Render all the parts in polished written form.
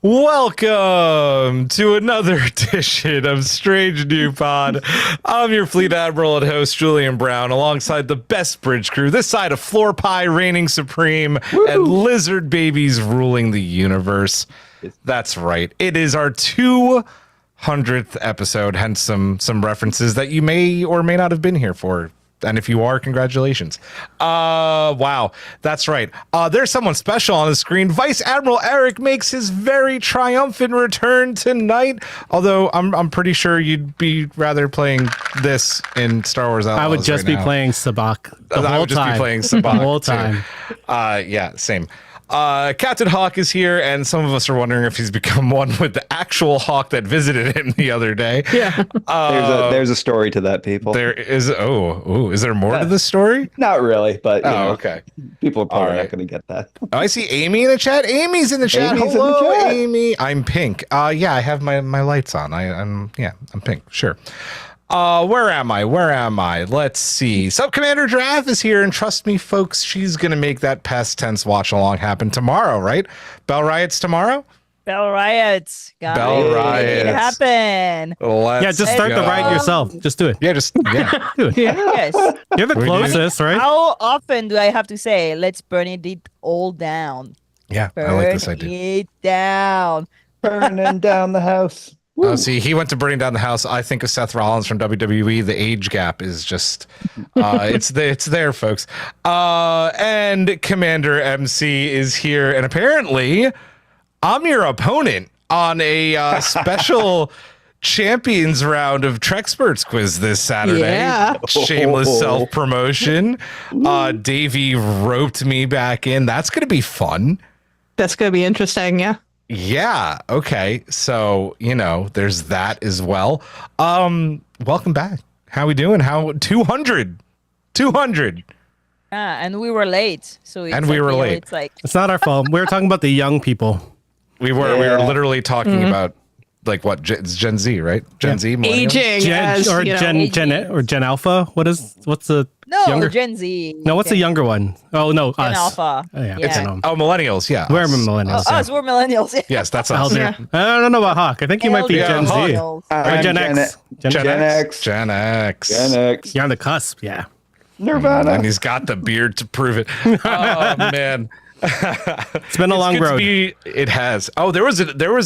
Welcome to another edition of Strange New Pod. I'm your Fleet Admiral and host, Julian Brown, alongside the best bridge crew, this side of Floor Pie reigning supreme, and lizard babies ruling the universe. That's right. It is our 200th episode, hence some references that you may or may not have been here for. And if you are, congratulations. Wow, that's right. There's someone special on the screen. Vice Admiral Eric makes his very triumphant return tonight. Although I'm pretty sure you'd be rather playing this in Star Wars Outlaws. I would just be playing Sabacc the whole time. I would just be playing Sabacc the whole time. Yeah, same. Captain Hawk is here, and some of us are wondering if he's become one with the actual Hawk that visited him the other day. Yeah. There's a story to that, people. There is. Is there more to this story? Not really, but you know, okay. People are probably not going to get that. Oh, I see Amy in the chat. Amy's in the chat. Amy's Hello, in the chat. Amy. I'm pink. Yeah, I have my lights on. I'm pink. Sure. Where am I? Let's see. Sub-Commander Giraffe is here, and trust me, folks, she's gonna make that past tense watch along happen tomorrow, right? Bell Riots tomorrow? Bell Riots. Bell Riots. Make it happen. Just start the riot yourself. Just do it. Yeah, Do it. Yes. You're the closest, right? How often do I have to say, let's burn it all down? Yeah, I like this idea. Burn it down. Burning down the house. Oh, see, he went to burning down the house. I think of Seth Rollins from WWE. The age gap is just, it's there, folks. And Commander MC is here, and apparently, I'm your opponent on a special champions round of Trexperts quiz this Saturday. Yeah. Shameless self-promotion. Davey roped me back in. That's going to be fun. That's going to be interesting, yeah. Yeah. Okay. So, there's that as well. Welcome back. How we doing? 200. And we were late. So it's we were late. It's like It's not our fault. We were talking about the young people. We were literally talking about like what it's Gen Z, right? Gen Z, millennials? Aging Gen Alpha. What's the younger? Gen Z. No, what's the younger one? Oh no, Gen us. Alpha. Oh, yeah. Yeah. Millennials. Yeah. We're us. millennials. Yeah. Us, we're millennials. Yes, that's us. Elder. I don't know about Hawk. I think you might be Gen Z. Millennials. Or Gen X. Gen X. You're on the cusp. Yeah. Nirvana. And he's got the beard to prove it. Oh man. It's been a long road. It has. Oh, there was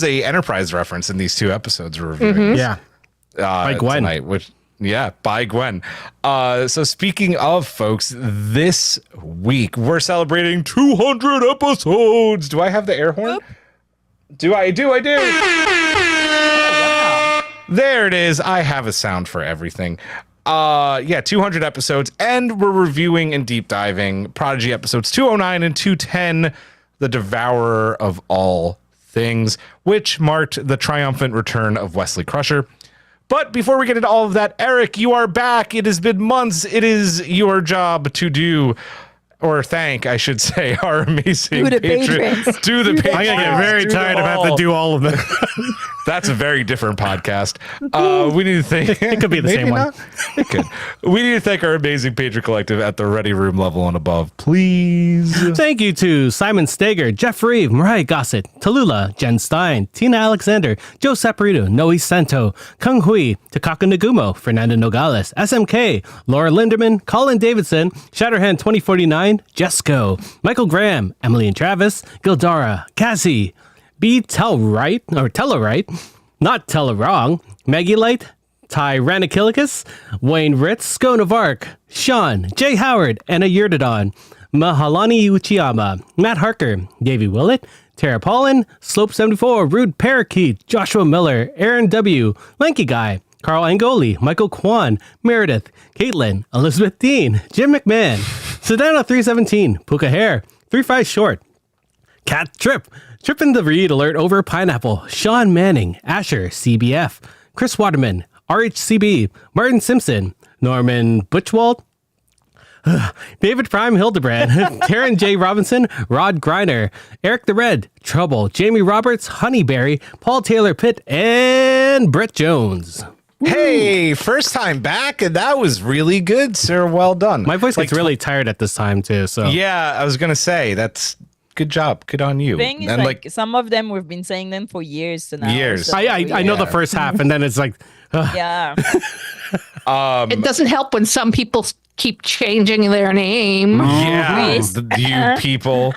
a Enterprise reference in these two episodes we're reviewing. Yeah. By Gwen. Tonight, by Gwen. So speaking of, folks, this week we're celebrating 200 episodes. Do I have the air horn? Do I do? Oh, wow. There it is. I have a sound for everything. 200 episodes, and we're reviewing and deep diving Prodigy episodes 209 and 210, the Devourer of All Things, which marked the triumphant return of Wesley Crusher. But before we get into all of that, Eric, you are back. It has been months. It is your job to do, or thank, I should say, our amazing patrons. Do the patrons. I'm going to get very tired of having to do all of it. That's a very different podcast. We need to thank... It could be the same one. It could. We need to thank our amazing patron collective at the Ready Room level and above, please. Thank you to Simon Steger, Jeff Reeve, Mariah Gossett, Tallulah, Jen Stein, Tina Alexander, Joe Saporito, Noe Santo, Kung Hui, Takaka Nagumo, Fernando Nogales, SMK, Laura Linderman, Colin Davidson, Shatterhand 2049, Jesco, Michael Graham, Emily and Travis, Gildara, Cassie, B. Tell-right, not Tell-wrong, Maggie Light, Ty Ranakilicus, Wayne Ritz, Scone of Arc, Sean, Jay Howard, Anna Yerdadon, Mahalani Uchiyama, Matt Harker, Davey Willett, Tara Paulin, Slope74, Rude Parakeet, Joshua Miller, Aaron W., Lanky Guy, Carl Angoli, Michael Kwan, Meredith, Caitlin, Elizabeth Dean, Jim McMahon, Sedano 317, Puka Hare, 35 Short, Cat Trip, Trippin' the Read Alert over Pineapple, Sean Manning, Asher, CBF, Chris Waterman, RHCB, Martin Simpson, Norman Butchwald, David Prime Hildebrand, Karen J. Robinson, Rod Griner, Eric the Red, Trouble, Jamie Roberts, Honeyberry, Paul Taylor Pitt, and Brett Jones. Hey, first time back, and that was really good, sir. Well done. My voice gets really tired at this time, too. So yeah, I was going to say, that's good job. Good on you. Thing is, And like, some of them we've been saying them for years. So now Years. so I know the Yeah. first half, and then it's like, yeah. It doesn't help when some people keep changing their name. yeah, Yes. you people.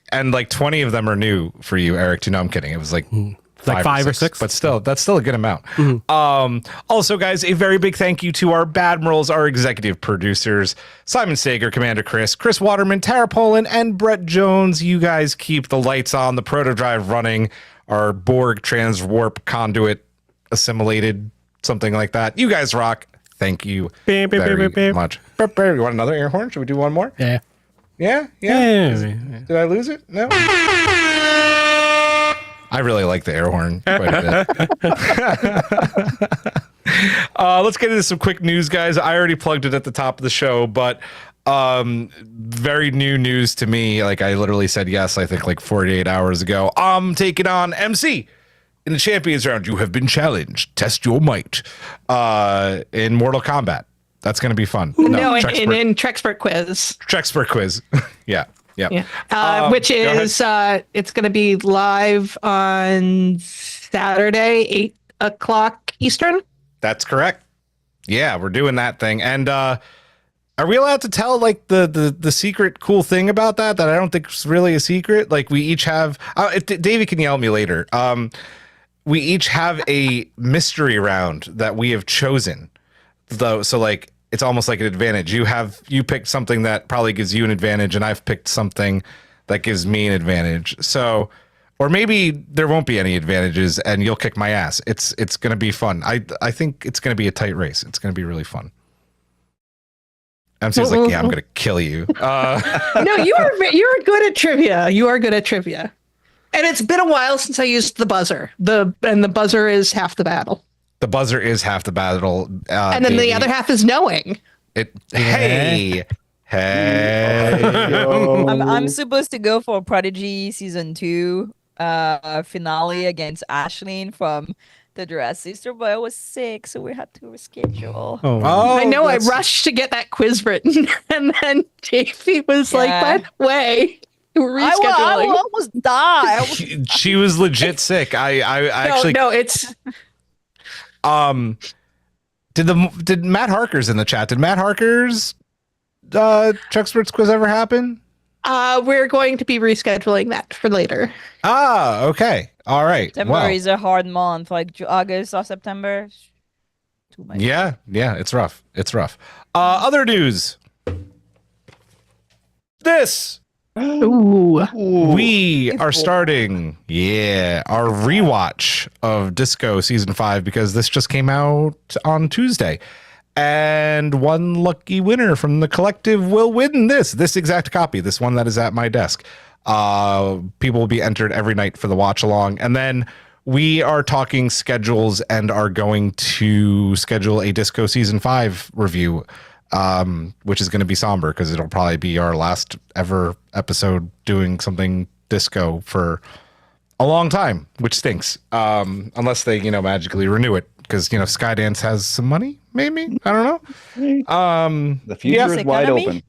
And like 20 of them are new for you, Eric. No, I'm kidding. It was like five or six. but still, that's still a good amount. Also, guys, a very big thank you to our Badmirals, our executive producers, Simon Sager, Commander Chris Waterman, Tara Poland, and Brett Jones. You guys keep the lights on, the proto drive running, our Borg transwarp conduit assimilated, something like that. You guys rock. Thank you Beep, beep, very beep, beep. much. You want another air horn? Should we do one more? yeah. Yeah. Did I lose it? No. I really like the air horn quite a bit. Let's get into some quick news, guys. I already plugged it at the top of the show, but very new news to me. Like, I literally said yes, I think like 48 hours ago. I'm taking on MC in the Champions round. You have been challenged. Test your might in Mortal Kombat. That's going to be fun. No, Trexpert- in Trexpert Quiz. Trexpert quiz. Yeah. Yeah. Which go ahead. is, it's going to be live on Saturday, 8 o'clock Eastern. That's correct. Yeah, we're doing that thing. And are we allowed to tell like the secret cool thing about that I don't think is really a secret? Like, we each have if Davey can yell at me later. We each have a mystery round that we have chosen. Though, so like it's almost like an advantage. You picked something that probably gives you an advantage, and I've picked something that gives me an advantage. So, or maybe there won't be any advantages, and you'll kick my ass. It's going to be fun. I think it's going to be a tight race. It's going to be really fun. MC's like, yeah, I'm going to kill you. No, you're good at trivia. You are good at trivia. And it's been a while since I used the buzzer. The buzzer is half the battle. The buzzer is half the battle. And then the other half is knowing. Hey. I'm supposed to go for Prodigy season 2 finale against Ashlyn from the Dress Sister, but I was sick, so we had to reschedule. Oh, I know. I that's- rushed to get that quiz written, and then Davey was like, "By the way, we're I rescheduling." will almost die. She was legit sick. I actually no, it's did Matt Harker's in the chat? Did Matt Harker's Trexperts quiz ever happen? we're going to be rescheduling that for later. Ah, okay. All right. September Well, is a hard month, like August or September. Too much. yeah, it's rough. It's rough. Other news. This Ooh. we are starting, our rewatch of Disco season 5 because this just came out on Tuesday. And one lucky winner from the collective will win this exact copy, this one that is at my desk. People will be entered every night for the watch along. And then we are talking schedules and are going to schedule a Disco season 5 review, which is going to be somber because it'll probably be our last ever episode doing something disco for a long time, which stinks. Unless they, magically renew it because, Skydance has some money, maybe. I don't know. The future is wide Academy? open.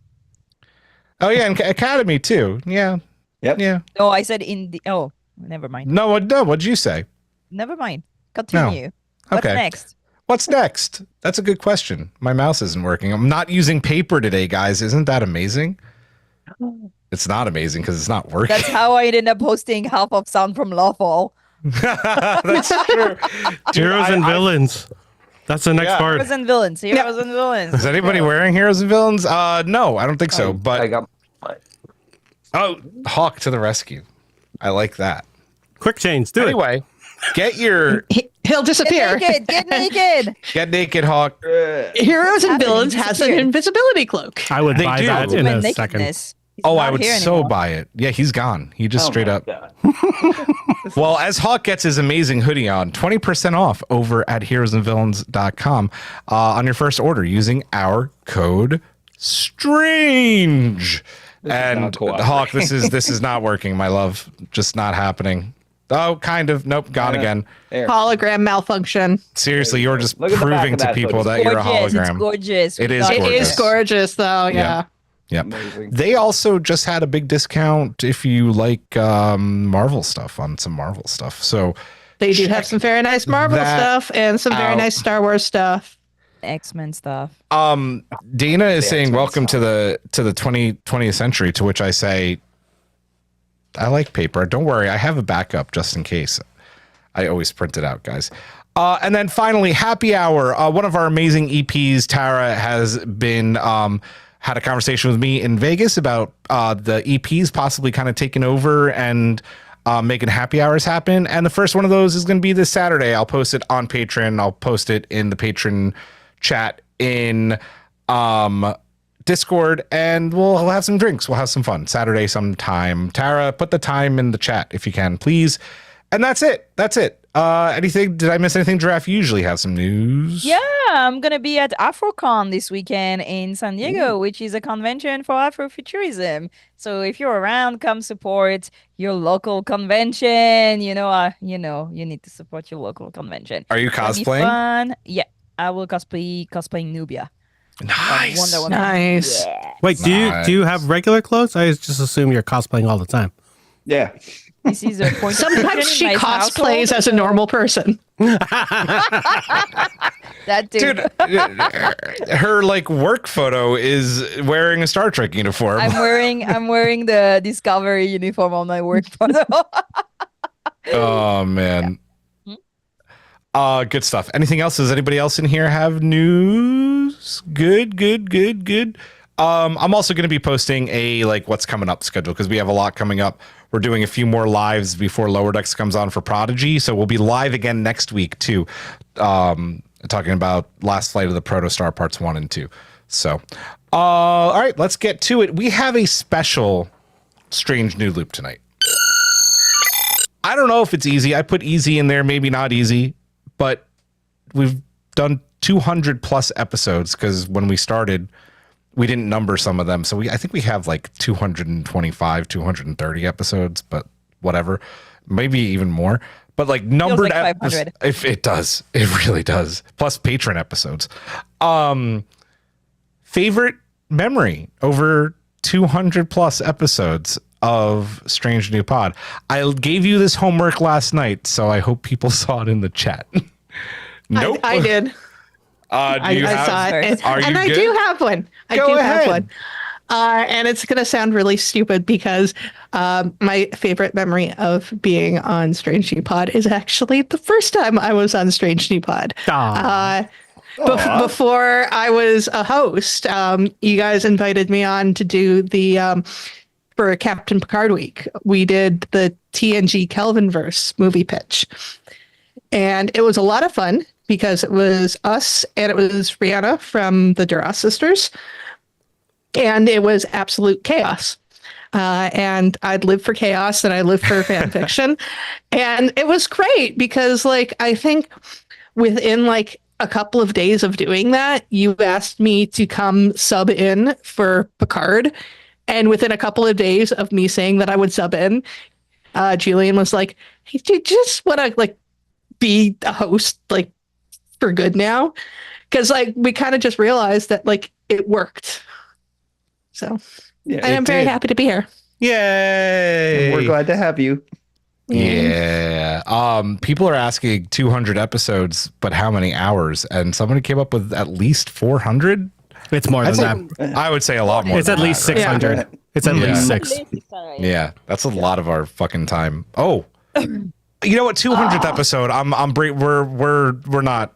Oh yeah, and Academy too. Yeah. Yep. Yeah. Oh, I said in the. Oh, never mind. No, what'd you say? Never mind. Continue. What's Okay. next? What's next? That's a good question. My mouse isn't working. I'm not using paper today, guys. Isn't that amazing? It's not amazing because it's not working. That's how I ended up hosting half of Sound from Lawful. That's true. Dude, Heroes and villains. That's the next Yeah. part. Heroes and villains. Heroes and villains. Is anybody wearing Heroes and Villains? No, I don't think so. But I got Hawk to the rescue. I like that. Quick change. Do it. Anyway, get your He'll disappear. Get naked. Get naked. get naked, Hawk. Heroes and Happened, Villains he has an disappeared. invisibility cloak. I would They buy do. that in My a second. nakedness. He's Oh, I not would here so anymore. buy it. Yeah, he's gone. He just straight my up. God. Well, as Hawk gets his amazing hoodie on, 20% off over at heroesandvillains.com on your first order using our code STRANGE. And not cooperating. Hawk, this is not working, my love. Just not happening. Oh, kind of. Nope, gone again. There. Hologram malfunction. Seriously, you're just Look at the back proving of to that people hoodie. that you're a Gorgeous. It's hologram. gorgeous. It We is got It gorgeous. is gorgeous, though. Yeah. Yeah. Yep. Amazing. They also just had a big discount if you like Marvel stuff on some Marvel stuff. So They do have some very nice Marvel that stuff and some very out. nice Star Wars stuff. X-Men stuff. Dana is saying X-Men welcome stuff. to the 20th century, to which I say I like paper. Don't worry, I have a backup just in case. I always print it out, guys. And then finally, Happy Hour. One of our amazing EPs, Tara, has been had a conversation with me in Vegas about the EPs possibly kind of taking over and making happy hours happen. And the first one of those is going to be this Saturday. I'll post it on Patreon. I'll post it in the patron chat in Discord, and we'll have some drinks. We'll have some fun Saturday sometime. Tara, put the time in the chat if you can, please. And that's it. Anything? Did I miss anything? Giraffe, you usually have some news. Yeah, I'm gonna be at AfroCon this weekend in San Diego, which is a convention for Afrofuturism. So if you're around, come support your local convention. You need to support your local convention. Are you It's gonna be cosplaying? fun. Yeah, I will cosplaying Nubia. Nice. Wonder Woman. Nice. Yeah. Wait, do you have regular clothes? I just assume you're cosplaying all the time. Yeah. This is a point of Sometimes friction she in my cosplays household, as a so- normal person. That too. Dude, her like work photo is wearing a Star Trek uniform. I'm wearing the Discovery uniform on my work photo. Oh man. Good stuff. Anything else? Does anybody else in here have news? Good. I'm also going to be posting a what's coming up schedule because we have a lot coming up. We're doing a few more lives before Lower Decks comes on for Prodigy, so we'll be live again next week too, talking about Last Flight of the Protostar parts 1 and 2. So, all right, let's get to it. We have a special Strange New Loop tonight. I don't know if it's easy. I put easy in there, maybe not easy, but we've done 200 plus episodes because when we started, we didn't number some of them. So I think we have like 225, 230 episodes, but whatever, maybe even more. But like numbered, like 500. if it does, it really does. Plus patron episodes. Favorite memory over 200 plus episodes of Strange New Pod. I gave you this homework last night, so I hope people saw it in the chat. Nope. I did. Do you I saw it. And, Are you I good? do have one. I Go do ahead. have one. And it's going to sound really stupid because my favorite memory of being on Strange New Pod is actually the first time I was on Strange New Pod. Before I was a host, you guys invited me on to do the for Captain Picard Week. We did the TNG Kelvinverse movie pitch. And it was a lot of fun because it was us and it was Rihanna from the Duras sisters. And it was absolute chaos. And I'd live for chaos and I live for fan fiction. And it was great because I think within a couple of days of doing that, you asked me to come sub in for Picard. And within a couple of days of me saying that I would sub in, Julian was like, hey, do you just want to be a host for good now? Because we kind of just realized that it worked. So Yeah, I am very happy to be here. Yay! We're glad to have you. Yeah. People are asking 200 episodes, but how many hours? And somebody came up with at least 400. It's more than that. I would say a lot more. It's than at least that, right? 600. Yeah. It's at Yeah. least 6. Yeah, that's a lot of our fucking time. Oh, you know what? 200th episode. We're not.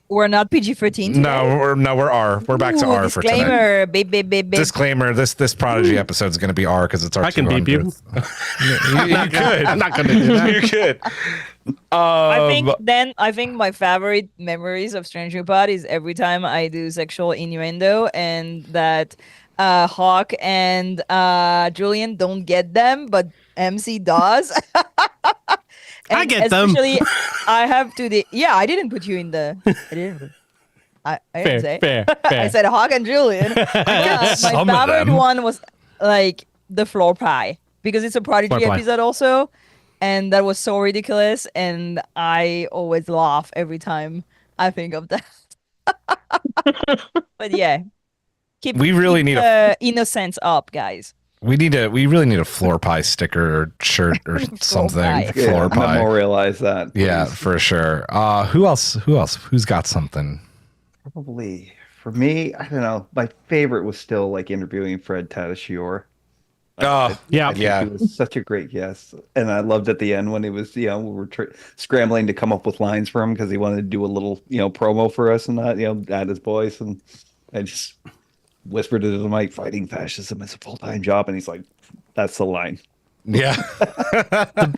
We're not PG-13. No, we're R. We're back to R for tonight. Disclaimer, babe. Disclaimer: This Prodigy episode is going to be R because it's our. I can beep you. 200th. You could. I'm not going to do that. You could. I think my favorite memories of Strange New Pod is every time I do sexual innuendo and that Hawk and Julian don't get them, but MC does. I get them. Especially, I have to. I didn't put you in the. I didn't. I didn't say. Fair. I said Hawk and Julian. My some of favorite them. one was the floor pie because it's a Prodigy Floor pie. episode also, and that was so ridiculous, and I always laugh every time I think of that. But yeah, Keep We really need a innocence up, guys. we really need a floor pie sticker or shirt or something. pie. Floor pie. Memorialize that. Yeah, please. for sure. Who else? Who's got something? Probably for me, I don't know. My favorite was still like interviewing Fred Tatasciore. Oh, Yeah. I think he was such a great guest, and I loved at the end when he was, we were scrambling to come up with lines for him because he wanted to do a little, promo for us and that, add his voice, and I just whispered into the mic, "Fighting fascism is a full-time job," and he's like, "That's the line." yeah.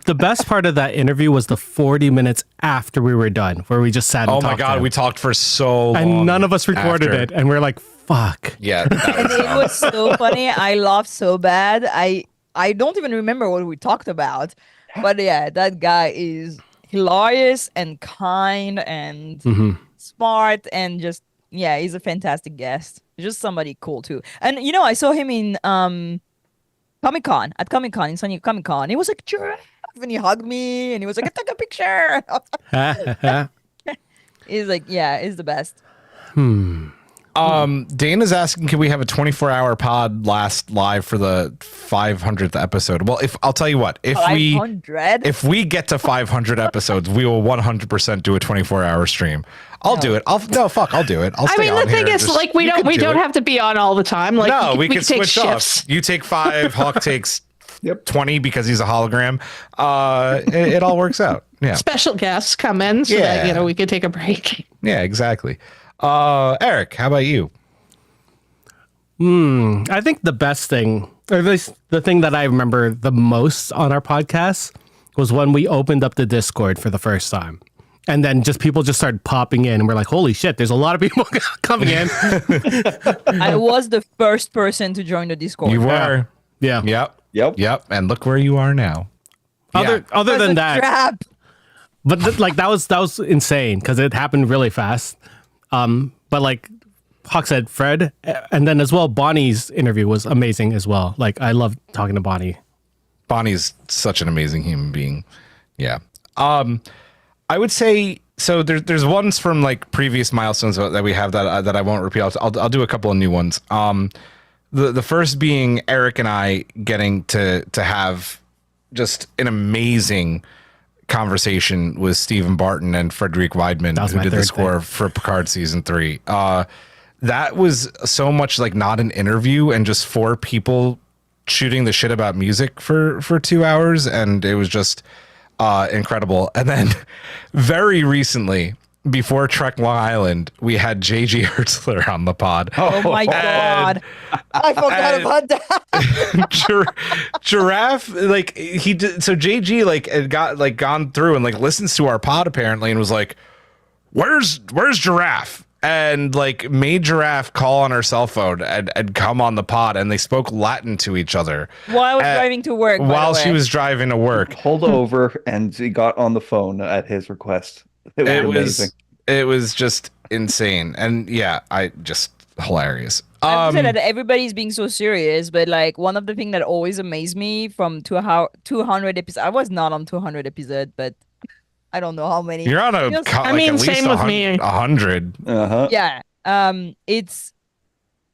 The best part of that interview was the 40 minutes after we were done, where we just sat and Oh my talked to God, him. we talked for so long. And none of us recorded after. it. And we're like, fuck. Yeah. that And was it dumb. was so funny. I laughed so bad. I don't even remember what we talked about. But yeah, that guy is hilarious and kind and smart and just he's a fantastic guest. Just somebody cool too. And I saw him in Comic-Con, in San Diego Comic-Con. He was like, "Giraffe," and he hugged me and he was like, "I took a picture." He's like, he's the best. Dana's asking, can we have a 24-hour pod last live for the 500th episode? Well, I'll tell you what, if 500? we get to 500 episodes, we will 100% do a 24-hour stream. I'll do it. I'll do it. I'll I stay mean, on the thing here. is, Just- like, we you don't can do it. have to be on all the time. Like, No, we can take switch shifts. off. You take 5, Hawk takes Yep. 20 because he's a hologram. It all works out. Yeah. Special guests come in so that we could take a break. Yeah, exactly. Eric, how about you? I think the best thing, or at least the thing that I remember the most on our podcast, was when we opened up the Discord for the first time. And then people just started popping in, and we're like, holy shit, there's a lot of people coming in. I was the first person to join the Discord. You were. Yeah. Yep. And look where you are now. Other It was than a that, trap. but that was insane because it happened really fast. But like Hawk said, Fred, and then as well, Bonnie's interview was amazing as well. Like, I love talking to Bonnie. Bonnie's such an amazing human being. Yeah. I would say so. There's ones from like previous milestones that we have that I won't repeat. I'll do a couple of new ones. The first being Eric and I getting to have just an amazing conversation with Stephen Barton and Frederic Weidman, was who my did the third score for Picard season 3. That was so much like not an interview and just 4 people shooting the shit about music for 2 hours, and it was just incredible. And then very recently, before Trek Long Island, we had JG Hertzler on the pod. Oh my God. I forgot about that. Giraffe, like he did. So JG like had gone through and like listens to our pod apparently and was like, "Where's Giraffe?" And like made Giraffe call on her cell phone and come on the pod, and they spoke Latin to each other While I was driving to work. by the while she way. was driving to work. Pulled over and he got on the phone at his request. It was amazing. It was just insane, and I just hilarious. I would say that everybody's being so serious, but like one of the things that always amazed me from 200 episodes, I was not on 200 episode, but I don't know how many. You're on a Feels- like I mean, at least same with me. 100. Uh-huh. Yeah. It's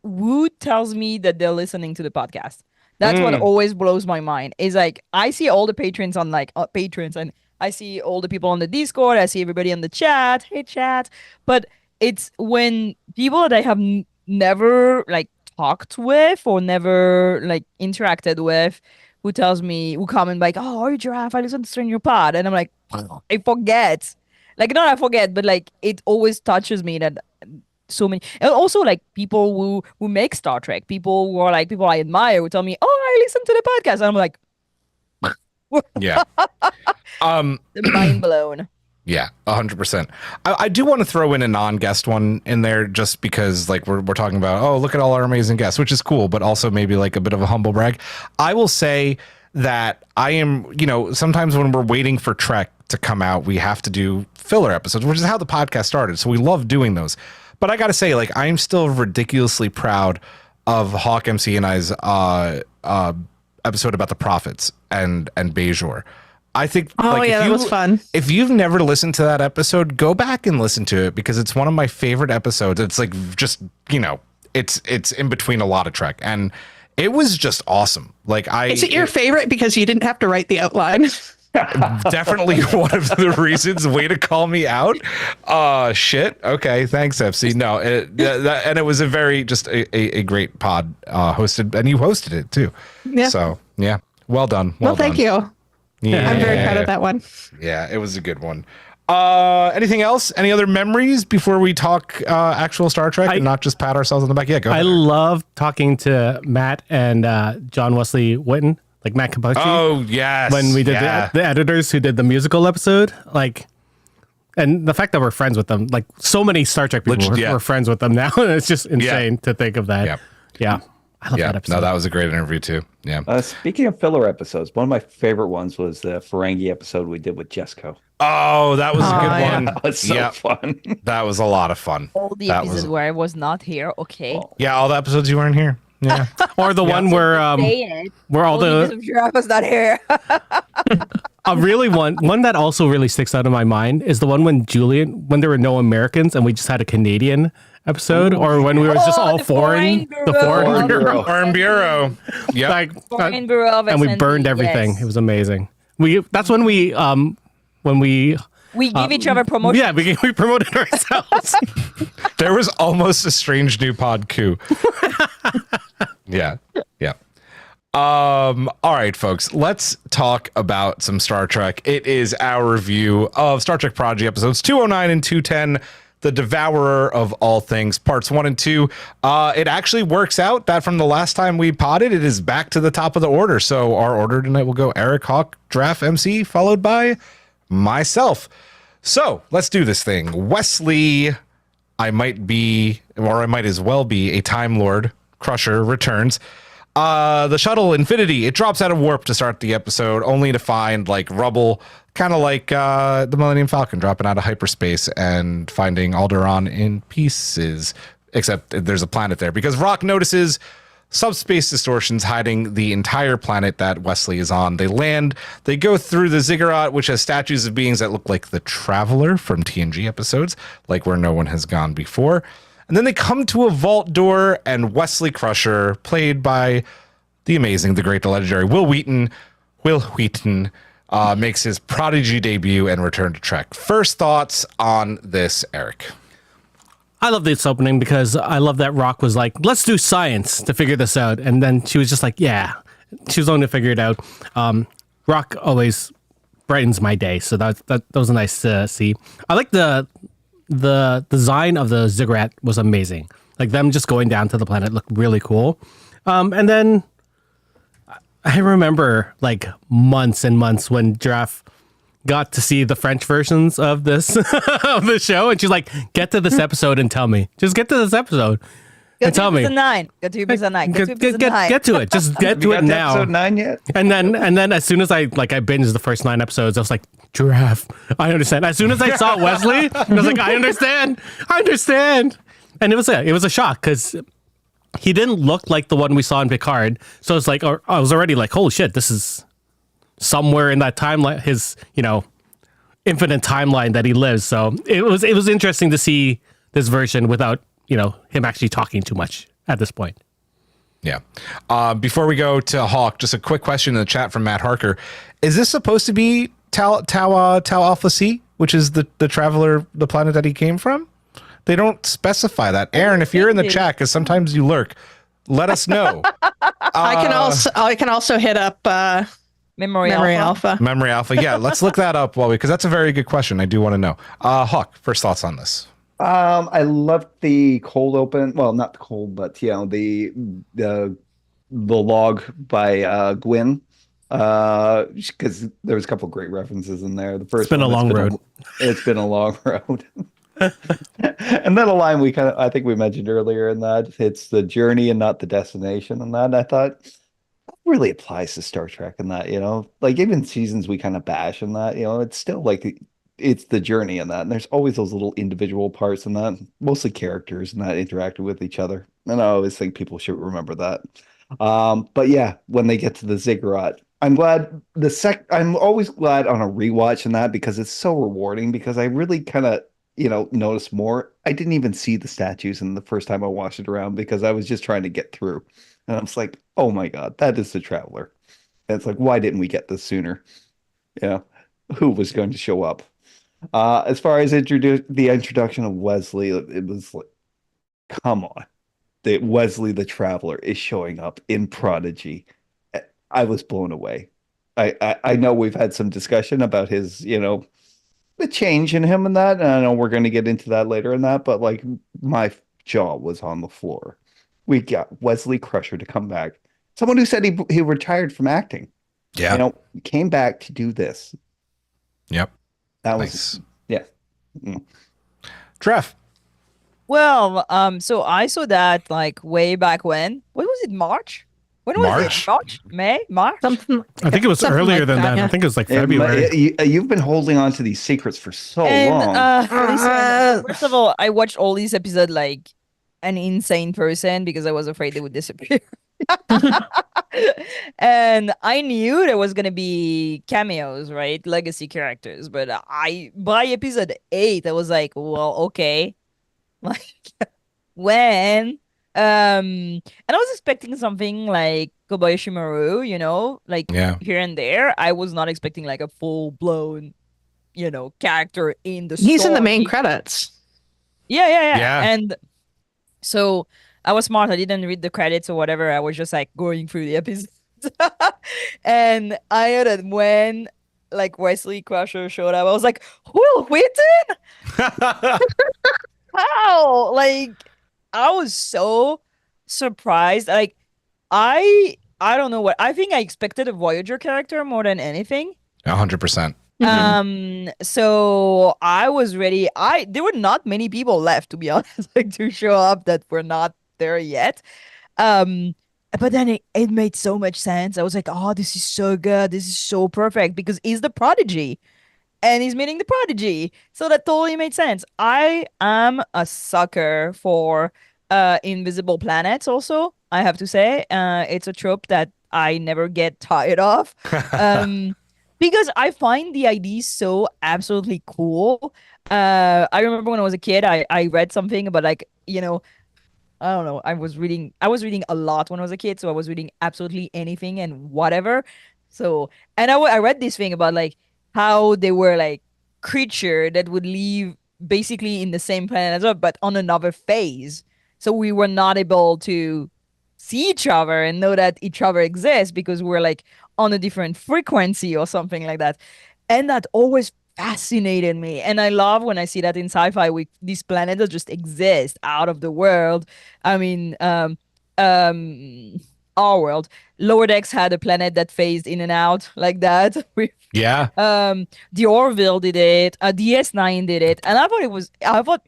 Wood tells me that they're listening to the podcast. That's what always blows my mind. Is like I see all the patrons on patrons, and I see all the people on the Discord. I see everybody on the chat. Hey, chat. But it's when people that I have never like talked with or never like interacted with who comment like, "Oh, are you Giraffe? I listen to your pod," and I'm like, I forget. Like, not I forget, but like it always touches me that so many, and also like people who make Star Trek, people who are like people I admire, who tell me, "Oh, I listen to the podcast," and I'm like, Yeah. mind blown. Yeah, 100%. I do want to throw in a non-guest one in there just because like we're talking about, oh, look at all our amazing guests, which is cool, but also maybe like a bit of a humble brag. I will say that I am, sometimes when we're waiting for Trek to come out, we have to do filler episodes, which is how the podcast started. So we love doing those. But I got to say, like, I'm still ridiculously proud of Hawk MC and I's episode about the prophets and Bejor. I think that was fun. If you've never listened to that episode, go back and listen to it because it's one of my favorite episodes. It's like just, it's in between a lot of Trek, and it was just awesome. Like Is it your favorite because you didn't have to write the outline? definitely one of the reasons. Way to call me out. Shit. Okay, thanks, FC. No, and it was a very just a great pod hosted, and you hosted it too. Yeah. So yeah, well done. Well, thank you. Yeah, I'm very proud of that one. Yeah, it was a good one. Anything else? Any other memories before we talk actual Star Trek and not just pat ourselves on the back? Yeah, go ahead. I love talking to Matt and John Wesley Whitten, like Matt Capocci. Oh, yes. When we did the editors who did the musical episode, like, and the fact that we're friends with them, like so many Star Trek people we're friends with them now. It's just insane to think of that. Yeah. I love that episode. No, that was a great interview too. Yeah. Speaking of filler episodes, one of my favorite ones was the Ferengi episode we did with Jesco. Oh, that was a good one. That was so fun. That was a lot of fun. All the episodes where I was not here. Okay. Yeah, all the episodes you weren't here. Yeah. Or the one where all the giraffe was not here. a really one that also really sticks out in my mind is the one when there were no Americans and we just had a Canadian episode, or when we were just all foreign, the Foreign Bureau. Foreign Bureau. Yeah. Foreign Bureau of and we SNP, burned everything. yes. It was amazing. That's when we give each other promotion. Yeah, we promoted ourselves. There was almost a strange new pod coup. Yeah. All right, folks, let's talk about some Star Trek. It is our review of Star Trek Prodigy episodes 209 and 210, The Devourer of All Things, parts 1 and 2. It actually works out that from the last time we potted, it is back to the top of the order. So our order tonight will go Eric, Hawk, Draft, MC, followed by myself. So let's do this thing. Wesley, I might as well be a Time Lord Crusher, returns. The shuttle Infinity, it drops out of warp to start the episode, only to find like rubble, kind of like the Millennium Falcon dropping out of hyperspace and finding Alderaan in pieces, except there's a planet there because Rock notices subspace distortions hiding the entire planet that Wesley is on. They land, they go through the ziggurat, which has statues of beings that look like the Traveler from TNG episodes, like where no one has gone before. And then they come to a vault door, and Wesley Crusher, played by the amazing, the great, the legendary Will Wheaton, makes his Prodigy debut and return to Trek. First thoughts on this, Eric? I love this opening because I love that Rock was like, let's do science to figure this out. And then she was just like, yeah, she was going to figure it out. Rock always brightens my day. So that was nice to see. I like the design of the ziggurat was amazing. Like them just going down to the planet looked really cool. And then I remember like months and months when Giraffe got to see the French versions of this of the show, and she's like, "Get to this episode and tell me. Just get to this episode and tell me." Get to episode 9. Get to it. Just get to it now. Episode 9 yet? And then as soon as I binged the first 9 episodes, I was like, Giraffe, I understand. As soon as I saw Wesley, I was like, I understand. And it was a shock because he didn't look like the one we saw in Picard. So it's like, I was already like, holy shit, this is somewhere in that timeline, his, infinite timeline that he lives. So it was interesting to see this version without, him actually talking too much at this point. Yeah. Before we go to Hawk, just a quick question in the chat from Matt Harker. Is this supposed to be Tau Alpha C, which is the Traveler, the planet that he came from? They don't specify that. Aaron, if you're in the chat, because sometimes you lurk, let us know. I can also hit up Memory Alpha. Memory Alpha. Yeah, let's look that up because that's a very good question. I do want to know. Hawk, first thoughts on this. I loved the cold open. Well, not the cold, but the log by Gwyn. Because there was a couple of great references in there. The first, it's been a long road. It's been a long road. And then a line I think we mentioned earlier in that it's the journey and not the destination. And that, and I thought that really applies to Star Trek and that, like even seasons we kind of bash in that, it's still like it's the journey in that. And there's always those little individual parts in that, mostly characters and that interacting with each other. And I always think people should remember that. But yeah, when they get to the ziggurat, I'm always glad on a rewatch in that because it's so rewarding because I really kind of notice more. I didn't even see the statues in the first time I watched it around because I was just trying to get through. And I was like, oh my God, that is the Traveler. And it's like, why didn't we get this sooner? Who was going to show up? As far as the introduction of Wesley, it was like, come on. Wesley the Traveler is showing up in Prodigy. I was blown away. I know we've had some discussion about his, the change in him and that. And I know we're going to get into that later in that, but like my jaw was on the floor. We got Wesley Crusher to come back. Someone who said he retired from acting. Yeah. Came back to do this. Yep. That Nice. was, yeah. Mm. Trev. Well, so I saw that like way back when. When was it? March? When was March? it? March? May? March? Something. I think it was Something earlier like than that. yeah. I think it was like Yeah, February. you've been holding on to these secrets for so long. Listen, first of all, I watched all these episodes like an insane person because I was afraid they would disappear. And I knew there was gonna be cameos, right? Legacy characters, but by episode 8, I was like, well, okay. Like when? And I was expecting something like Kobayashi Maru, like Yeah. here and there. I was not expecting like a full blown, character in the He's in the main story. credits. Yeah. Yeah. And so I was smart. I didn't read the credits or whatever. I was just like going through the episodes. And I heard that when like Wesley Crusher showed up, I was like, Will Wheaton? How? Like, I was so surprised. Like, I don't know what I think I expected a Voyager character more than anything. 100%. So I was ready. There were not many people left, to be honest, like to show up that were not there yet. But then it made so much sense. I was like, oh, this is so good. This is so perfect because he's the Prodigy and he's meeting the Prodigy. So that totally made sense. I am a sucker for invisible planets also, I have to say. It's a trope that I never get tired of. Because I find the idea so absolutely cool. I remember when I was a kid, I read something about like, I don't know. I was reading a lot when I was a kid, so I was reading absolutely anything and whatever. So, and I read this thing about like how they were like creature that would live basically in the same planet as us, but on another phase. So we were not able to see each other and know that each other exists because we're like on a different frequency or something like that. And that always fascinated me. And I love when I see that in sci-fi with these planets that just exist out of the world. I mean, our world. Lower Decks had a planet that phased in and out like that. Yeah. The Orville did it. DS9 did it. And I thought it was The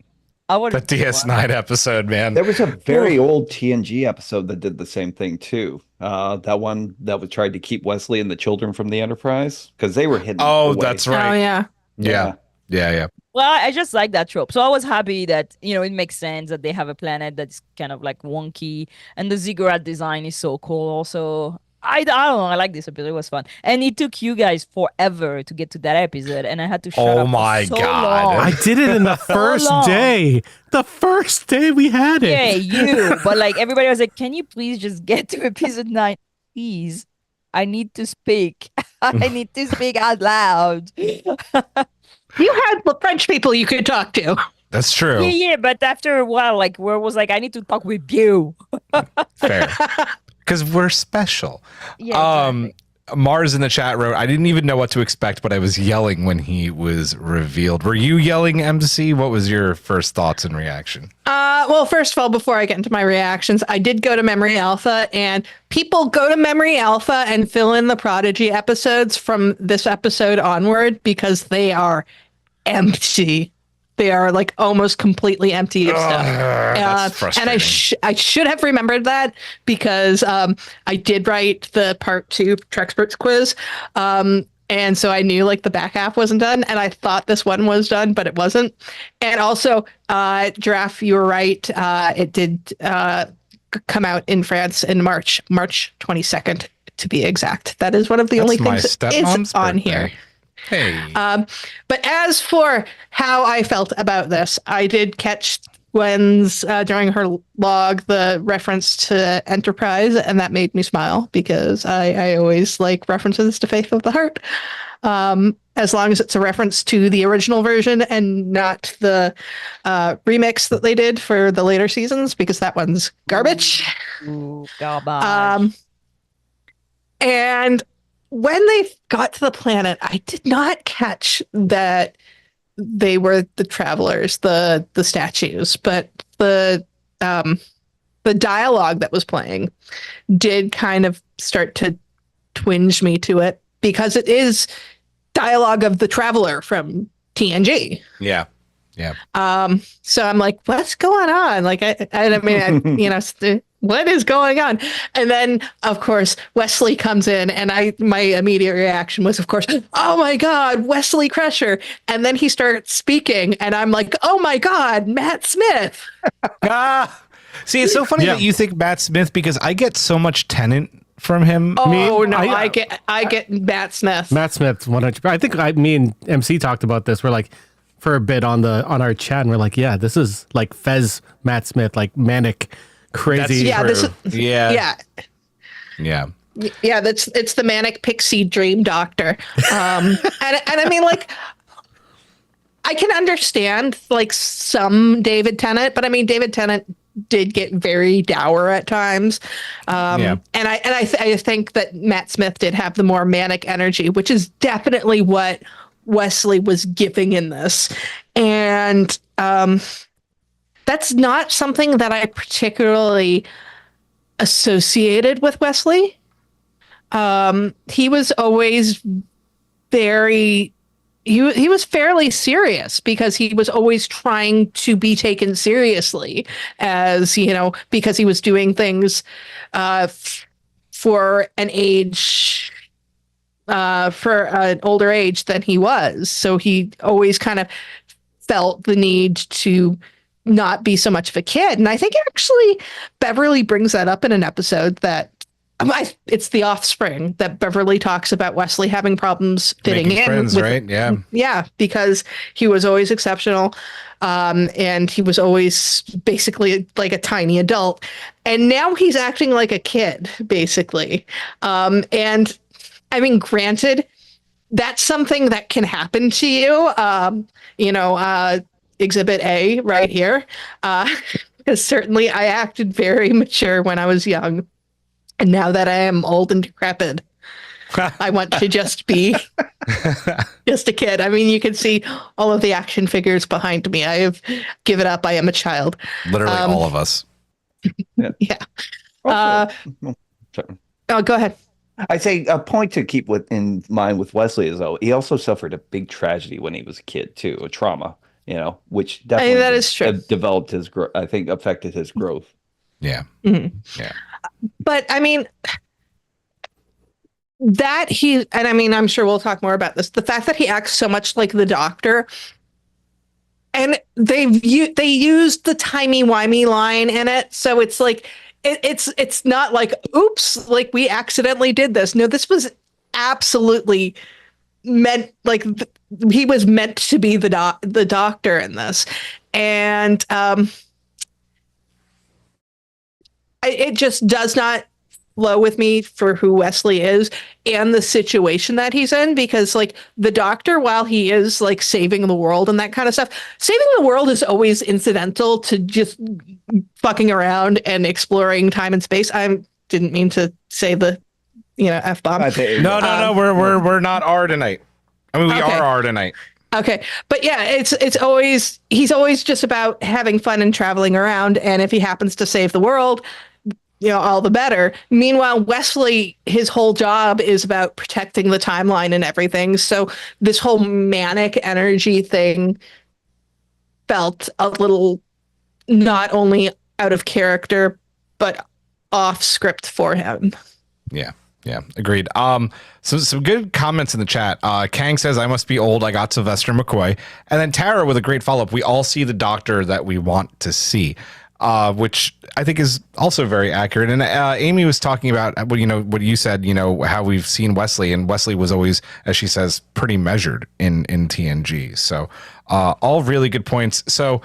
DS9 episode, man. There was a very old TNG episode that did the same thing too. That one that was tried to keep Wesley and the children from the Enterprise because they were hidden. Oh, away. that's right. Oh yeah. Yeah. Well, I just like that trope. So I was happy that, it makes sense that they have a planet that's kind of like wonky. And the ziggurat design is so cool also. I don't know. I like this episode. It was fun. And it took you guys forever to get to that episode. And I had to shut up Oh for my so God. long. I did it in the first long. day. The first day we had it. Yeah, you. But like everybody was like, can you please just get to episode 9? Please. I need to speak. I need to speak out loud. You had French people you could talk to. That's true. Yeah, but after a while, like, where was like, I need to talk with you. Fair. Because we're special. Yeah, exactly. Mars in the chat wrote, I didn't even know what to expect, but I was yelling when he was revealed. Were you yelling, MC? What was your first thoughts and reaction? Well, first of all, before I get into my reactions, I did go to Memory Alpha, and people go to Memory Alpha and fill in the Prodigy episodes from this episode onward because they are empty. They are like almost completely empty of stuff. That's frustrating. And I should have remembered that because I did write the part 2 Trexperts quiz. And so I knew like the back half wasn't done, and I thought this one was done, but it wasn't. And also, Giraffe, you were right. It did come out in France in March 22nd to be exact. That is one of the only That's my things that stepmom's is on birthday. here. Hey. But as for how I felt about this, I did catch Gwen's during her log the reference to Enterprise, and that made me smile because I always like references to Faith of the Heart. As long as it's a reference to the original version and not the remix that they did for the later seasons, because that one's garbage. Ooh, garbage. And when they got to the planet, I did not catch that they were the travelers, the statues, but the dialogue that was playing did kind of start to twinge me to it, because it is dialogue of the traveler from TNG. Yeah. So I'm like, what's going on? Like, I mean, what is going on? And then, of course, Wesley comes in, and my immediate reaction was, of course, oh my God, Wesley Crusher. And then he starts speaking, and I'm like, oh my God, Matt Smith. See, it's so funny that you think Matt Smith, because I get so much Tennant from him. I get Matt Smith. Matt Smith, 100%. I think me and MC talked about this. We're like, for a bit on our chat, and we're like, yeah, this is like Fez Matt Smith, like manic, crazy. That's it's the manic pixie dream doctor. And I mean, like, I can understand like some David Tennant, but I mean, David Tennant did get very dour at times. And I think that Matt Smith did have the more manic energy, which is definitely what Wesley was giving in this. And that's not something that I particularly associated with Wesley. He was always he was fairly serious, because he was always trying to be taken seriously, as, because he was doing things for an age, for an older age than he was. So he always kind of felt the need to not be so much of a kid. And I think actually Beverly brings that up in an episode that it's The Offspring, that Beverly talks about Wesley having problems fitting Making in. friends, right? Yeah. Yeah, because he was always exceptional. And he was always basically like a tiny adult. And now he's acting like a kid, basically. And I mean, granted, that's something that can happen to you. Exhibit A right here. Because certainly I acted very mature when I was young. And now that I am old and decrepit, I want to just be just a kid. I mean, you can see all of the action figures behind me. I have given up. I am a child. Literally all of us. Yeah. Sorry. Oh, go ahead. I say a point to keep in mind with Wesley is, though, he also suffered a big tragedy when he was a kid too, a trauma, which definitely that is true. Developed his growth. I think affected his growth. Yeah. Mm-hmm. Yeah. But I mean, I'm sure we'll talk more about this. The fact that he acts so much like the Doctor, and they used the timey-wimey line in it, so it's like it's not like, oops, like we accidentally did this. No, this was absolutely meant, like he was meant to be the Doctor in this, and it just does not flow with me for who Wesley is and the situation that he's in, because like the Doctor, while he is like saving the world and that kind of stuff, saving the world is always incidental to just fucking around and exploring time and space. I didn't mean to say the F-bomb. No, we're not R tonight. I mean, we are R tonight. Okay. But yeah, he's always just about having fun and traveling around, and if he happens to save the world, all the better. Meanwhile, Wesley, his whole job is about protecting the timeline and everything. So this whole manic energy thing felt a little not only out of character, but off script for him. Yeah. Yeah, agreed. So some good comments in the chat. Kang says, I must be old. I got Sylvester McCoy. And then Tara with a great follow-up. We all see the Doctor that we want to see. which I think is also very accurate. And Amy was talking about what you said, how we've seen Wesley, and Wesley was always, as she says, pretty measured in TNG. So all really good points. So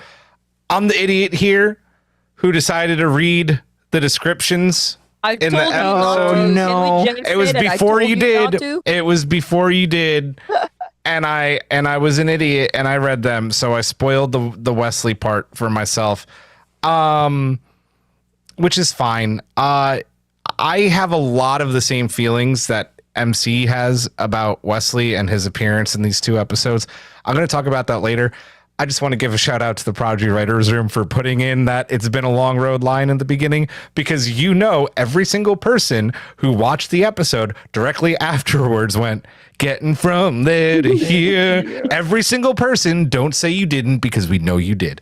I'm the idiot here who decided to read the descriptions. I in told the you not to. episode. Can we No. just It was say that I before told you not did. to? It was before you did. And I was an idiot and I read them, so I spoiled the Wesley part for myself. Which is fine. I have a lot of the same feelings that MC has about Wesley and his appearance in these 2 episodes. I'm going to talk about that later. I just want to give a shout out to the Prodigy Writers Room for putting in that it's been a long road line in the beginning, because every single person who watched the episode directly afterwards went, getting from there to here. Yeah. Every single person. Don't say you didn't, because we know you did.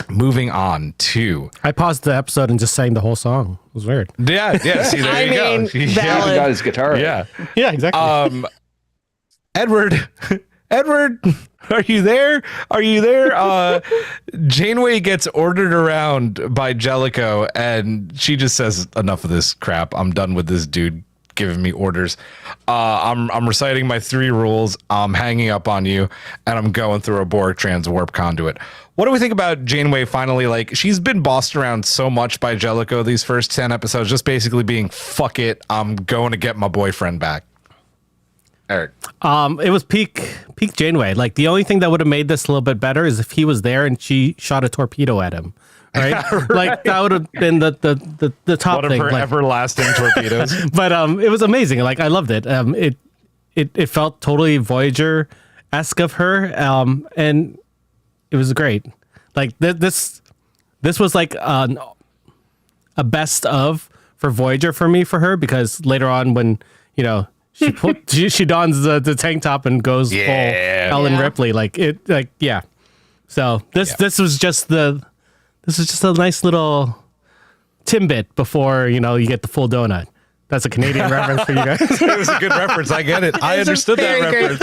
Moving on to... I paused the episode and just sang the whole song. It was weird. Yeah. See, there you go. He got his guitar. Yeah. Yeah, exactly. Edward, are you there? Janeway gets ordered around by Jellicoe, and she just says, enough of this crap. I'm done with this dude giving me orders. I'm reciting my 3 rules. I'm hanging up on you, and I'm going through a Borg trans warp conduit. What do we think about Janeway finally? Like, she's been bossed around so much by Jellicoe these first 10 episodes, just basically being, fuck it, I'm going to get my boyfriend back. Eric. It was peak Janeway. Like, the only thing that would have made this a little bit better is if he was there and she shot a torpedo at him. Right? Right. Like, that would have been the top One thing. One of her everlasting torpedoes. But it was amazing. Like, I loved it. It felt totally Voyager-esque of her. And it was great. Like, this was like a best of for Voyager for me, for her, because later on when, she dons the tank top and goes full Ellen Ripley. So this was just a nice little Timbit before, you get the full donut. That's a Canadian reference for you guys. It was a good reference. I get it. I understood that reference.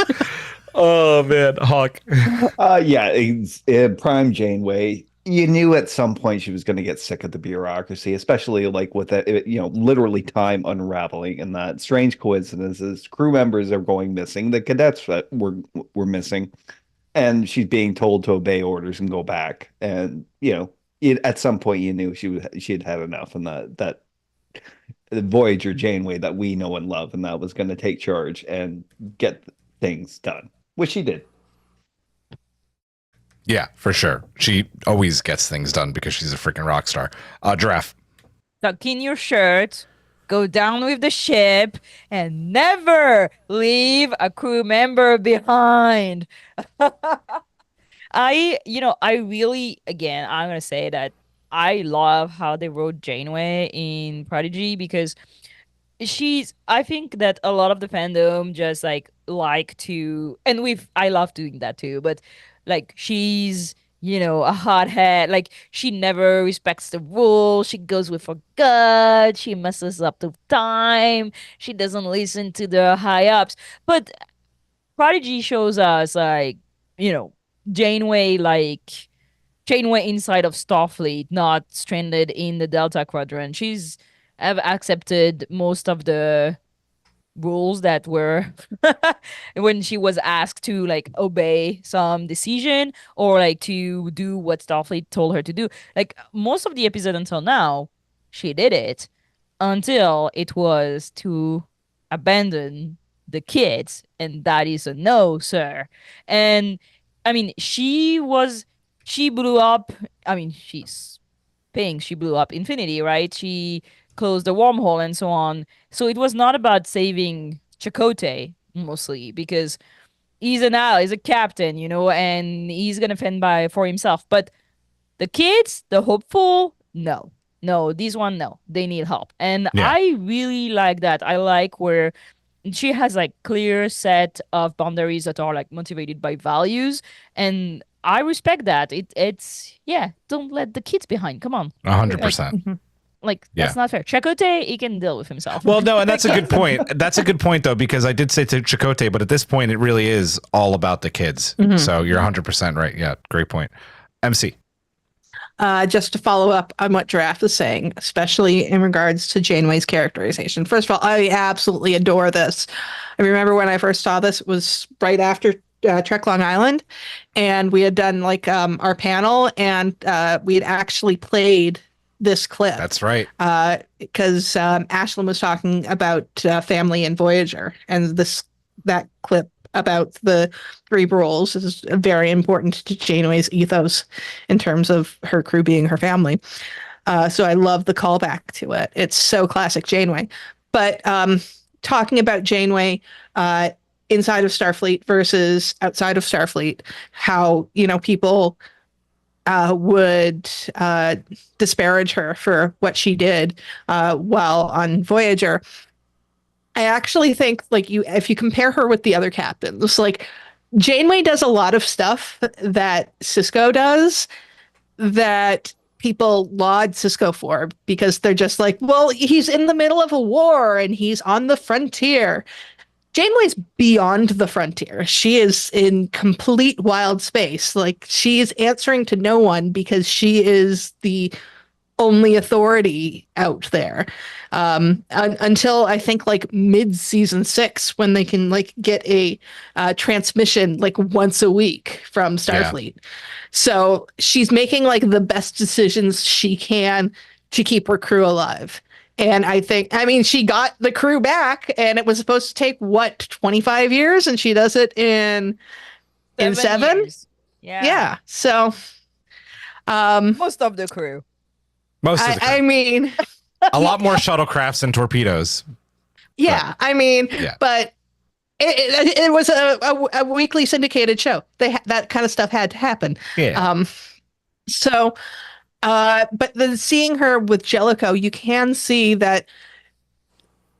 Oh man, Hawk. It's Prime Janeway. You knew at some point she was going to get sick of the bureaucracy, especially like with that, literally time unraveling, and that strange coincidences. Crew members are going missing. The cadets were missing, and she's being told to obey orders and go back. And at some point you knew she'd had enough, and that the Voyager Janeway that we know and love, and that was going to take charge and get things done, which she did. Yeah, for sure. She always gets things done because she's a freaking rock star. Giraffe. Tuck in your shirt, go down with the ship, and never leave a crew member behind. I really, again, I'm going to say that I love how they wrote Janeway in Prodigy, because I think that a lot of the fandom just like to, and I love doing that too, but like, she's, a hothead. Like, she never respects the rules. She goes with her gut. She messes up the time. She doesn't listen to the high ups. But Prodigy shows us, Janeway inside of Starfleet, not stranded in the Delta Quadrant. She's accepted most of the rules that were when she was asked to obey some decision or to do what Starfleet told her to do. Like, most of the episode until now, she did it until it was to abandon the kids, and that is a no, sir. And I mean, she blew up. I mean, she blew up Infinity, right? She closed the wormhole and so on. So it was not about saving Chakotay mostly, because he's a captain, and he's gonna fend for himself. But the kids, the hopeful, no, these one, no, they need help. And I really like that. I like where she has clear set of boundaries that are motivated by values, and I respect that. It's don't let the kids behind. Come on, 100%. That's not fair. Chakotay, he can deal with himself. Well, no, and that's a good point. That's a good point, though, because I did say to Chakotay, but at this point, it really is all about the kids. Mm-hmm. So you're 100% right. Yeah, great point. MC. just to follow up on what Giraffe is saying, especially in regards to Janeway's characterization. First of all, I absolutely adore this. I remember when I first saw this, it was right after Trek Long Island, and we had done like our panel, and we had actually played this clip. That's right. Because Ashlyn was talking about family and Voyager, and that clip about the three roles is very important to Janeway's ethos in terms of her crew being her family. So I love the callback to it. It's so classic Janeway. But talking about Janeway inside of Starfleet versus outside of Starfleet, how, people would disparage her for what she did while on Voyager. I actually think, if you compare her with the other captains, Janeway does a lot of stuff that Sisko does that people laud Sisko for, because they're just like, well, he's in the middle of a war and he's on the frontier. Janeway's beyond the frontier. She is in complete wild space. She is answering to no one because she is the only authority out there. Until I think mid season 6, when they can get a transmission once a week from Starfleet. Yeah. So she's making the best decisions she can to keep her crew alive. And she got the crew back, and it was supposed to take 25 years, and she does it in 7 years. Yeah. So most of the crew. Most of the crew. A lot more shuttlecrafts and torpedoes. Yeah, but it was a weekly syndicated show. That kind of stuff had to happen. Yeah. But then seeing her with Jellicoe, you can see that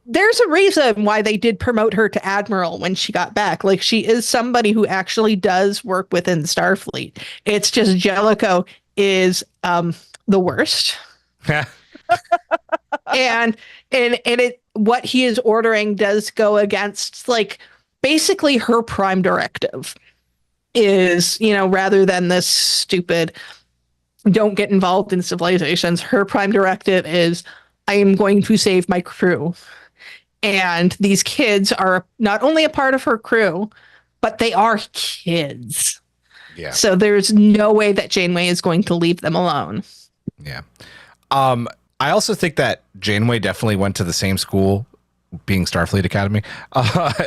there's a reason why they did promote her to Admiral when she got back. She is somebody who actually does work within Starfleet. It's just Jellicoe is the worst. and what he is ordering does go against basically her prime directive is, rather than this stupid don't get involved in civilizations, her prime directive is, I am going to save my crew. And these kids are not only a part of her crew, but they are kids. Yeah. So there's no way that Janeway is going to leave them alone. Yeah. I also think that Janeway definitely went to the same school, being Starfleet Academy,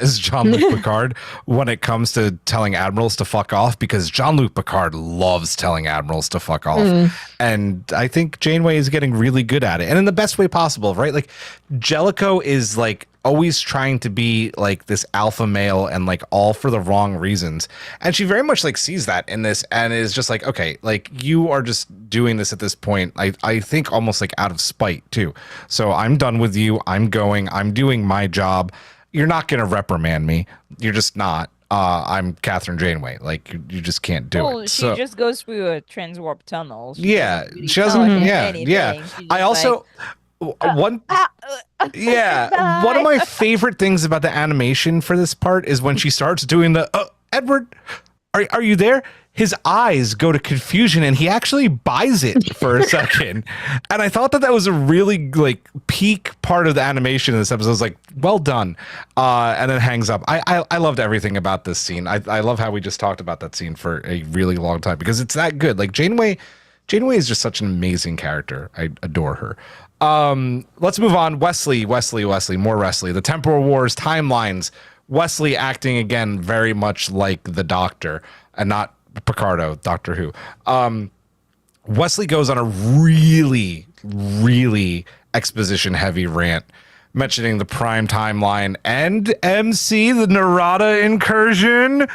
as Jean-Luc Picard when it comes to telling admirals to fuck off, because Jean-Luc Picard loves telling admirals to fuck off. And I think Janeway is getting really good at it, and in the best way possible, right? Jellicoe is always trying to be this alpha male and all for the wrong reasons, and she very much sees that in this and is just okay, you are just doing this at this point, I think almost out of spite too. So I'm done with you, I'm doing my job, you're not gonna reprimand me, you're just not. I'm Catherine Janeway. You just can't do it. She just goes through a transwarp tunnel. She really doesn't. Yeah. I also one of my favorite things about the animation for this part is when she starts doing the Edward, are you there? His eyes go to confusion, and he actually buys it for a second. And I thought that was a really peak part of the animation in this episode. I was well done. And then hangs up. I loved everything about this scene. I love how we just talked about that scene for a really long time, because it's that good. Janeway is just such an amazing character. I adore her. Let's move on. Wesley, more Wesley. The Temporal Wars timelines. Wesley acting again very much like the Doctor, and not Picardo, Doctor Who. Wesley goes on a really, really exposition heavy rant, mentioning the Prime timeline and MC, the Narada incursion,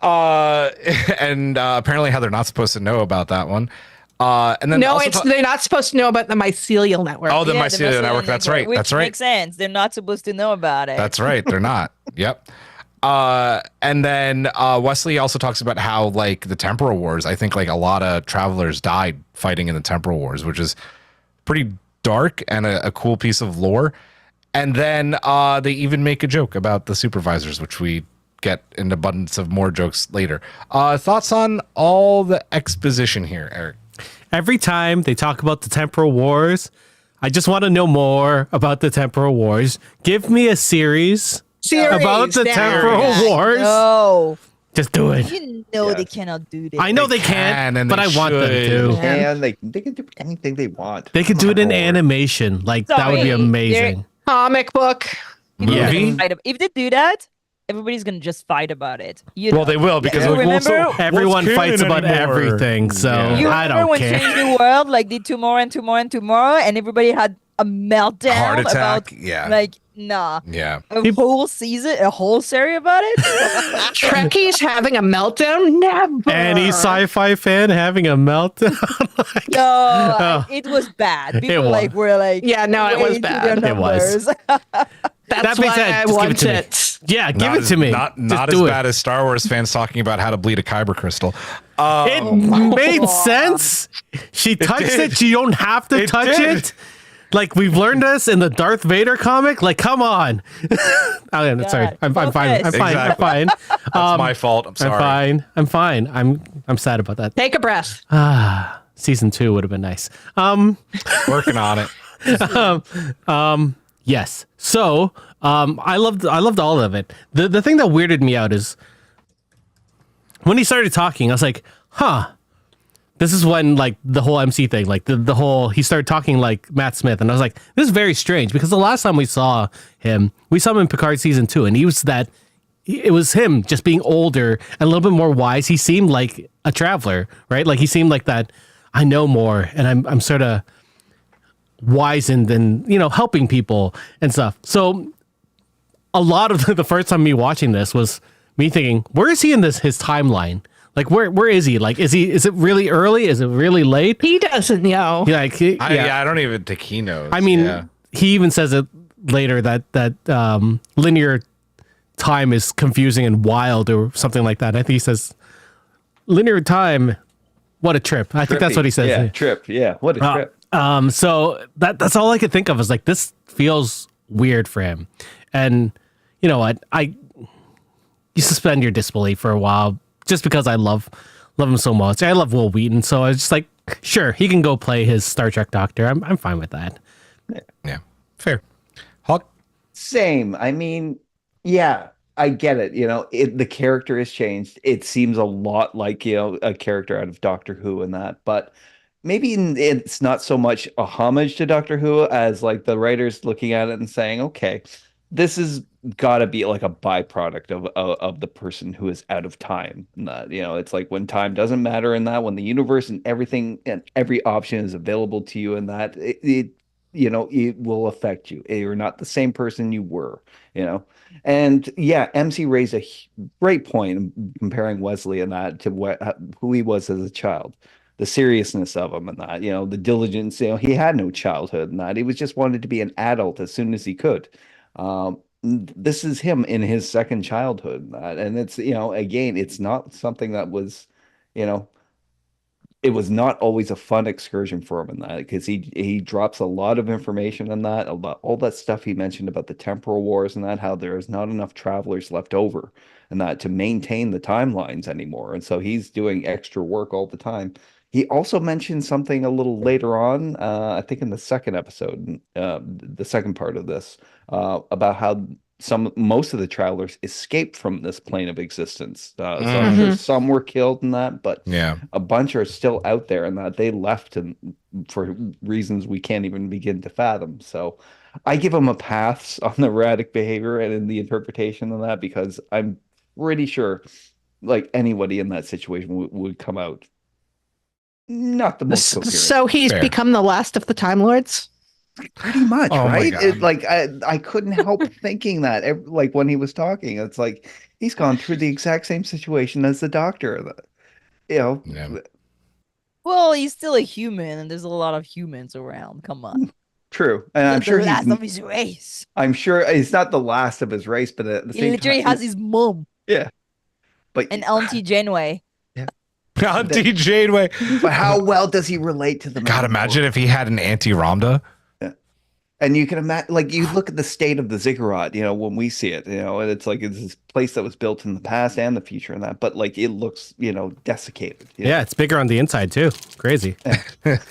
and apparently how they're not supposed to know about that one. And then they're not supposed to know about the mycelial network. Oh, the mycelial network. That's right. Which That's right. Makes sense. They're not supposed to know about it. That's right. They're not. Yep. And then Wesley also talks about how the Temporal Wars, I think a lot of travelers died fighting in the Temporal Wars, which is pretty dark and a cool piece of lore. And then they even make a joke about the supervisors, which we get an abundance of more jokes later. Thoughts on all the exposition here, Eric? every time they talk about the temporal wars, I just want to know more about the temporal wars. Give me a series about the temporal wars. No. Just do it. You know they cannot do this. I know they can't, and but they I want them should. to. And they can do anything they want. They could do it in animation. Like, that would be Sorry, amazing. Comic book. People are gonna Movie? fight if they do that, everybody's gonna just fight about it. You Well, know. they will because You like, well, so remember- what's Everyone fights canon about anymore? everything, so Yeah. You I remember don't when care. Change the World like did tomorrow and tomorrow and tomorrow, and everybody had a meltdown Heart attack. about Yeah. like nah. Yeah. A whole season, a whole series about it. Trekkies having a meltdown? Never. Any sci-fi fan having a meltdown? No, it was bad. People was. like were like Yeah, no, it way was into bad. their It was. numbers. That's That being why said, I just give it want to me. it. Yeah, give Not it to me. Not Just as do it. bad as Star Wars fans talking about how to bleed a kyber crystal. It made God. sense. She touched did. it. You don't have to It touch did. it. Like, we've learned this in the Darth Vader comic. Like, come on. I'm sorry. I'm fine. I'm fine. I'm Exactly. fine. That's my fault. I'm sorry. I'm fine. I'm sad about that. Take a breath. Season 2 would have been nice. Working on it. Yes. So, I loved all of it. The thing that weirded me out is when he started talking, I was like, huh. This is when, like, the whole MC thing, like the whole, he started talking like Matt Smith, and I was like, this is very strange, because the last time we saw him in Picard season 2, and it was him just being older and a little bit more wise. He seemed like a traveler, right? Like, he seemed like that, I know more, and I'm sort of wizened and, helping people and stuff. So a lot of the first time me watching this was me thinking, where is he in his timeline? Like, where is he? Like, is it really early? Is it really late? He doesn't know. Like, I don't even think he knows. I mean, Yeah. he even says it later that linear time is confusing and wild or something like that. I think he says linear time. What a trip! I think that's what he says. Yeah, trip. Yeah, what a trip. So that's all I could think of is like, this feels weird for him, and you know what? You suspend your disbelief for a while just because I love him so much. I love Will Wheaton, so I was just like, sure, he can go play his Star Trek Doctor. I'm fine with that. Yeah. Fair. Hawk. Same. I mean, yeah, I get it. The character has changed. It seems a lot like, a character out of Doctor Who and that, but maybe it's not so much a homage to Doctor Who as like the writers looking at it and saying, okay, this has got to be like a byproduct of the person who is out of time. And that, it's like when time doesn't matter in that, when the universe and everything and every option is available to you in that, it will affect you. You're not the same person you were, And yeah, MC raised a great point in comparing Wesley and that to who he was as a child. The seriousness of him and that, the diligence, he had no childhood and that. He was just wanted to be an adult as soon as he could. This is him in his second childhood and that. And it's, again, it's not something that was, it was not always a fun excursion for him in that, because he drops a lot of information in that, about all that stuff he mentioned about the temporal wars and that, how there is not enough travelers left over and that to maintain the timelines anymore. And so he's doing extra work all the time. He also mentioned something a little later on, I think in the second episode, the second part of this, about how most of the travelers escaped from this plane of existence. So I'm sure some were killed in that, but Yeah. a bunch are still out there and that they left for reasons we can't even begin to fathom. So I give them a pass on the erratic behavior and in the interpretation of that, because I'm pretty sure like anybody in that situation would come out not the most coherent. So he's Fair. become the last of the Time Lords? Pretty much, Oh my right? God. I couldn't help thinking that like when he was talking, it's like he's gone through the exact same situation as the Doctor. Yeah. Well, he's still a human, and there's a lot of humans around. Come on. True, and I'm The sure last of his race. I'm sure he's not the last of his race, but at the He same literally time, has his mom yeah. But and Auntie Janeway. Auntie Janeway. but how well does he relate to the? God, imagine if he had an Auntie Rhonda. And you can imagine, like, you look at the state of the ziggurat, when we see it, and it's like it's this place that was built in the past and the future and that, but like it looks, desiccated. Yeah, it's bigger on the inside too. Crazy. But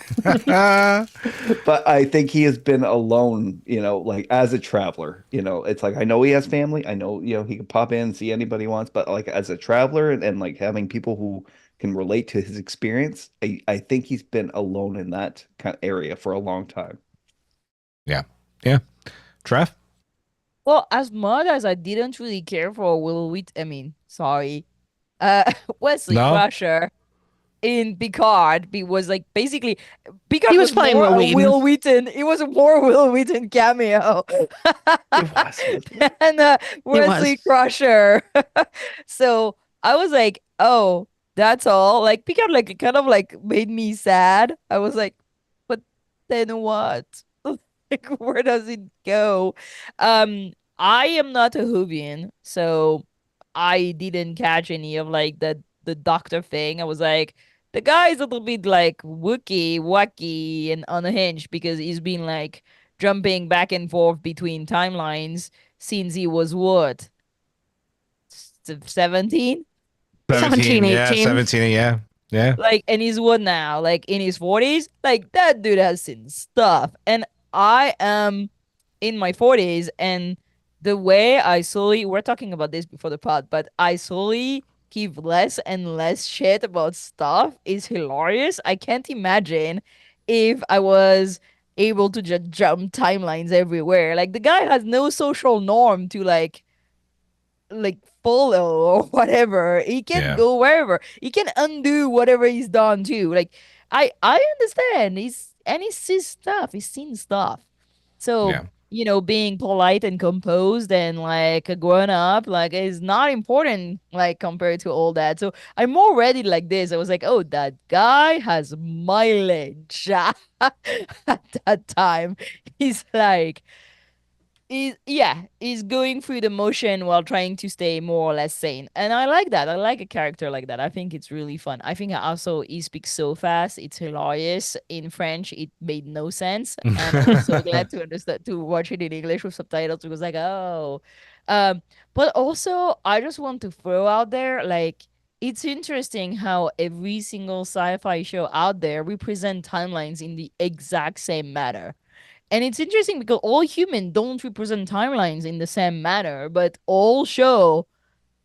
I think he has been alone, like as a traveler, it's like I know he has family. I know, he can pop in and see anybody he wants, but like as a traveler and like having people who can relate to his experience, I think he's been alone in that kind of area for a long time. Yeah. Yeah. Trev? Well, as much as I didn't really care for Wesley No? Crusher in Picard was like basically Picard He was playing more Will a Wheaton. Will Wheaton. It was a more Will Wheaton cameo It was. than Wesley Crusher. So I was like, oh, that's all. Like Picard like kind of like made me sad. I was like, but then what? Like where does it go? I am not a Whovian, so I didn't catch any of like the doctor thing. I was like, the guy's a little bit like wookie, wacky, and unhinged because he's been like jumping back and forth between timelines since he was what? 17? 17, Yeah, 18. 17. Yeah. Yeah. Like, and he's what now? Like in his 40s? Like that dude has seen stuff. And I am in my 40s, and the way I slowly, we're talking about this before the pod, but I slowly give less and less shit about stuff is hilarious. I can't imagine if I was able to just jump timelines everywhere. Like the guy has no social norm to like follow or whatever. He can Yeah. go wherever. He can undo whatever he's done too. Like I understand. He's seen stuff. He's seen stuff. So, Yeah. being polite and composed and like a grown up, like is not important, like compared to all that. So I'm already like this. I was like, oh, that guy has mileage at that time. He's like, he's going through the motion while trying to stay more or less sane. And I like that. I like a character like that. I think it's really fun. I think also he speaks so fast. It's hilarious. In French, it made no sense. And I'm so glad to understand to watch it in English with subtitles because like, oh. But also I just want to throw out there, like, it's interesting how every single sci-fi show out there represent timelines in the exact same manner. And it's interesting because all humans don't represent timelines in the same manner, but all show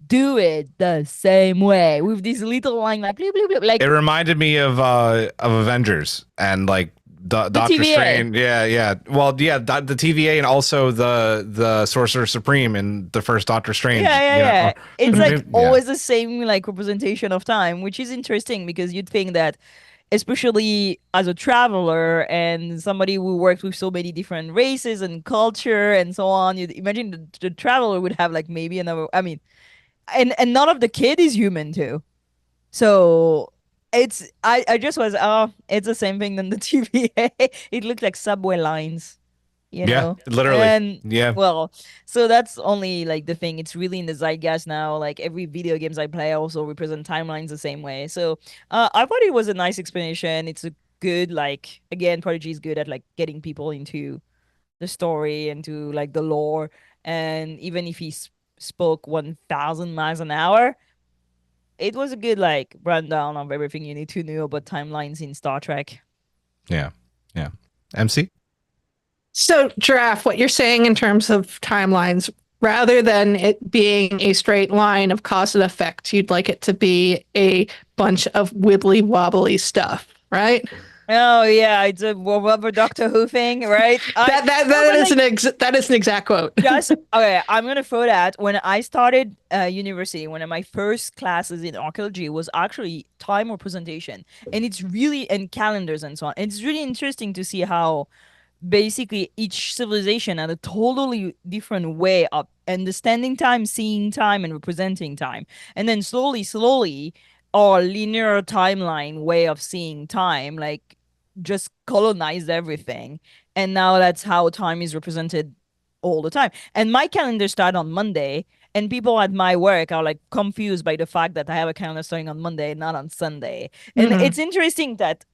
do it the same way with this little line like bleep, bleep, bleep, like It reminded me of Avengers and like Doctor TVA. Strange. Yeah, yeah. Well, yeah, the TVA and also the Sorcerer Supreme in the first Doctor Strange. yeah. It's like Yeah. always the same like representation of time, which is interesting because you'd think that, especially as a traveler and somebody who works with so many different races and culture and so on, you'd imagine the traveler would have like maybe another. I mean, and none of the kid is human too, so I just was it's the same thing than the TVA. It looked like subway lines. Yeah, literally. And Yeah. well, so that's only like the thing. It's really in the zeitgeist now. Like every video games I play also represent timelines the same way. So I thought it was a nice explanation. It's a good, like, again, Prodigy is good at like getting people into the story and to like the lore. And even if he spoke 1,000 miles an hour, it was a good like rundown of everything you need to know about timelines in Star Trek. Yeah. Yeah. MC? So, Giraffe, what you're saying in terms of timelines, rather than it being a straight line of cause and effect, you'd like it to be a bunch of wibbly wobbly stuff, right? Oh yeah, it's a rubber Doctor Who thing, right? That is an exact quote. Just okay, I'm gonna throw that. When I started university, one of my first classes in archaeology was actually time representation, and it's really and calendars and so on. And it's really interesting to see how basically each civilization had a totally different way of understanding time, seeing time, and representing time. And then slowly, our linear timeline way of seeing time, like, just colonized everything. And now that's how time is represented all the time. And my calendar started on Monday, and people at my work are like confused by the fact that I have a calendar starting on Monday, not on Sunday. And it's interesting that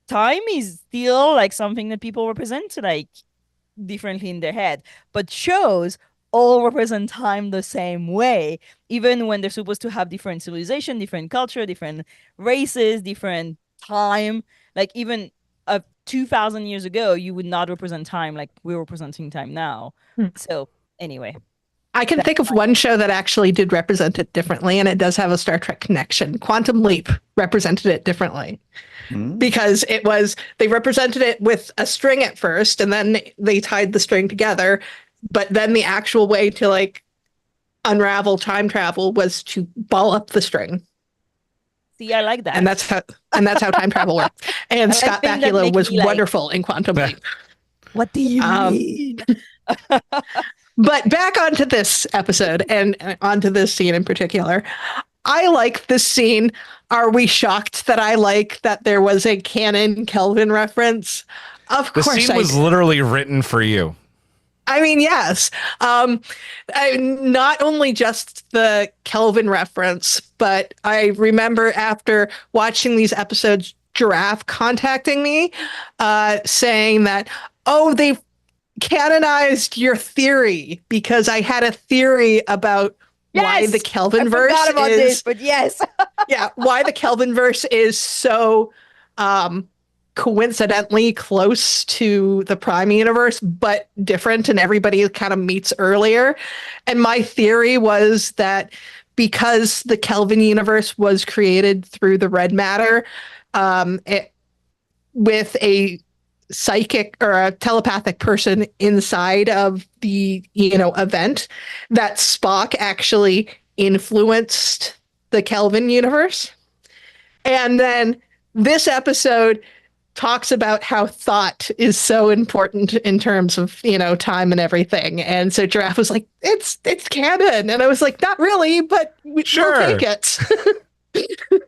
time is still like something that people represent like differently in their head. But shows all represent time the same way, even when they're supposed to have different civilization, different culture, different races, different time. Like even 2,000 years ago, you would not represent time like we're representing time now. So anyway. I can think of one show that actually did represent it differently, and it does have a Star Trek connection. Quantum Leap represented it differently because they represented it with a string at first, and then they tied the string together. But then the actual way to like unravel time travel was to ball up the string. See, I like that. And that's how time travel works. And Scott Bakula was wonderful in Quantum Leap. What do you mean? But back onto this episode and onto this scene in particular. I like this scene. Are we shocked that I like that there was a canon Kelvin reference? Of course. The scene was literally written for you. I mean, yes. Not only just the Kelvin reference, but I remember after watching these episodes, Giraffe contacting me, saying that, oh, they've canonized your theory because I had a theory about why the Kelvin verse is. But yes. Yeah, why the Kelvin verse is so coincidentally close to the Prime universe, but different, and everybody kind of meets earlier. And my theory was that because the Kelvin universe was created through the red matter, with a psychic or a telepathic person inside of the event, that Spock actually influenced the Kelvin universe. And then this episode talks about how thought is so important in terms of time and everything. And so Giraffe was like, it's canon, and I was like, not really, but we'll take it.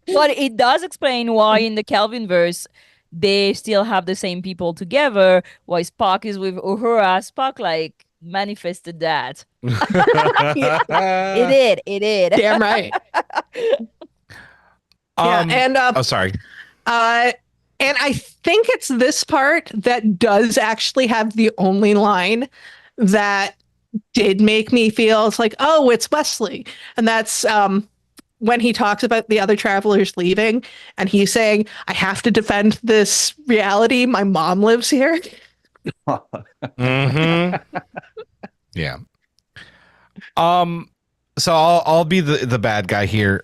But it does explain why in the Kelvin verse they still have the same people together, why Spock is with Uhura. Spock like manifested that. It did. Damn right. And sorry. And I think it's this part that does actually have the only line that did make me feel it's like, oh, it's Wesley. And that's when he talks about the other travelers leaving, and he's saying, I have to defend this reality. My mom lives here. Mm-hmm. Yeah. So I'll be the bad guy here.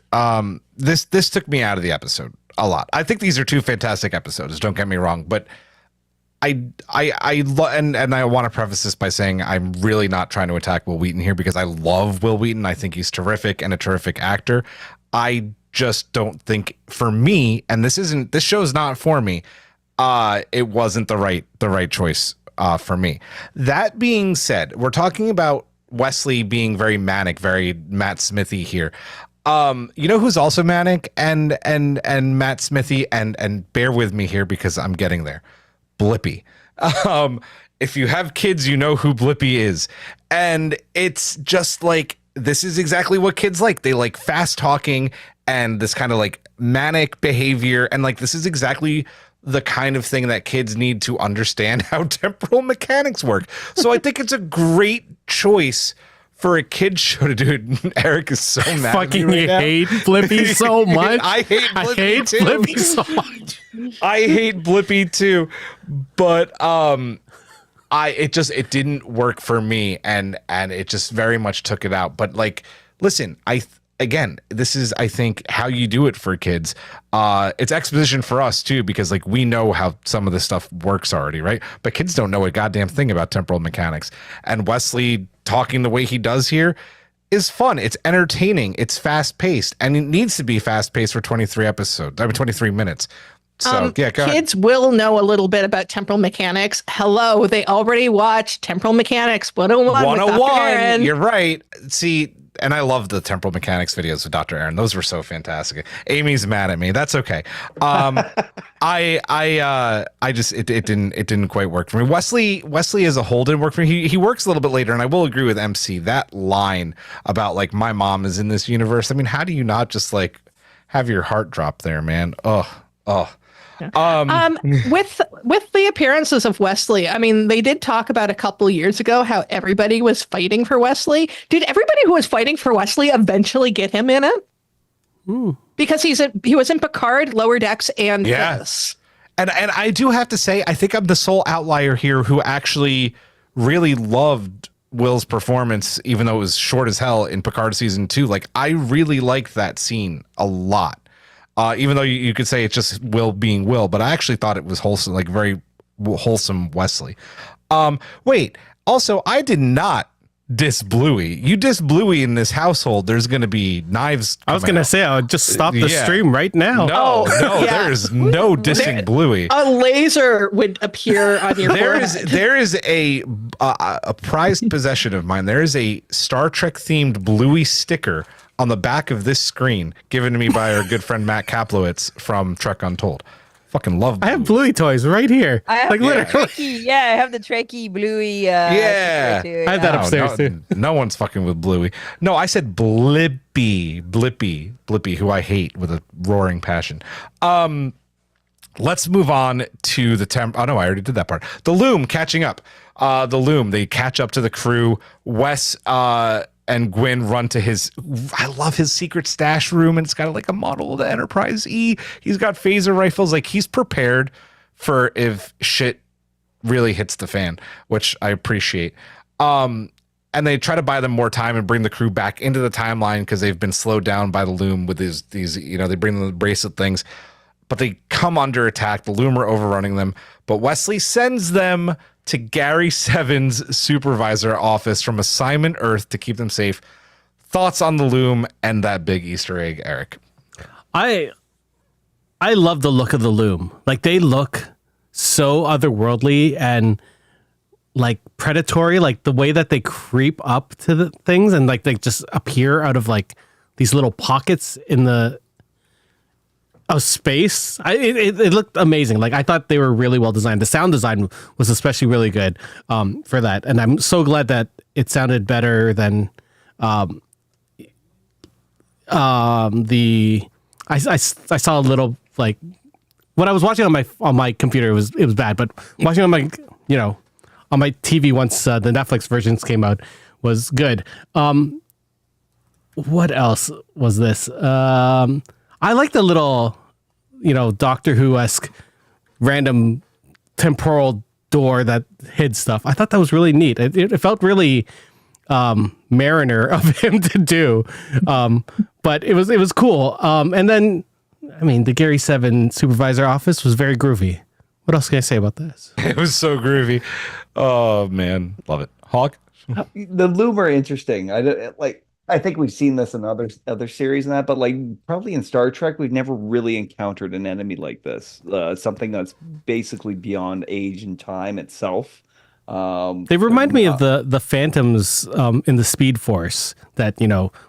This took me out of the episode a lot. I think these are two fantastic episodes, don't get me wrong, but and I want to preface this by saying I'm really not trying to attack Will Wheaton here because I love Will Wheaton. I think he's terrific and a terrific actor. I just don't think for me, and this show's not for me, it wasn't the right choice for me. That being said, we're talking about Wesley being very manic, very Matt Smithy here. You know who's also manic and Matt Smithy, and bear with me here because I'm getting there. Blippi. If you have kids, you know who Blippi is. And it's just like, this is exactly what kids like. They like fast talking and this kind of like manic behavior. And like, this is exactly the kind of thing that kids need to understand how temporal mechanics work. So I think it's a great choice for a kid show to do it. Eric is so mad. Fucking hate Blippi so much. I hate Blippi too. Blippi so much. I hate Blippi too, but it didn't work for me, and it just very much took it out. But like, listen, this is, I think, how you do it for kids. It's exposition for us too, because like we know how some of this stuff works already, right? But kids don't know a goddamn thing about temporal mechanics. And Wesley talking the way he does here is fun. It's entertaining. It's fast paced, and it needs to be fast paced for 23 minutes. So yeah, go ahead. Kids will know a little bit about temporal mechanics. Hello, they already watched Temporal Mechanics 101. 101. You're right. See, and I love the temporal mechanics videos with Dr. Aaron. Those were so fantastic. Amy's mad at me. That's okay. It didn't quite work for me. Wesley as a whole didn't work for me. He works a little bit later, and I will agree with MC. That line about like my mom is in this universe. I mean, how do you not just like have your heart drop there, man? Oh. With the appearances of Wesley, I mean, they did talk about a couple years ago how everybody was fighting for Wesley. Did everybody who was fighting for Wesley eventually get him in it? Because he was in Picard, Lower Decks, and this. And I do have to say, I think I'm the sole outlier here who actually really loved Will's performance, even though it was short as hell in Picard season 2. Like, I really liked that scene a lot. Even though you could say it's just Will being Will, but I actually thought it was wholesome, like very wholesome Wesley. Wait, also, I did not diss Bluey. You diss Bluey in this household, there's going to be knives. I was going to say, I would just stop the stream right now. No, there's no dissing Bluey. A laser would appear on your forehead. There is a prized possession of mine. There is a Star Trek themed Bluey sticker on the back of this screen given to me by our good friend Matt Kaplowitz from Trek Untold. Fucking love Bluey. I have Bluey toys right here. I have literally. Trekkie, I have the Trekkie Bluey. I have that upstairs too. No one's fucking with Bluey. No, I said Blippy, who I hate with a roaring passion. Let's move on to the Oh no, I already did that part. The Loom catching up. The Loom, they catch up to the crew. Wes and Gwyn run to I love his secret stash room, and it's got like a model of the Enterprise E. He's got phaser rifles. Like, he's prepared for if shit really hits the fan, which I appreciate. And they try to buy them more time and bring the crew back into the timeline because they've been slowed down by the Loom with these, they bring them the bracelet things, but they come under attack. The Loom are overrunning them, but Wesley sends them to Gary Seven's supervisor office from Assignment Earth to keep them safe. Thoughts on the Loom and that big Easter egg, Eric? I love the look of the Loom. Like, they look so otherworldly and like predatory, like the way that they creep up to the things and like they just appear out of like these little pockets in the space. It looked amazing. Like, I thought they were really well designed. The sound design was especially really good for that, and I'm so glad that it sounded better than I saw a little, like, when I was watching on my computer, it was bad, but watching on my on my TV once the Netflix versions came out was good. What else was this? I like the little, Doctor Who-esque random temporal door that hid stuff. I thought that was really neat. It felt really Mariner of him to do, but it was cool. And then, I mean, the Gary Seven supervisor office was very groovy. What else can I say about this? It was so groovy. Oh man, love it. Hawk. The Loom are interesting. I think we've seen this in other series and that, but like probably in Star Trek, we've never really encountered an enemy like this. Something that's basically beyond age and time itself. They remind me of the Phantoms in the Speed Force. That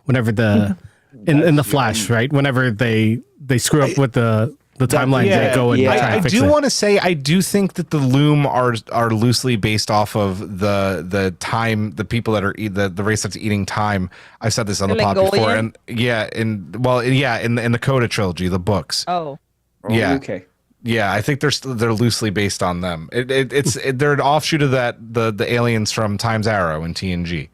whenever in the Flash, right? Whenever they screw up with the timeline, they go and try I to fix do it. want to say I do think that the Loom are loosely based off of the time, the people that are the race that's eating time. I've said this on the pod before, and in the Coda trilogy, the books. Okay. Yeah, I think they're loosely based on them. They're an offshoot of the aliens from Time's Arrow and TNG.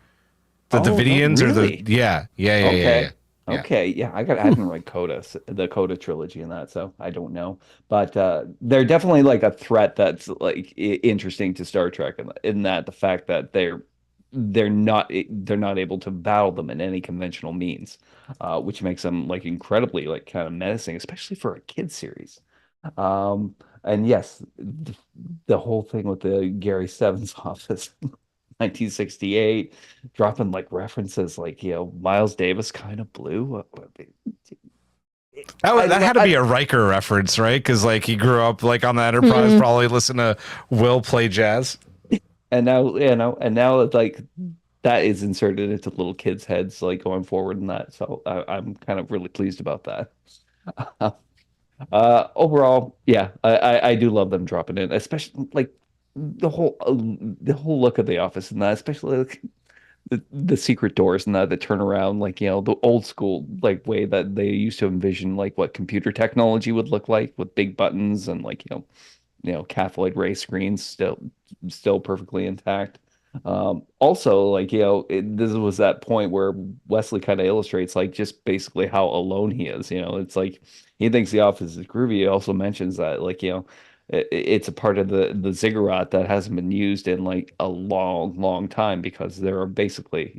The Davidians really? or yeah. Okay, yeah, I hadn't read the Coda trilogy and that, so I don't know. But they're definitely like a threat that's like interesting to Star Trek, in that the fact that they're not able to battle them in any conventional means, which makes them like incredibly like kind of menacing, especially for a kid series. And yes, the whole thing with the Gary Seven's office. 1968, dropping like references like Miles Davis kind of blue. That had to be a Riker reference, right? Because like he grew up like on the Enterprise, probably listened to Will play jazz, and now it's like that is inserted into little kids' heads like going forward in that. So I'm kind of really pleased about that. Overall, yeah, I do love them dropping in, especially like the whole look of the office and that, especially like the secret doors and that turn around, like, the old school like way that they used to envision like what computer technology would look like with big buttons and like, cathode ray screens still perfectly intact. Also, like, this was that point where Wesley kind of illustrates like just basically how alone he is. It's like he thinks the office is groovy. He also mentions that, like, it's a part of the ziggurat that hasn't been used in like a long time, because there are basically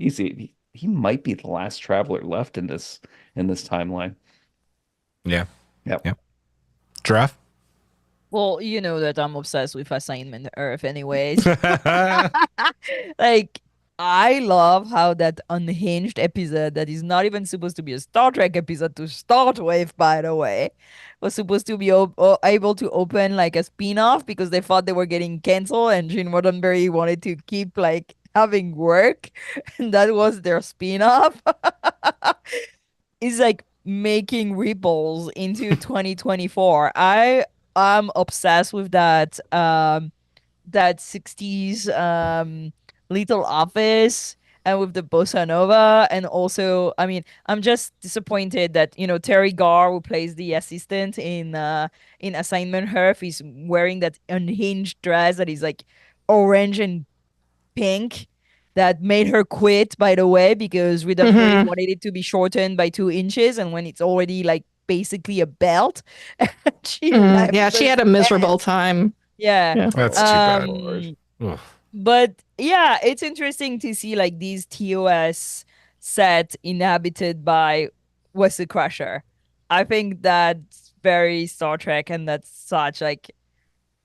he might be the last traveler left in this timeline. Yeah. Yep. Yep. Giraffe? Well, you know that I'm obsessed with Assignment Earth anyways. Like, I love how that unhinged episode that is not even supposed to be a Star Trek episode to start with, by the way, was supposed to be able to open like a spin-off because they thought they were getting canceled and Gene Roddenberry wanted to keep like having work, and that was their spin-off. Is like making ripples into 2024. I am obsessed with that 60s little office and with the bossa nova. And also, I mean, I'm just disappointed that Terry Garr, who plays the assistant in Assignment Earth, is wearing that unhinged dress that is like orange and pink, that made her quit, by the way, because Redactori wanted it to be shortened by 2 inches, and when it's already like basically a belt, she left Yeah, she the had a miserable time. yeah. Yeah. That's too bad. Ugh. But yeah, it's interesting to see like these TOS set inhabited by Wesley Crusher. I think that's very Star Trek, and that's such like,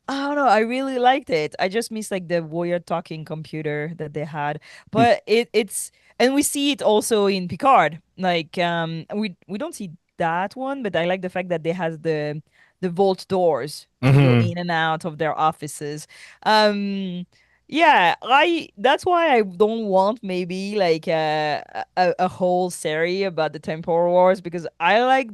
I don't know, I really liked it. I just miss like the weird talking computer that they had. But it's and we see it also in Picard. Like we don't see that one, but I like the fact that they has the vault doors to go in and out of their offices. Yeah, I that's why I don't want maybe like a whole series about the temporal wars, because I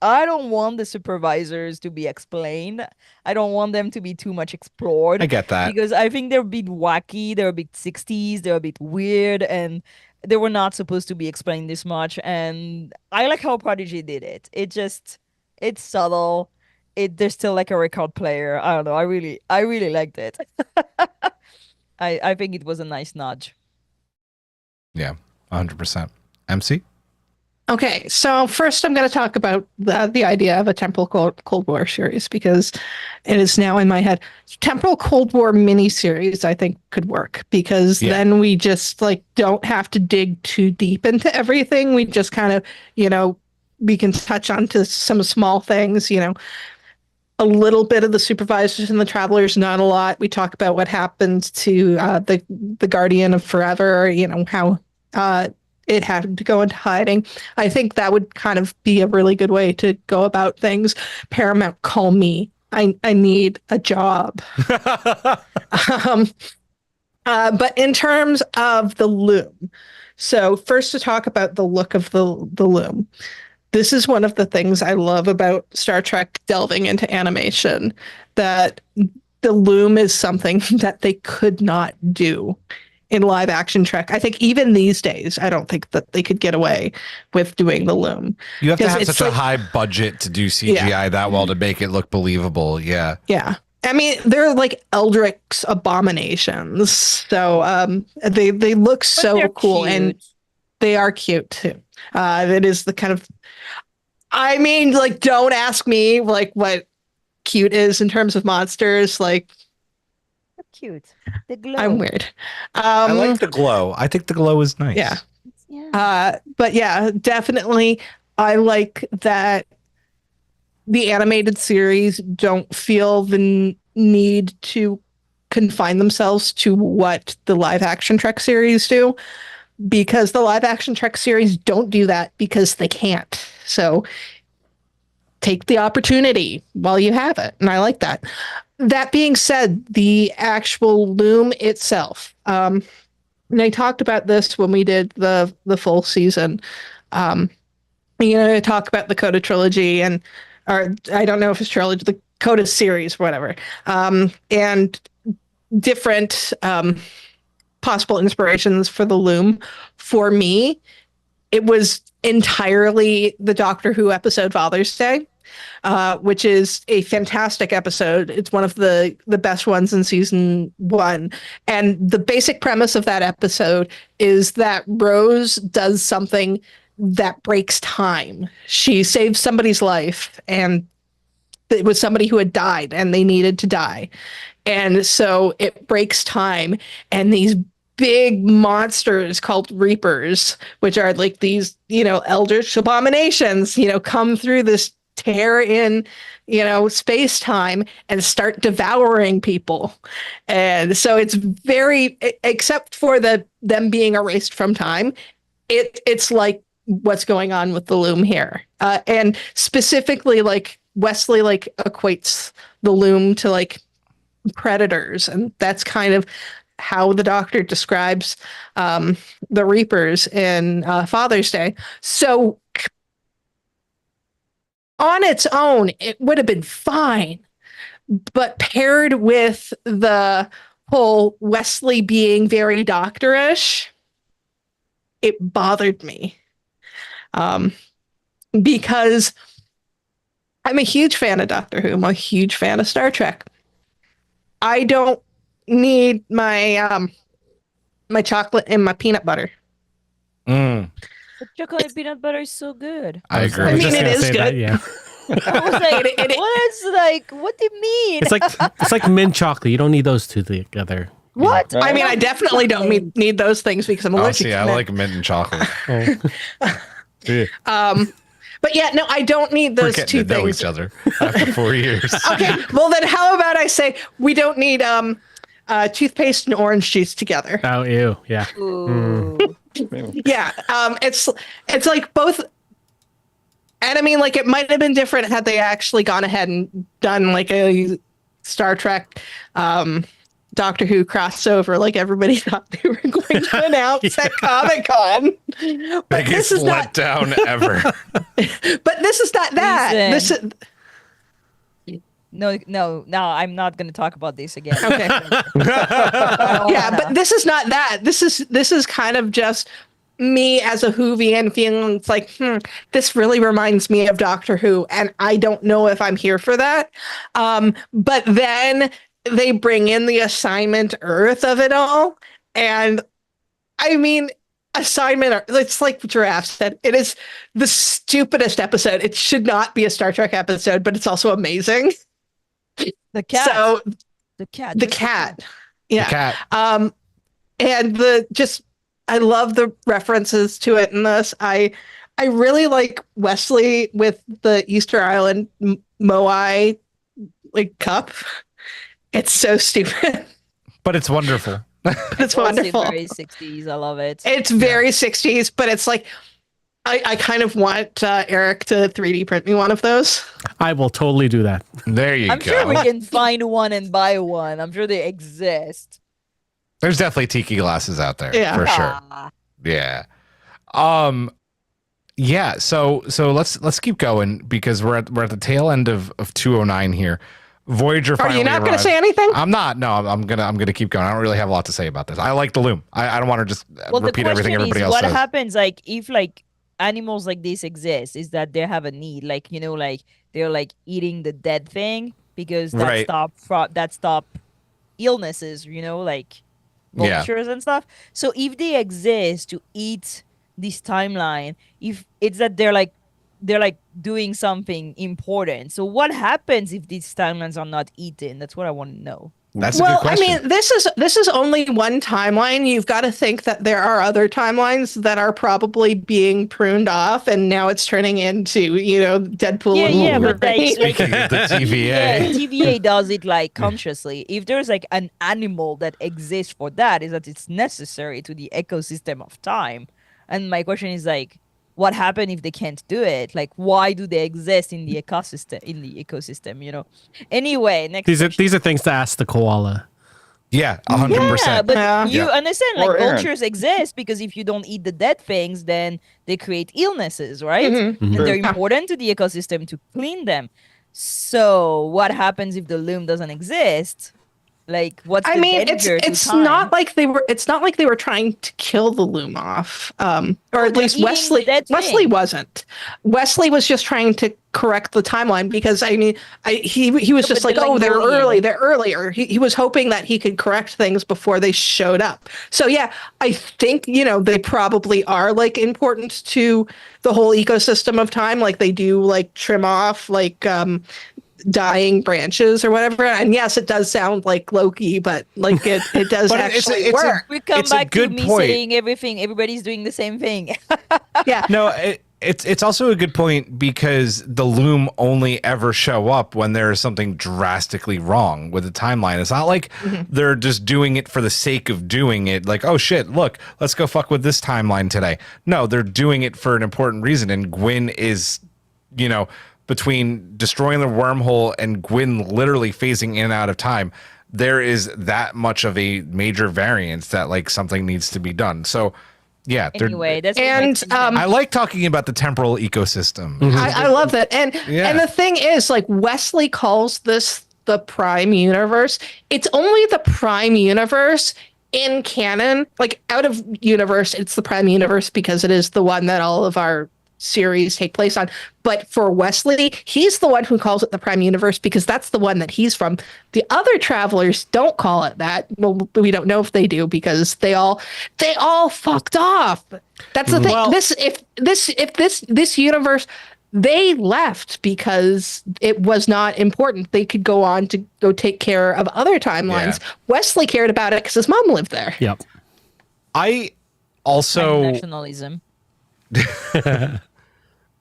don't want the supervisors to be explained. I don't want them to be too much explored, I get that. because I think they're a bit wacky, they're a bit 60s, they're a bit weird, and they were not supposed to be explained this much. And I like how Prodigy did it. It's subtle. There's still like a record player. I don't know. I really liked it. I think it was a nice nudge. Yeah, 100%. MC? Okay, so first I'm going to talk about the idea of a Temporal Cold War series, because it is now in my head. Temporal Cold War miniseries, I think, could work, because then we just like don't have to dig too deep into everything. We just kind of, we can touch onto some small things, a little bit of the supervisors and the travelers, not a lot. We talk about what happens to the Guardian of Forever, how it had to go into hiding. I think that would kind of be a really good way to go about things. Paramount, call me. I need a job. But in terms of the loom, so first to talk about the look of the loom. This is one of the things I love about Star Trek delving into animation, that the loom is something that they could not do in live action Trek. I think even these days, I don't think that they could get away with doing the loom. You have to have such a high budget to do CGI that well to make it look believable. Yeah. Yeah. I mean, they're like Eldrick's abominations. So they look so cool, and they are cute too. It is the kind of, I mean, like, don't ask me like what cute is in terms of monsters. Like, cute. The glow. I'm weird. I like the glow. I think the glow is nice. Yeah. But yeah, definitely. I like that the animated series don't feel the need to confine themselves to what the live action Trek series do, because the live action Trek series don't do that because they can't. So take the opportunity while you have it. And I like that. That being said, the actual loom itself, and I talked about this when we did the full season. I talk about the Coda trilogy, or I don't know if it's trilogy, the Coda series, whatever, and different possible inspirations for the loom, for me, it was entirely the Doctor Who episode Father's Day, which is a fantastic episode. It's one of the best ones in season 1. And the basic premise of that episode is that Rose does something that breaks time. She saves somebody's life, and it was somebody who had died and they needed to die. And so it breaks time, and these big monsters called Reapers, which are like these, eldritch abominations, come through this tear in, space time and start devouring people. And so it's very, except for them being erased from time, it's like what's going on with the loom here. And specifically, like, Wesley equates the loom to like predators, and that's kind of how the Doctor describes the Reapers in Father's Day. So on its own, it would have been fine, but paired with the whole Wesley being very doctorish, it bothered me, because I'm a huge fan of Doctor Who. I'm a huge fan of Star Trek. I don't need my my chocolate and my peanut butter. But chocolate and peanut butter is so good. I agree. I mean, it is good. That, yeah. I was like, what do you mean? It's like mint chocolate. You don't need those two together. What? I mean, I definitely don't need those things because I'm allergic See, to I mint. like mint and chocolate. But yeah, no, I don't need those We're two getting to know things. each other after 4 years. Okay, well then, how about I say we don't need toothpaste and orange juice together? Oh, ew. Yeah. Ooh. Yeah, it's like both. And I mean, like, it might have been different had they actually gone ahead and done like a Star Trek Doctor Who crossover like everybody thought they were going to announce at Comic-Con. But Biggest this is not, letdown ever. but this is not that. Listen. This is No, I'm not going to talk about this again. okay. Yeah, but this is not that. This is kind of just me as a Whovian feeling it's like, this really reminds me of Doctor Who, and I don't know if I'm here for that. But then they bring in the assignment Earth of it all, and I mean, assignment, it's like Giraffe said, it is the stupidest episode. It should not be a Star Trek episode, but it's also amazing. The cat. So the cat. the cat. Yeah. Cat. And I love the references to it in this. I really like Wesley with the Easter Island Moai like cup. It's so stupid, But it's wonderful. it's Also wonderful. Very 60s. I love it. It's very 60s, but it's like I kind of want Eric to 3D print me one of those. I will totally do that. There you I'm go. sure we can find one and buy one. I'm sure they exist. There's definitely tiki glasses out there Yeah. for sure. Ah. Yeah. Yeah, so let's keep going because we're at the tail end of 209 here. Voyager Are finally you not going to arrived. say anything? I'm not. No, I'm gonna keep going. I don't really have a lot to say about this. I like the loom. I don't want to just repeat everything everybody else what says. happens like if like animals like this exist is that they have a need, like like they're like eating the dead thing because that Right. stop illnesses, like Yeah. vultures and stuff. So if they exist to eat this timeline, if it's that they're like doing something important. So what happens if these timelines are not eaten? That's what I want to know. That's a Well, good question. I mean, this is only one timeline. You've got to think that there are other timelines that are probably being pruned off, and now it's turning into, Deadpool. Yeah, and but like, Wolverine. Speaking of the TVA. Yeah, TVA does it like consciously. If there's like an animal that exists for that, is that it's necessary to the ecosystem of time. And my question is like, what happens if they can't do it? Like, why do they exist in the ecosystem? Anyway, next These question. are things to ask the koala. Yeah, Yeah, 100%. but Yeah. you Yeah. understand, Or like Aaron. vultures exist because if you don't eat the dead things, then they create illnesses, right? Mhm. And True. they're important to the ecosystem to clean them. So what happens if the loom doesn't exist? Like, what's I the mean, danger to it's time? not like they were trying to kill the loom off. Or at they're least eating Wesley dead Wesley things. wasn't. Wesley was just trying to correct the timeline because I mean, he was No, just but like, they're, oh, they're early, bullying. they're earlier. He was hoping that he could correct things before they showed up. So yeah, I think, they probably are like important to the whole ecosystem of time. Like they do like trim off like dying branches or whatever. And yes, it does sound like Loki, but like it does But actually work. We come it's a back to good me point. saying everybody's doing the same thing. Yeah. No, it's also a good point because the loom only ever show up when there is something drastically wrong with the timeline. It's not like they're just doing it for the sake of doing it. Like, oh shit, look, let's go fuck with this timeline today. No, they're doing it for an important reason. And Gwyn is, between destroying the wormhole and Gwyn literally phasing in and out of time, there is that much of a major variance that like something needs to be done. So yeah, Anyway, that's what And makes me think. I like talking about the temporal ecosystem. I love that. And Yeah. the thing is, like Wesley calls this the prime universe. It's only the prime universe in canon. Like out of universe, it's the prime universe because it is the one that all of our series take place on. But for Wesley, he's the one who calls it the prime universe because that's the one that he's from. The other travelers don't call it that. Well, we don't know if they do because they all fucked off. That's the thing. Well- This universe, they left because it was not important. They could go on to go take care of other timelines. Yeah. Wesley cared about it because his mom lived there. Yep. I also Nationalism.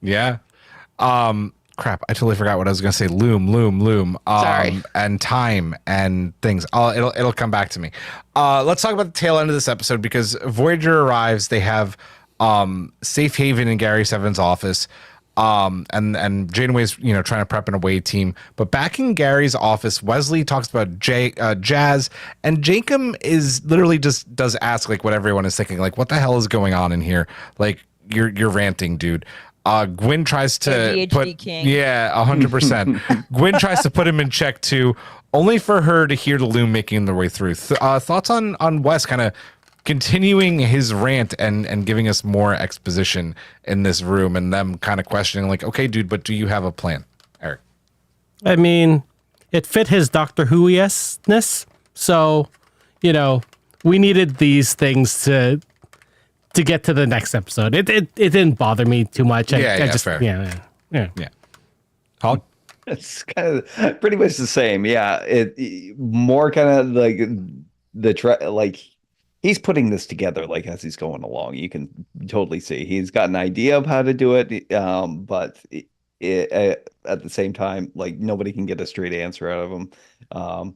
yeah. Crap, I totally forgot what I was gonna say. Loom. Sorry. And time and things. It'll come back to me. Let's talk about the tail end of this episode because Voyager arrives. They have safe haven in Gary Seven's office. And Janeway's trying to prep an away team, but back in Gary's office, Wesley talks about Jazz, and Jacob is literally just does ask like what everyone is thinking, like what the hell is going on in here? Like you're ranting, dude. Gwyn tries to ADHD king. 100%. Gwyn tries to put him in check too, only for her to hear the loom making their way through. Thoughts on Wes kind of continuing his rant and giving us more exposition in this room and them kind of questioning like, okay, dude, but do you have a plan? Eric. I mean, it fit his Doctor Who-ness. So, we needed these things to get to the next episode. It didn't bother me too much. I just, fair. Yeah. Hog? It's kind of pretty much the same. Yeah, it more kind of like he's putting this together like as he's going along. You can totally see he's got an idea of how to do it, but at the same time, like nobody can get a straight answer out of him.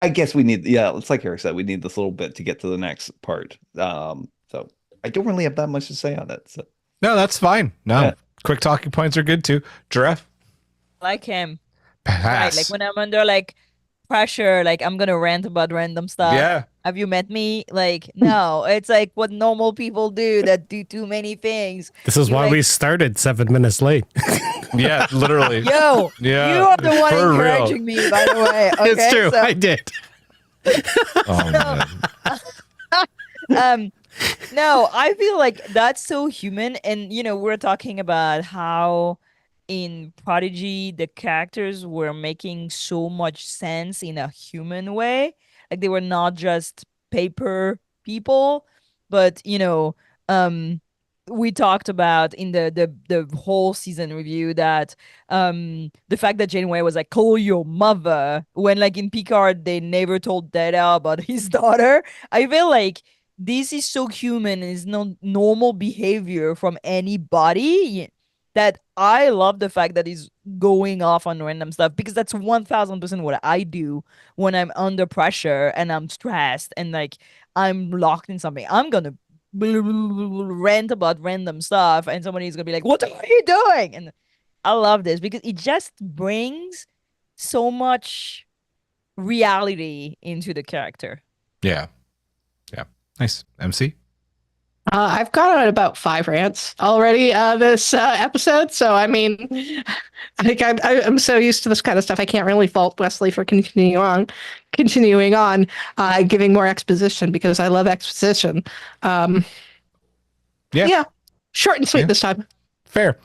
I guess we need, it's like Eric said, we need this little bit to get to the next part. So I don't really have that much to say on it. So No, that's fine. No, Yeah. quick talking points are good too. Giraffe? Like him. Pass. Right. Like when I'm under like pressure, like I'm gonna rant about random stuff. Yeah. Have you met me? Like, no, it's like what normal people do that do too many things. This is You why like- we started 7 minutes late. Yeah, literally. Yo, Yeah, you are the one for real. encouraging me, by the way. Okay? It's true. So, I did. Oh, man. no, I feel like that's so human. And, we're talking about how in Prodigy, the characters were making so much sense in a human way. Like they were not just paper people, but, we talked about in the whole season review that the fact that Janeway was like, call your mother, when like in Picard they never told Data about his daughter. I feel like this is so human and is no normal behavior from anybody that I love the fact that he's going off on random stuff because that's 1000% what I do when I'm under pressure and I'm stressed and like I'm locked in something. I'm gonna rant about random stuff and somebody's gonna be like, what are you doing? And I love this because it just brings so much reality into the character. Yeah. Nice. MC? I've gone on about 5 rants already this episode. So, I mean, I think I'm so used to this kind of stuff. I can't really fault Wesley for continuing on, giving more exposition because I love exposition. Yeah, short and sweet this time. Fair.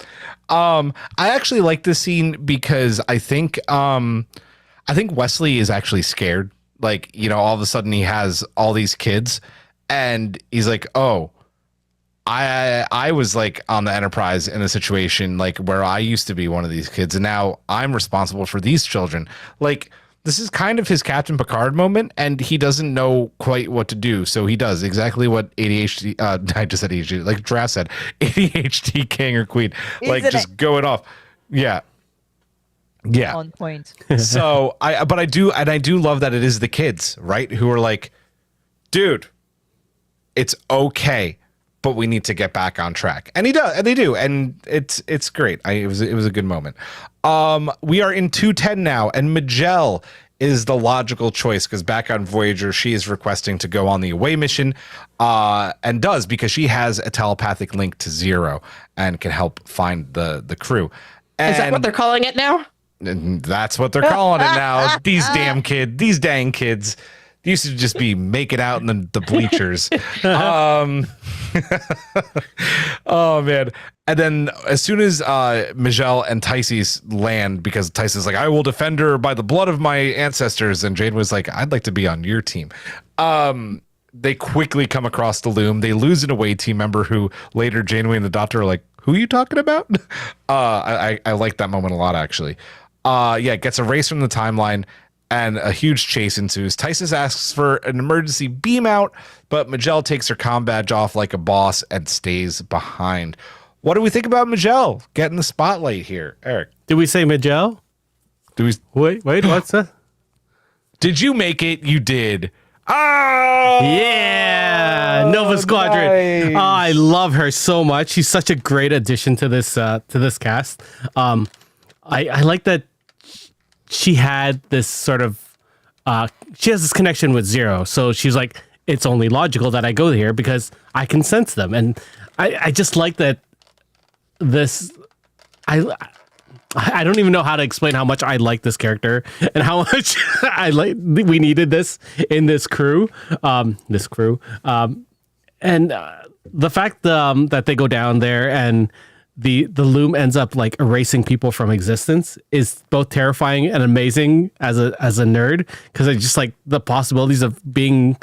I actually like this scene because I think Wesley is actually scared. Like, you know, all of a sudden he has all these kids and he's like, oh, I was like on the Enterprise in a situation like where I used to be one of these kids and now I'm responsible for these children. Like, this is kind of his Captain Picard moment and he doesn't know quite what to do. So he does exactly what ADHD, I just said ADHD, like Draft said, ADHD king or queen, like Isn't just going off. Yeah. Yeah. On point. So I do love that it is the kids, right? Who are like, dude, it's okay, but we need to get back on track. And he does, and they do. And it's great. It was a good moment. We are in 210 now, and Majel is the logical choice because back on Voyager, she is requesting to go on the away mission, and does because she has a telepathic link to Zero and can help find the crew. And Is that what they're calling it now? and that's what they're calling it now. These dang kids. They used to just be making out in the bleachers. Oh man. And then as soon as Majel and Tyces land, because Tyces is like, I will defend her by the blood of my ancestors, and Jane was like, I'd like to be on your team. They quickly come across the loom. They lose an away team member who later Janeway and the Doctor are like, who are you talking about? I like that moment a lot, actually. Gets erased from the timeline and a huge chase ensues. Tyces asks for an emergency beam out, but Majel takes her comm badge off like a boss and stays behind. What do we think about Majel getting the spotlight here, Eric? Did we say Majel? Wait, what's that? Did you make it? You did. Oh, Yeah, Nova Squadron. nice. Oh, I love her so much. She's such a great addition to this cast. I like that she had this sort of she has this connection with Zero, so she's like, it's only logical that I go here because I can sense them, and I just like that. I don't even know how to explain how much I like this character and how much we needed this in this crew. And the fact that they go down there and the loom ends up like erasing people from existence is both terrifying and amazing as a nerd, because I just like the possibilities of being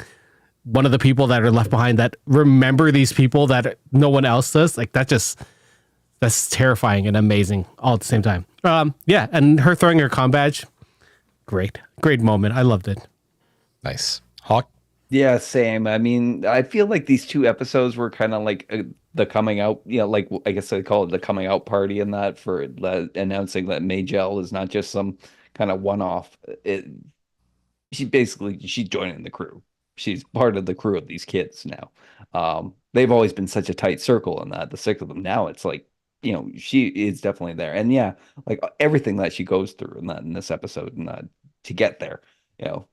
one of the people that are left behind that remember these people that no one else does. Like that's terrifying and amazing all at the same time. And her throwing her comm badge, great moment. I loved it. Nice. Hawk? Yeah, same. I mean, I feel like these 2 episodes were kind of like the coming out, like I guess they call it the coming out party in that, for announcing that Majel is not just some kind of one-off. She's joining the crew. She's part of the crew of these kids now. They've always been such a tight circle in that, the 6 of them. Now it's like, she is definitely there. And yeah, like everything that she goes through in this episode and to get there,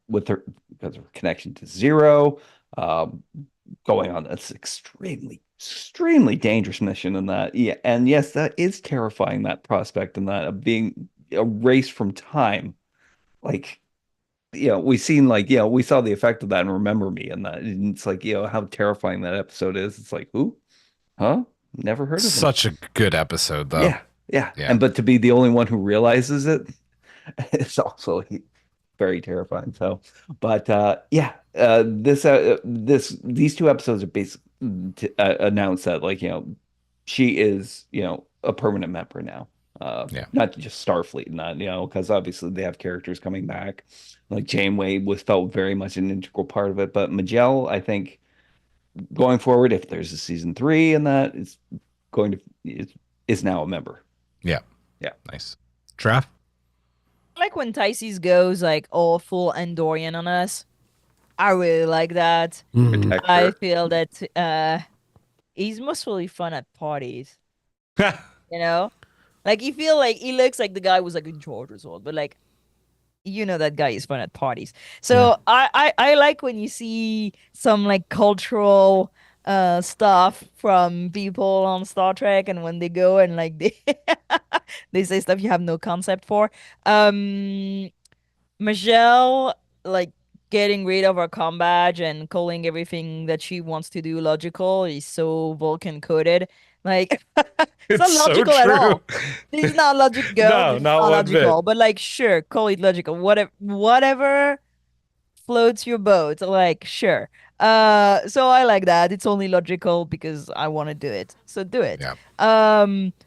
with her, because of her connection to Zero, going on this extremely dangerous mission in that. Yeah. And yes, that is terrifying, that prospect and that of being erased from time. Like, we seen we saw the effect of that in Remember Me, and that, and it's like, how terrifying that episode is. It's like, who? Huh? Never heard of him. Such a good episode, though. Yeah. And but to be the only one who realizes it, it's also very terrifying. So, but these 2 episodes are basically to announce that, she is, a permanent member now. Not just Starfleet and that, because obviously they have characters coming back. Like Janeway felt very much an integral part of it, but Majel, I think, going forward, if there's a season 3 and that, is now a member. Yeah. Nice. Traf? I like when Tyces goes like all full Andorian on us. I really like that. Protect I her. feel that he's mostly fun at parties. Like you feel like he looks like the guy was like in charge or so, but like that guy is fun at parties. So I like when you see some like cultural stuff from people on Star Trek, and when they go and like they say stuff you have no concept for. Michelle, like, getting rid of her com badge and calling everything that she wants to do logical is so Vulcan coded. Like, it's not It's so logical at all. true. It's not logical. No, It's not not one bit. logical. But like, sure, call it logical. Whatever floats your boat. Like, sure. So I like that. It's only logical because I want to do it. So do it. Yeah.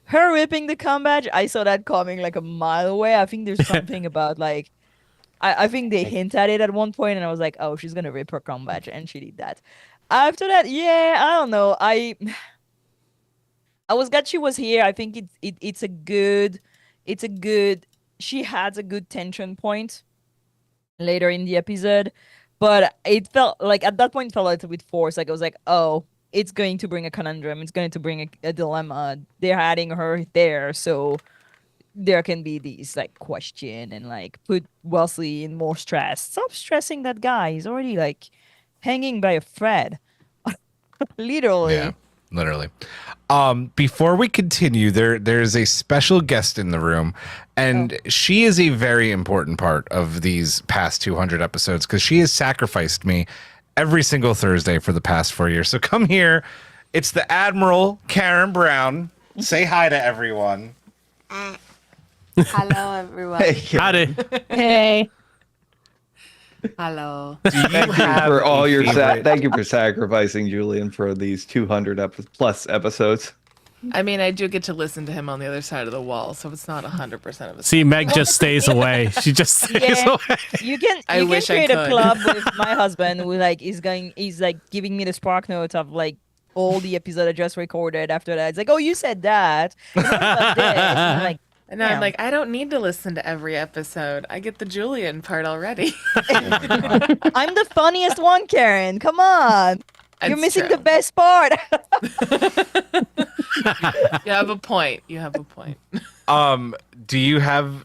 Her ripping the com badge, I saw that coming like a mile away. I think there's something about like I think they hint at it at one point, and I was like, oh, she's gonna rip her com badge, and she did that. After that, yeah, I don't know. I was glad she was here. I think it's a good she has a good tension point later in the episode, but it felt like at that point it felt a little bit forced. Like I was like, oh, it's going to bring a conundrum. It's going to bring a dilemma. They're adding her there, so there can be these like question and like put Wesley in more stress. Stop stressing that guy. He's already like hanging by a thread. Literally. Yeah, literally. Before we continue, there's a special guest in the room, and she is a very important part of these past 200 episodes because she has sacrificed me every single Thursday for the past 4 years. So come here. It's the Admiral Karen Brown. Say hi to everyone. Hello, everyone. Howdy. Hey. Hello. Thank you for all your thank you for sacrificing Julian for these 200 plus episodes. I mean, I do get to listen to him on the other side of the wall, so it's not 100% of a. See, Meg just stays away. She just stays Yeah. away. You can I wish I create a could. club with my husband who like is like giving me the spark notes of like all the episodes I just recorded after that. It's like, oh, you said that. And what about this? And I'm like, And I'm Yeah. like, I don't need to listen to every episode. I get the Julian part already. I'm the funniest one, Karen. Come on. You're It's missing true. the best part. You have a point. You have a point. Do you have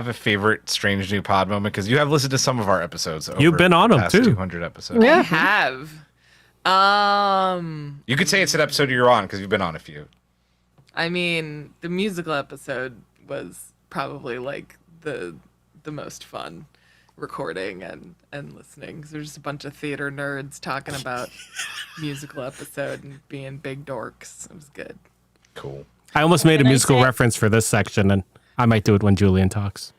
a favorite Strange New Pod moment? Because you have listened to some of our episodes. Over You've been on the 'em, past too. 200 episodes. I have. You could say it's an episode you're on because you've been on a few. I mean, the musical episode was probably like the most fun recording and listening. 'Cause there's just a bunch of theater nerds talking about musical episode and being big dorks. It was good. Cool. I almost made a Can I musical say- reference for this section, and I might do it when Julian talks.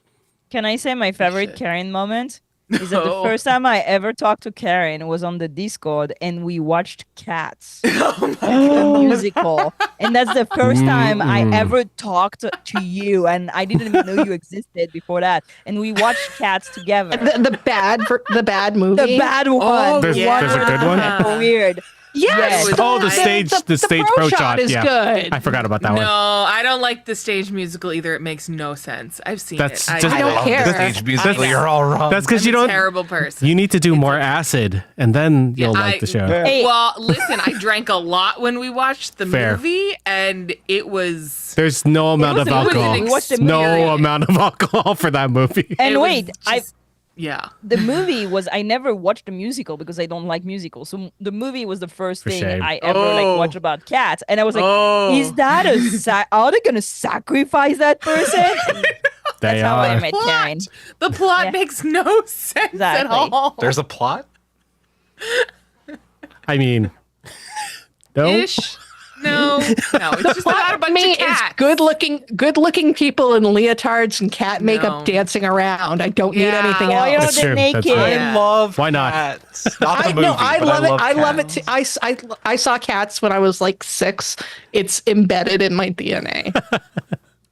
Can I say my favorite should. Karen moment? Is that the No. first time I ever talked to Karen was on the Discord and we watched Cats, the musical. And that's the first time I ever talked to you, and I didn't even know you existed before that. And we watched Cats together. The bad movie. The bad one. Oh, There's The one a good with one? the weird. Yes. Yes. Oh, the stage pro shot is yeah. good. I forgot about that No, one. I don't like the stage musical either. It makes no sense. I've seen That's it. just- I don't love care. the stage musical. You're all wrong. That's because I'm you a don't. terrible person. You need to do more acid, and then you'll like the show. Hey, Well, listen, I drank a lot when we watched the Fair. movie, and it was. There's no amount of was an alcohol. We watched the No movie. amount of alcohol for that movie. and it was wait, yeah. the movie was I never watched the musical because I don't like musicals. So the movie was the first thing shame. I ever Oh. like watched about Cats, and I was like, Oh. "Is that are they gonna sacrifice that person?" And They that's how I are. met Karen. The plot Yeah. makes no sense at Exactly. all. There's a plot? I mean, no. Ish. No, it's just about a bunch Me of cats. is good looking people in leotards and cat makeup No. dancing around. I don't need Yeah. anything Oh, you know, else. That's the true. That's naked. right. Yeah. love Why not? Cats. Not the I movie, know. I but love it. love I love it. Cats. Too. I saw Cats when I was like 6. It's embedded in my DNA.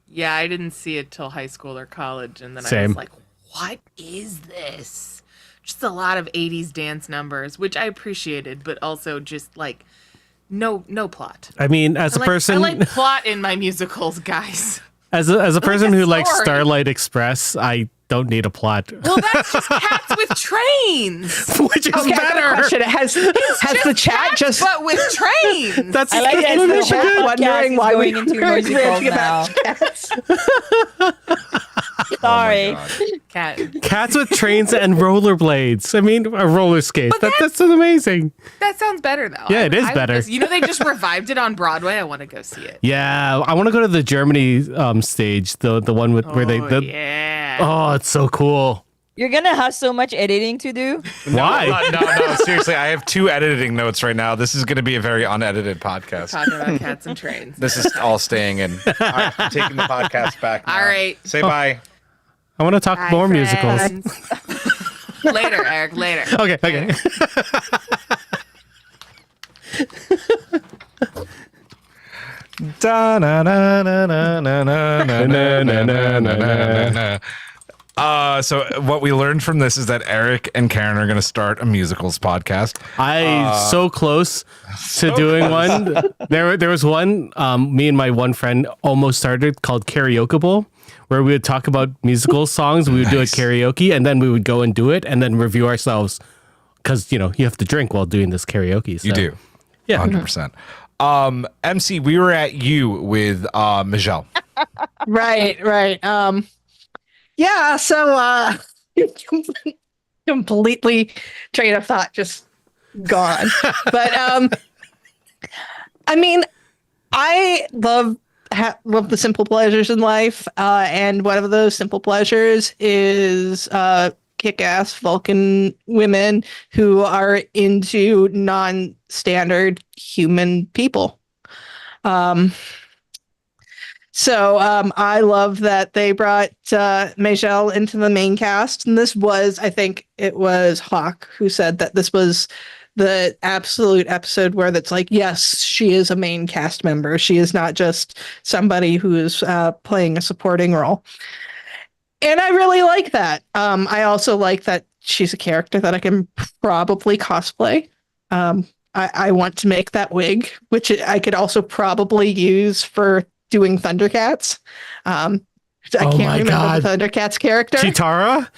Yeah, I didn't see it till high school or college, and then I Same. was like, "What is this?" Just a lot of '80s dance numbers, which I appreciated, but also just like no plot. I mean, as a I person, like plot in my musicals, guys. as a person a who likes story. Starlight Express, I don't need a plot, Well, that's just cats with trains. which is Okay, I got a better. question. Has the chat Cats, just but with trains. That's I like that's that what the makes it whole good. podcast wondering is why we going into were musicals ranting now. about cats? Sorry. Cat. Cats with trains and rollerblades. I mean, roller skates. That's amazing. That sounds better though. Yeah, it is better. You know, they just revived it on Broadway. I want to go see it. Yeah, I want to go to the Germany stage, the one with where they. Yeah. Oh, it's so cool. You're gonna have so much editing to do. Why? No, seriously, I have 2 editing notes right now. This is going to be a very unedited podcast. Talking about cats and trains. This is all staying in. All right, I'm taking the podcast back now. All right. Say bye. I want to talk Bye, more friends. musicals. Later, Eric. Later. Okay. Da na na na na na na na na na na na. So what we learned from this is that Eric and Karen are going to start a musicals podcast. So close to doing one. There was one. Me and my one friend almost started called Karaoke Bowl, where we would talk about musical songs. We would do a karaoke, and then we would go and do it, and then review ourselves. Because you have to drink while doing this karaoke. So. You do, Yeah, 100%. MC, we were at you with Michelle. Right. Yeah, so completely train of thought just gone. But I mean, I love the simple pleasures in life, and one of those simple pleasures is kick-ass Vulcan women who are into non-standard human people. So I love that they brought Majel into the main cast. And this was, I think it was Hawk who said that this was the absolute episode where that's like, yes, she is a main cast member. She is not just somebody who is playing a supporting role. And I really like that. I also like that she's a character that I can probably cosplay. I want to make that wig, which I could also probably use for doing Thundercats. I can't remember the Thundercats character. Chitara?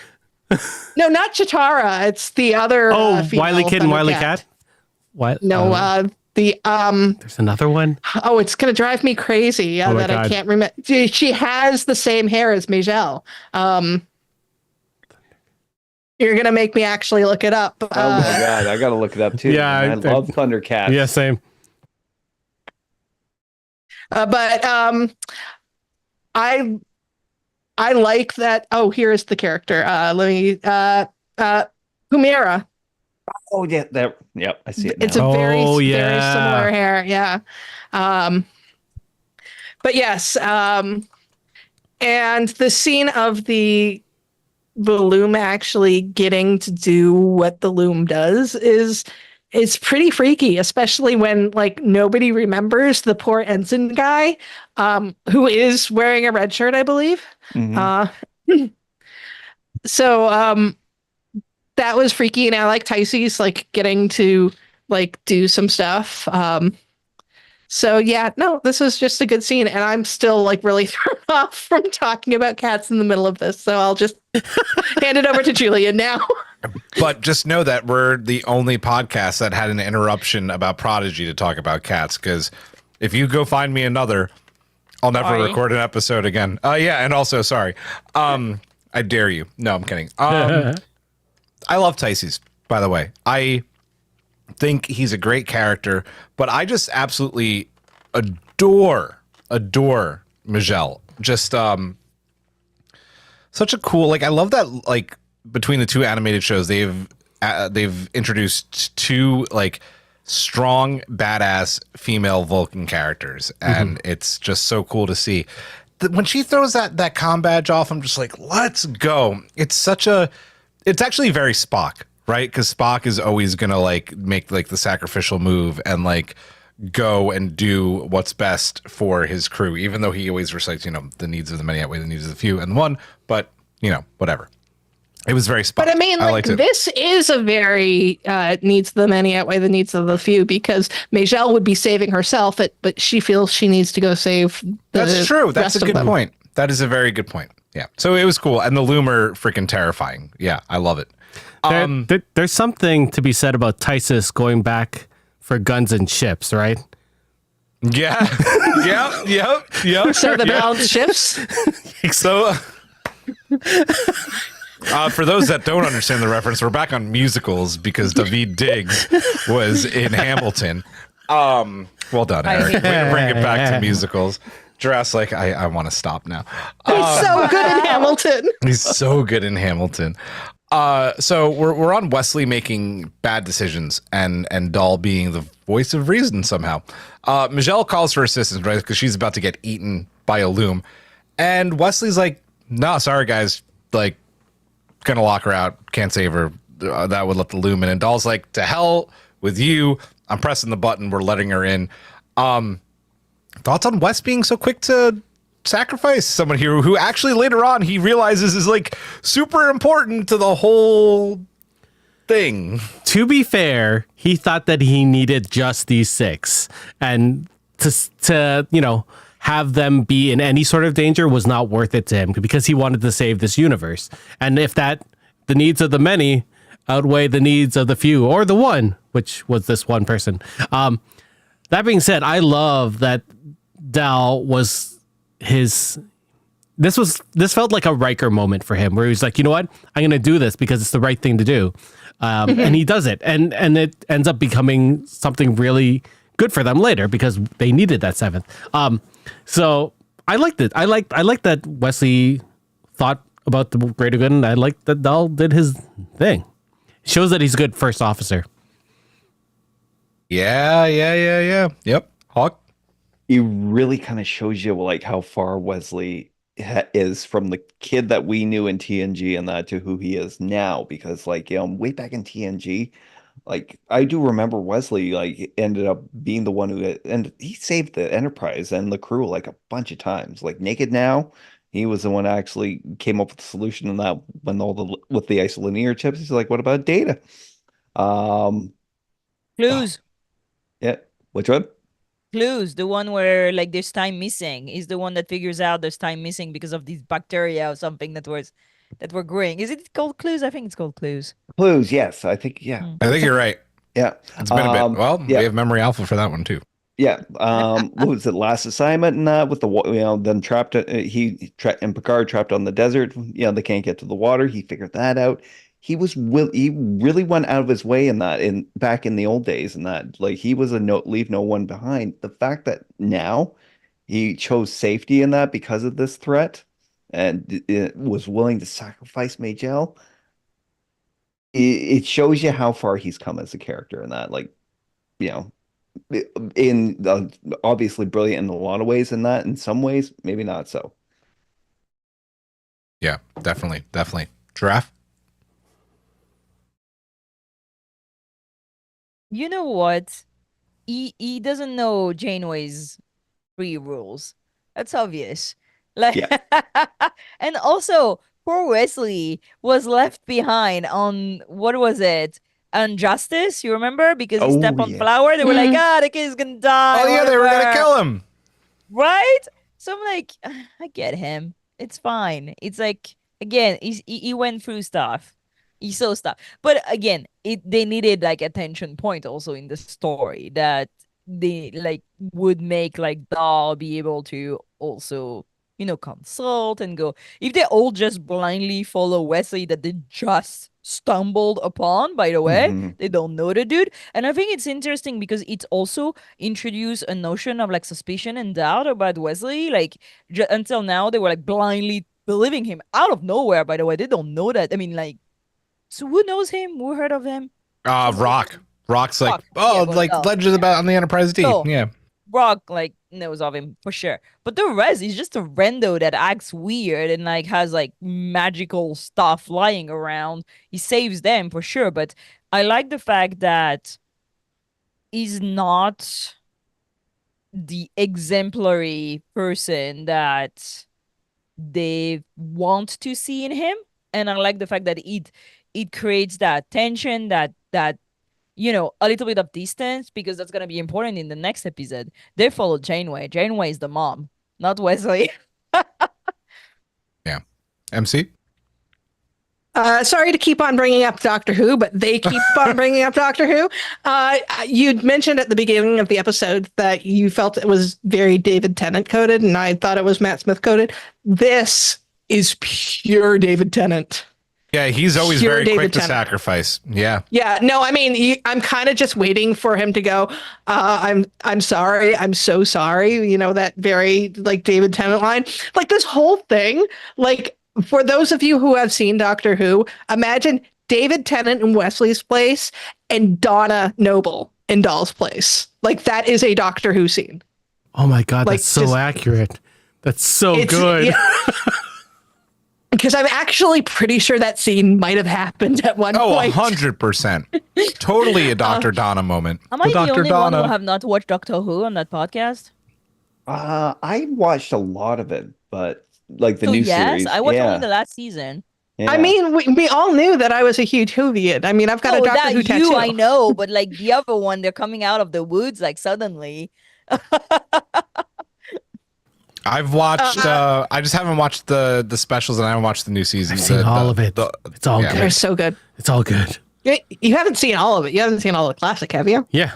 No, not Chitara. It's the other. Wiley Kid and Wiley Cat? No, there's another one. Oh, it's gonna drive me crazy that I can't remember. She has the same hair as Majel. You're gonna make me actually look it up. Oh my god, I gotta look it up too. Yeah, I love Thundercats. Yeah, same. But I like that. Oh, here is the character. Humira. Oh yeah, yep, I see it now. It's a very similar hair. Yeah. But yes, and the scene of the loom actually getting to do what the loom does is pretty freaky, especially when like nobody remembers the poor ensign guy, who is wearing a red shirt, I believe. Mm-hmm. So that was freaky, and I like Tyce's like getting to like do some stuff. So yeah, no, this was just a good scene, and I'm still like really thrown off from talking about cats in the middle of this. So I'll just hand it over to Julian now. But just know that we're the only podcast that had an interruption about Prodigy to talk about cats. Because if you go find me another, I'll never record an episode again. Yeah, and also sorry, I dare you. No, I'm kidding. I love Tyce's, by the way. I think he's a great character, but I just absolutely adore Majel. Just such a cool, like, I love that, like, between the two animated shows, they've introduced two like strong, badass female Vulcan characters, and it's just so cool to see. When she throws that comm badge off, I'm just like, let's go. It's actually very Spock, right? Because Spock is always gonna like make like the sacrificial move and like go and do what's best for his crew, even though he always recites, the needs of the many outweigh the needs of the few and the one, but whatever. It was very Spock. But I mean, like, this is a very needs of the many outweigh the needs of the few, because Majel would be saving herself, but she feels she needs to go save the That's true. That's a rest of good them. point. That is a very good point. Yeah. So it was cool. And the loom are freaking terrifying. Yeah, I love it. There's something to be said about Tysus going back for guns and ships, right? Yeah. Yep. So the balance shifts. So For those that don't understand the reference, we're back on musicals because Daveed Diggs was in Hamilton. Well done, Eric. Way to bring it back to musicals. Jurass, like, I want to stop now. He's so good in Hamilton. He's so good in Hamilton. So we're on Wesley making bad decisions and Dahl being the voice of reason somehow. Michelle calls for assistance, right? Because she's about to get eaten by a loom. And Wesley's like, no, sorry, guys. Like, gonna lock her out. Can't save her. That would let the loom in. And Dahl's like, to hell with you. I'm pressing the button. We're letting her in. Thoughts on Wes being so quick to sacrifice someone here who actually later on he realizes is like super important to the whole thing. To be fair, he thought that he needed just these 6, and to have them be in any sort of danger was not worth it to him because he wanted to save this universe. And if the needs of the many outweigh the needs of the few or the one, which was this one person. That being said, I love that Dahl was this felt like a Riker moment for him where he was like, you know what? I'm going to do this because it's the right thing to do. And he does it. And it ends up becoming something really good for them later because they needed that 7th. So I liked it. I like that Wesley thought about the greater good, and I like that Dahl did his thing. Shows that he's a good first officer. Yeah. Yep. Hawk. It really kind of shows you like how far Wesley is from the kid that we knew in TNG and that to who he is now. Because like, way back in TNG, like I do remember Wesley like ended up being the one and he saved the Enterprise and the crew like a bunch of times. Like Naked Now, he was the one that actually came up with the solution in that when with the isolinear chips. He's like, what about Data? Clues. Yeah. Which one? Clues, the one where like there's time missing, is the one that figures out there's time missing because of these bacteria or something that were growing. Is it called Clues? I think it's called Clues. Clues, yes. I think, yeah. I think you're right. Yeah. It's been a bit. Well, yeah. we have Memory Alpha for that one too. Yeah. What was it? Last Assignment and that with the them trapped. And Picard trapped on the desert. They can't get to the water. He figured that out. He really went out of his way in that back in the old days and that like he was leave no one behind. The fact that now he chose safety in that because of this threat and it was willing to sacrifice Majel. It shows you how far he's come as a character in that, like, in obviously brilliant in a lot of ways in that, in some ways, maybe not so. Yeah, definitely. Giraffe? You know what? He doesn't know Janeway's 3 rules. That's obvious. Like, Yeah. and also, poor Wesley was left behind on what was it? Injustice, you remember? Because he stepped on Flower. They were like, the kid's gonna die. Oh yeah, they were whatever." gonna kill him. Right? So I'm like, I get him. It's fine. It's like, again, he went through stuff. He saw stuff. But again, they needed like a tension point also in the story that they like would make like Dahl be able to also, consult and go. If they all just blindly follow Wesley that they just stumbled upon, by the way, they don't know the dude. And I think it's interesting because it's also introduced a notion of like suspicion and doubt about Wesley. Like until now, they were like blindly believing him out of nowhere, by the way. They don't know that. I mean, like, so who knows him? Who heard of him? Rock. Rock's like, Rock. oh, Yeah, like well, legends about on the Enterprise D. So, Yeah. Rock like knows of him for sure, but the rest is just a rando that acts weird and like has like magical stuff lying around. He saves them for sure, but I like the fact that he's not the exemplary person that they want to see in him, and I like the fact that it creates that tension, that a little bit of distance, because that's going to be important in the next episode. They follow Janeway. Janeway is the mom, not Wesley. Yeah. MC? Sorry to keep on bringing up Doctor Who, but they keep on bringing up Doctor Who. You'd mentioned at the beginning of the episode that you felt it was very David Tennant coded, and I thought it was Matt Smith coded. This is pure David Tennant. Yeah, he's always Pure very David quick to Tennant. sacrifice. Yeah. Yeah, no, I mean, I'm kind of just waiting for him to go. I'm sorry, I'm so sorry. You know, that very like David Tennant line. Like this whole thing. Like for those of you who have seen Doctor Who, imagine David Tennant in Wesley's place and Donna Noble in Doll's place. Like that is a Doctor Who scene. Oh my God, Like, that's so just- accurate. That's so It's- good. yeah. Because I'm actually pretty sure that scene might have happened at one Oh, point. 100%. Totally a Dr. Donna moment. Am I the Dr. only one who Donna. have not watched Doctor Who on that podcast? I watched a lot of it, but like the So new yes, series. I watched yeah, only the last season. yeah. I mean, we all knew that I was a huge Whovian. I mean, I've got a No, Doctor that Who you tattoo. I know, but like the other one, they're coming out of the woods like suddenly. I've watched. I just haven't watched the specials, and I haven't watched the new season. I've seen all of it. It's all They're good. so good. It's all good. You haven't seen all of it. You haven't seen all the classic, have you? Yeah.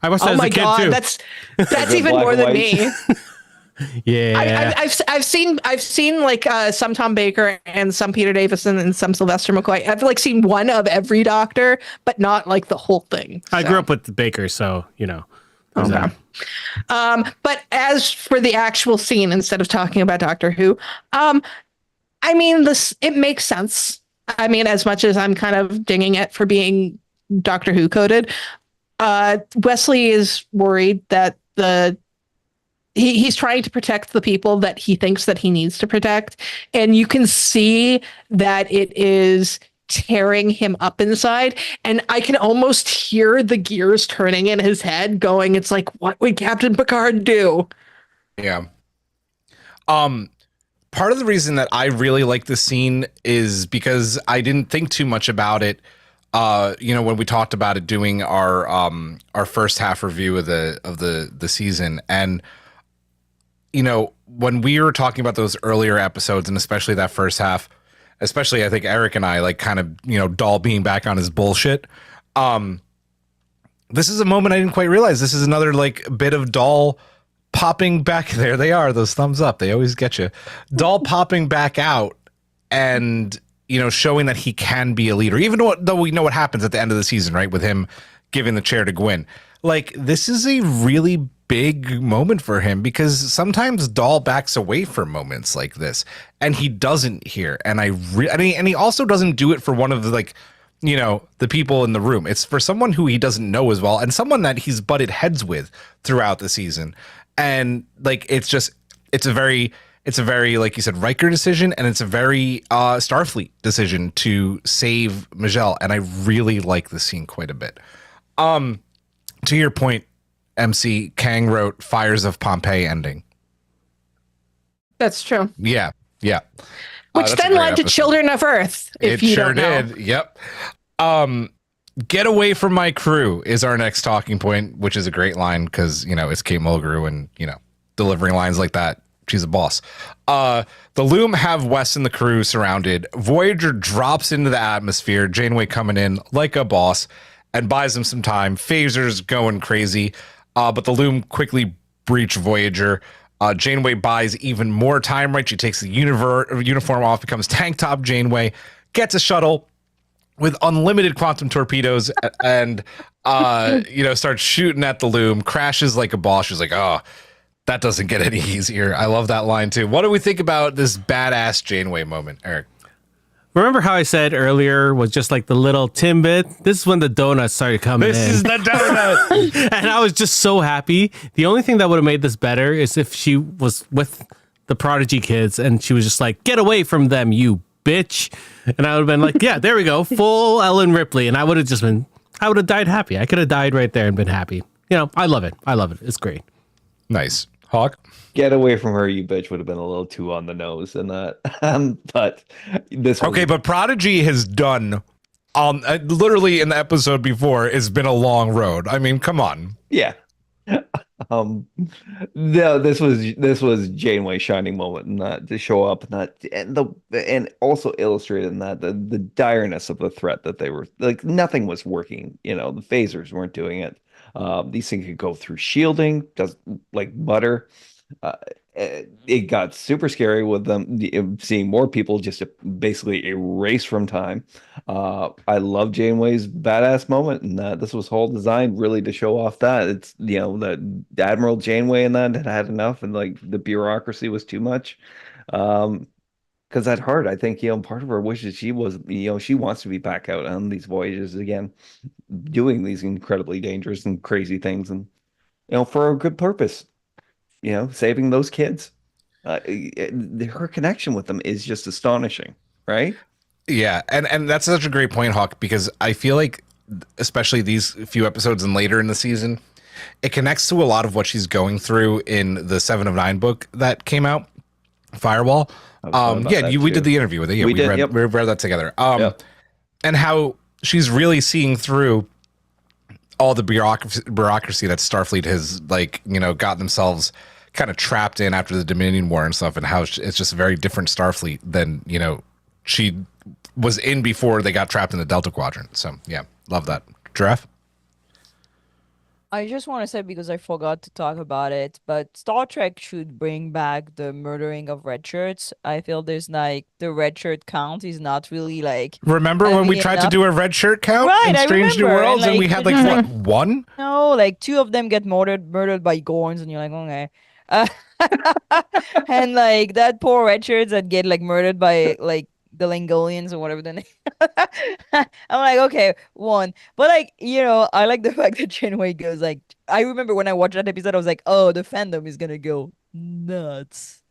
I watched that Oh as my a kid God, too. that's it even black more and than white? me. yeah. I've seen like some Tom Baker and some Peter Davison and some Sylvester McCoy. I've like seen one of every Doctor, but not like the whole thing. I So. grew up with the Baker, so you know. there's Okay. that. But as for the actual scene, instead of talking about Doctor Who, I mean, it makes sense. I mean, as much as I'm kind of dinging it for being Doctor Who coded, Wesley is worried that he's trying to protect the people that he thinks that he needs to protect, and you can see that it is tearing him up inside, and I can almost hear the gears turning in his head going, it's like, what would Captain Picard do? Yeah. Part of the reason that I really like this scene is because I didn't think too much about it. When we talked about it doing our first half review of the season, and when we were talking about those earlier episodes, and especially that first half, especially I think Eric and I like kind of Dahl being back on his bullshit. This is a moment I didn't quite realize. This is another like bit of Dahl popping back. There they are, those thumbs up. They always get you. Dahl popping back out and showing that he can be a leader, even though we know what happens at the end of the season, right? With him giving the chair to Gwyn. Like, this is a really big moment for him, because sometimes Dahl backs away from moments like this, and he doesn't here. And and he also doesn't do it for one of the the people in the room. It's for someone who he doesn't know as well, and someone that he's butted heads with throughout the season. And like, it's a very, like you said, Riker decision, and it's a very Starfleet decision to save Majel. And I really like this scene quite a bit. To your point, MC, Kang wrote Fires of Pompeii ending. That's true. Yeah. Which That's a then great led to episode. Children of Earth, if It you sure don't know. did. Yep. Get away from my crew is our next talking point, which is a great line because, it's Kate Mulgrew, and, delivering lines like that, she's a boss. The Loom have Wes and the crew surrounded. Voyager drops into the atmosphere, Janeway coming in like a boss and buys them some time. Phaser's going crazy, but the Loom quickly breach Voyager. Janeway buys even more time, right? She takes the uniform off, becomes tank top Janeway, gets a shuttle with unlimited quantum torpedoes, and starts shooting at the Loom, crashes like a boss. She's like, oh, that doesn't get any easier. I love that line too. What do we think about this badass Janeway moment, Eric? Remember how I said earlier was just like the little Timbit? This is when the donuts started coming in. This is the donut. And I was just so happy. The only thing that would have made this better is if she was with the Prodigy kids and she was just like, get away from them, you bitch. And I would have been like, yeah, there we go. Full Ellen Ripley. And I would have died happy. I could have died right there and been happy. I love it. I love it. It's great. Nice. Hawk? Get away from her, you bitch would have been a little too on the nose in that. But this was, Okay, but Prodigy has done, literally in the episode before, it's been a long road. I mean, come on. yeah. No, this was Janeway's shining moment, and that to show up, and also illustrated that the direness of the threat that they were like, nothing was working. The phasers weren't doing it. These things could go through shielding, just like butter. Uh, it got super scary with them seeing more people just basically erase from time. I love Janeway's badass moment, and that this was whole designed really to show off that it's that Admiral Janeway and that had enough, and like the bureaucracy was too much. Because at heart, I think part of her wish is she wants to be back out on these voyages again, doing these incredibly dangerous and crazy things, and for a good purpose. Saving those kids. Her connection with them is just astonishing, right? Yeah, and that's such a great point, Hawk, because I feel like, especially these few episodes and later in the season, it connects to a lot of what she's going through in the 7 of 9 book that came out, Firewall. We did the interview with it. Yeah, we read that together. Yep. And how she's really seeing through all the bureaucracy that Starfleet has got themselves kind of trapped in after the Dominion War and stuff, and how it's just a very different Starfleet than she was in before they got trapped in the Delta Quadrant. So yeah, love that. Giraffe? I just want to say, because I forgot to talk about it, but Star Trek should bring back the murdering of red shirts. I feel there's the red shirt count is not really Remember when we tried to do a red shirt count in Strange New Worlds, and we had what, one? No, 2 of them get murdered by Gorns, and you're like, okay. And that poor red shirts that get murdered by the Langolians or whatever the name. I'm like, okay, one. But I like the fact that Janeway goes I remember when I watched that episode, I was like, oh, the fandom is gonna go nuts.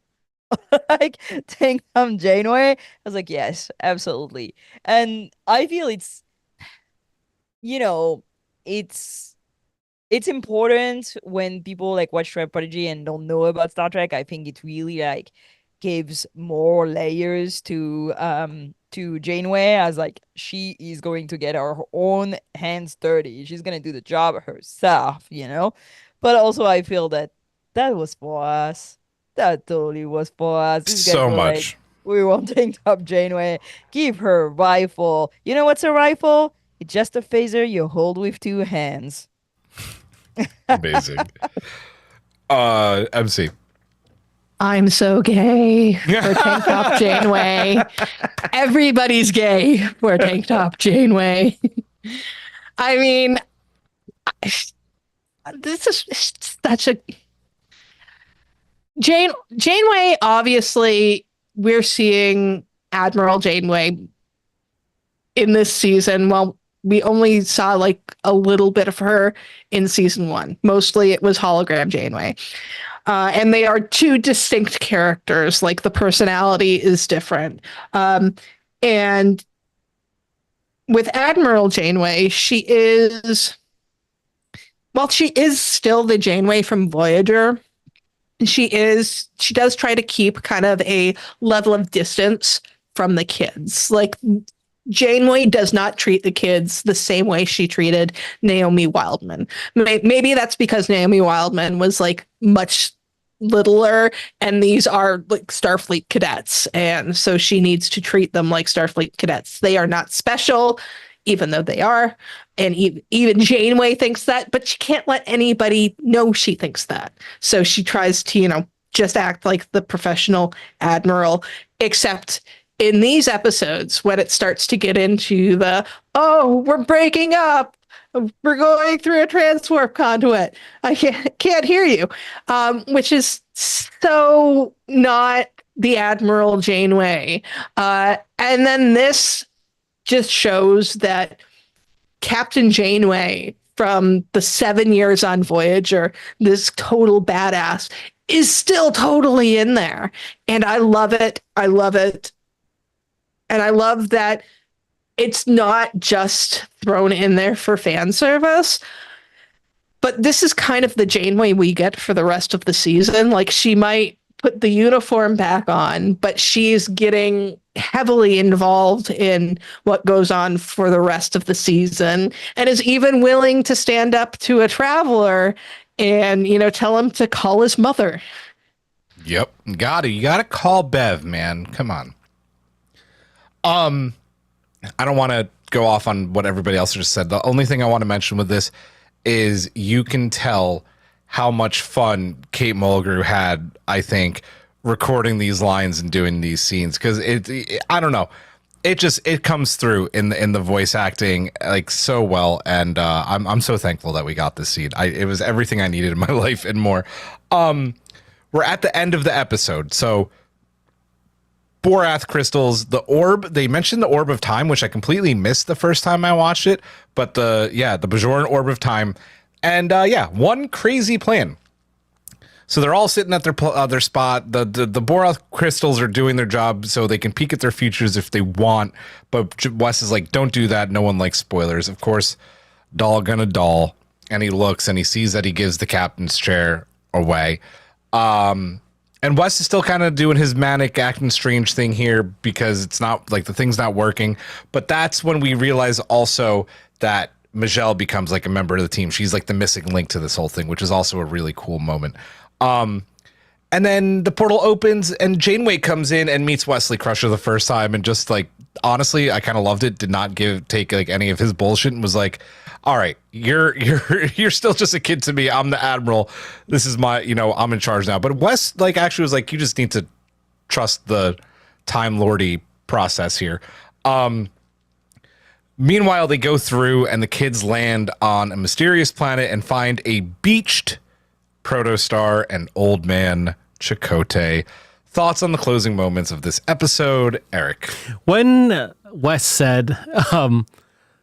Take Janeway. I was like, yes, absolutely. And I feel it's important when people watch Trek Prodigy and don't know about Star Trek. I think it really gives more layers to Janeway, as she is going to get her own hands dirty. She's gonna do the job herself, But also I feel that was for us. That totally was for us. These guys So were much. we want to tank top Janeway. Give her a rifle. You know what's a rifle? It's just a phaser you hold with 2 hands. Amazing. MC. I'm so gay for Tank Top Janeway. Everybody's gay for Tank Top Janeway. I mean, this is such a Janeway. Obviously, we're seeing Admiral Janeway in this season. Well, we only saw a little bit of her in season 1. Mostly it was hologram Janeway. And they are 2 distinct characters. The personality is different. And with Admiral Janeway, she is still the Janeway from Voyager. She does try to keep kind of a level of distance from the kids. Janeway does not treat the kids the same way she treated Naomi Wildman. Maybe that's because Naomi Wildman was much littler, and these are Starfleet cadets, and so she needs to treat them like Starfleet cadets. They are not special, even though they are, and even Janeway thinks that, but she can't let anybody know she thinks that. So she tries to just act like the professional admiral, except in these episodes, when it starts to get into we're breaking up, we're going through a transwarp conduit, I can't hear you, which is so not the Admiral Janeway. And then this just shows that Captain Janeway from the 7 years on Voyager, this total badass, is still totally in there. And I love it. I love it. And I love that it's not just thrown in there for fan service, but this is kind of the Janeway we get for the rest of the season. She might put the uniform back on, but she's getting heavily involved in what goes on for the rest of the season, and is even willing to stand up to a traveler and, tell him to call his mother. Yep. You gotta call Bev, man. Come on. I don't want to go off on what everybody else just said. The only thing I want to mention with this is you can tell how much fun Kate Mulgrew had, I think, recording these lines and doing these scenes, because I don't know, it comes through in the voice acting like so well, and I'm so thankful that we got this scene. It was everything I needed in my life and more. We're at the end of the episode, so Borath crystals, the orb. They mentioned the orb of time, which I completely missed the first time I watched it. But the Bajoran orb of time, and one crazy plan. So they're all sitting at their spot. The Borath crystals are doing their job, so they can peek at their futures if they want. But Wes is like, "Don't do that. No one likes spoilers." Of course, doll gonna doll, and he looks and he sees that he gives the captain's chair away. And Wes is still kind of doing his manic acting strange thing here, because it's not like the thing's not working. But that's when we realize also that Majel becomes like a member of the team. She's like the missing link to this whole thing, which is also a really cool moment. And then the portal opens and Janeway comes in and meets Wesley Crusher the first time, and just like, honestly, I kind of loved it. Did not take like any of his bullshit, and was like, all right, you're still just a kid to me. I'm the admiral. This is my, I'm in charge now. But Wes like actually was like, you just need to trust the Time Lordy process here. Meanwhile, they go through and the kids land on a mysterious planet and find a beached protostar and old man Chakotay. Thoughts on the closing moments of this episode, Eric? When Wes said,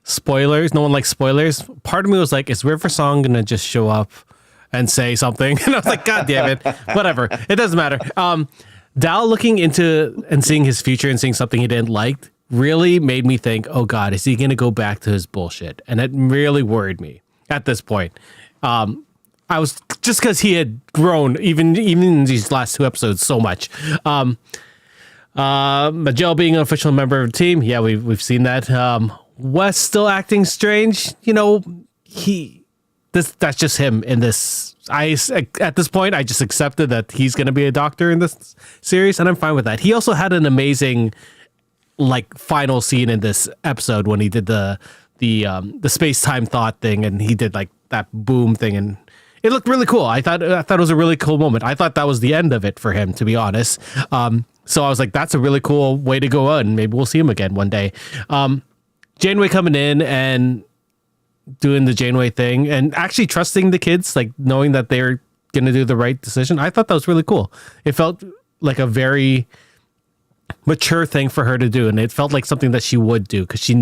spoilers, no one likes spoilers, part of me was like, is River Song gonna just show up and say something? And I was like, God damn it, whatever, it doesn't matter. Dal looking into and seeing his future and seeing something he didn't like really made me think, oh God, is he gonna go back to his bullshit? And it really worried me at this point. I was, just because he had grown even in these last two episodes so much. Majel being an official member of the team, yeah, we've seen that. Wes still acting strange, that's just him in this. At this point, I just accepted that he's going to be a doctor in this series, and I'm fine with that. He also had an amazing like final scene in this episode when he did the space-time thought thing, and he did like that boom thing, and it looked really cool. I thought it was a really cool moment. I thought that was the end of it for him, to be honest. So I was like, that's a really cool way to go on. Maybe we'll see him again one day. Janeway coming in and doing the Janeway thing and actually trusting the kids, like knowing that they're going to do the right decision. I thought that was really cool. It felt like a very mature thing for her to do, and it felt like something that she would do, because she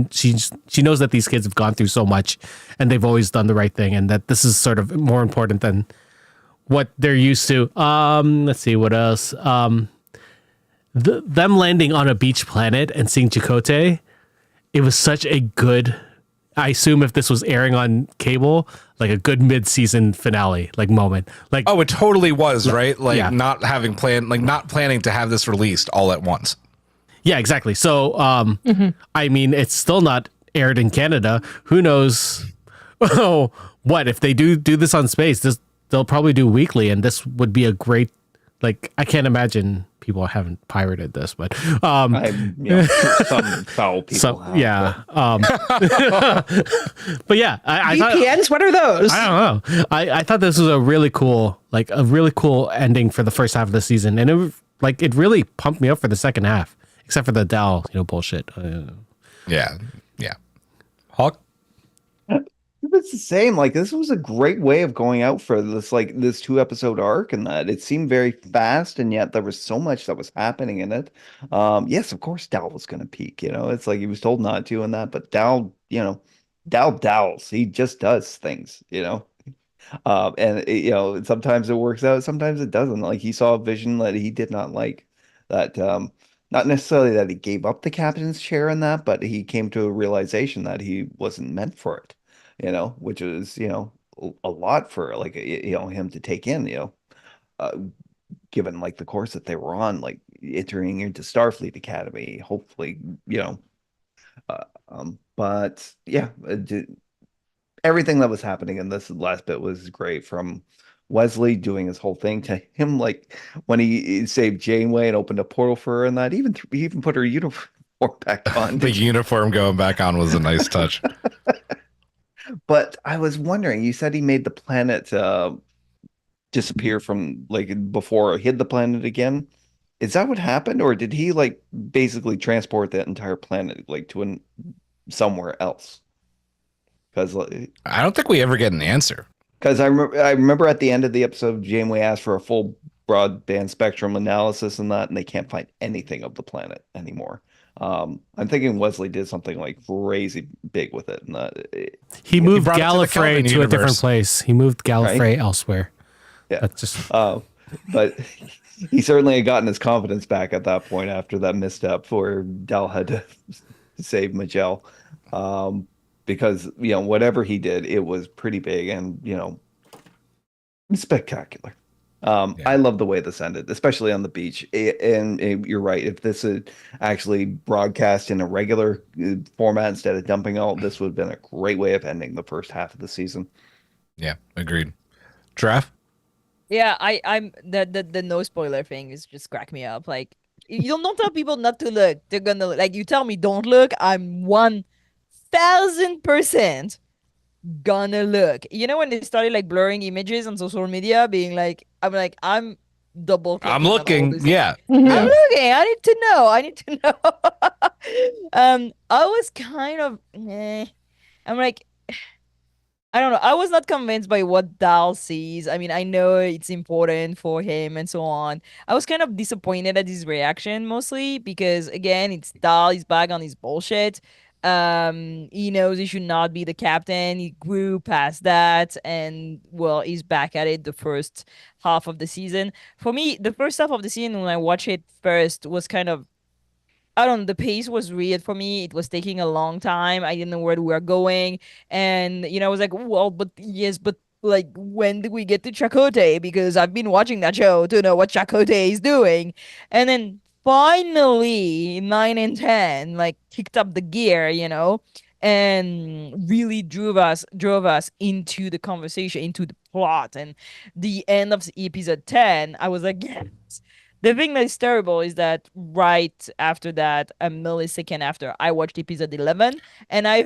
knows that these kids have gone through so much and they've always done the right thing, and that this is sort of more important than what they're used to. Let's see what else. Them landing on a beach planet and seeing Chakotay, it was such a good, I assume if this was airing on cable, like a good mid-season finale like moment. Like, oh, it totally was, right? Like, yeah. not planning to have this released all at once. Yeah, exactly. So, I mean, it's still not aired in Canada. Who knows? Oh, what if they do this on Space? They'll probably do weekly, and this would be a great. Like, I can't imagine people haven't pirated this, but some foul people. Yeah. But yeah, I thought, VPNs. What are those? I don't know. I thought this was a really cool ending for the first half of the season, and it really pumped me up for the second half, except for the Dal, bullshit. Yeah. Hawk. It's the same. Like, this was a great way of going out for this 2-episode arc, and that it seemed very fast, and yet there was so much that was happening in it. Yes, of course Dal was going to peak. It's like he was told not to, and that, but Dal, Dals. He just does things. And sometimes it works out, sometimes it doesn't. Like, he saw a vision that he did not like. That not necessarily that he gave up the captain's chair in that, but he came to a realization that he wasn't meant for it. Which is, a lot for him to take in, given like the course that they were on, like entering into Starfleet Academy, hopefully, but yeah, everything that was happening in this last bit was great, from Wesley doing his whole thing to him, like when he saved Janeway and opened a portal for her, and that he even put her uniform back on. The uniform going back on was a nice touch. But I was wondering, you said he made the planet disappear from like before it hit the planet again. Is that what happened, or did he like basically transport that entire planet like to somewhere else? Because I don't think we ever get an answer. I remember at the end of the episode, Janeway asked for a full broadband spectrum analysis and that, and they can't find anything of the planet anymore. I'm thinking Wesley did something like crazy big with it, and He moved brought it to the Gallifrey Kelvin to a different universe. place. He moved Gallifrey Right. elsewhere. yeah. That's just But he certainly had gotten his confidence back at that point after that misstep where Dell had to save Majel. Because whatever he did, it was pretty big and spectacular. I love the way this ended, especially on the beach. And you're right. If this had actually broadcast in a regular format instead of dumping all, this would have been a great way of ending the first half of the season. Yeah, agreed. Giraffe? Yeah, I'm the no spoiler thing is just crack me up. Like, you don't tell people not to look. They're gonna look. Like, you tell me don't look, I'm 1000% gonna look. You know when they started like blurring images on social media, being like, I'm double. I'm looking. Yeah. I'm looking. I need to know. I was kind of. I'm like, I don't know. I was not convinced by what Dal sees. I mean, I know it's important for him and so on. I was kind of disappointed at his reaction mostly because again, it's Dal. He's back on his bullshit. He knows he should not be the captain. He grew past that, and well, he's back at it the first half of the season. For me, the first half of the season when I watched it first was kind of, I don't know, the pace was weird for me. It was taking a long time. I didn't know where we were going. And, I was like, well, but like, when did we get to Chakotay? Because I've been watching that show to know what Chakotay is doing. And then finally, 9 and 10, like, kicked up the gear, and really drove us into the conversation, into the plot. And the end of episode 10, I was like, yes. The thing that is terrible is that right after that, a millisecond after, I watched episode 11, and I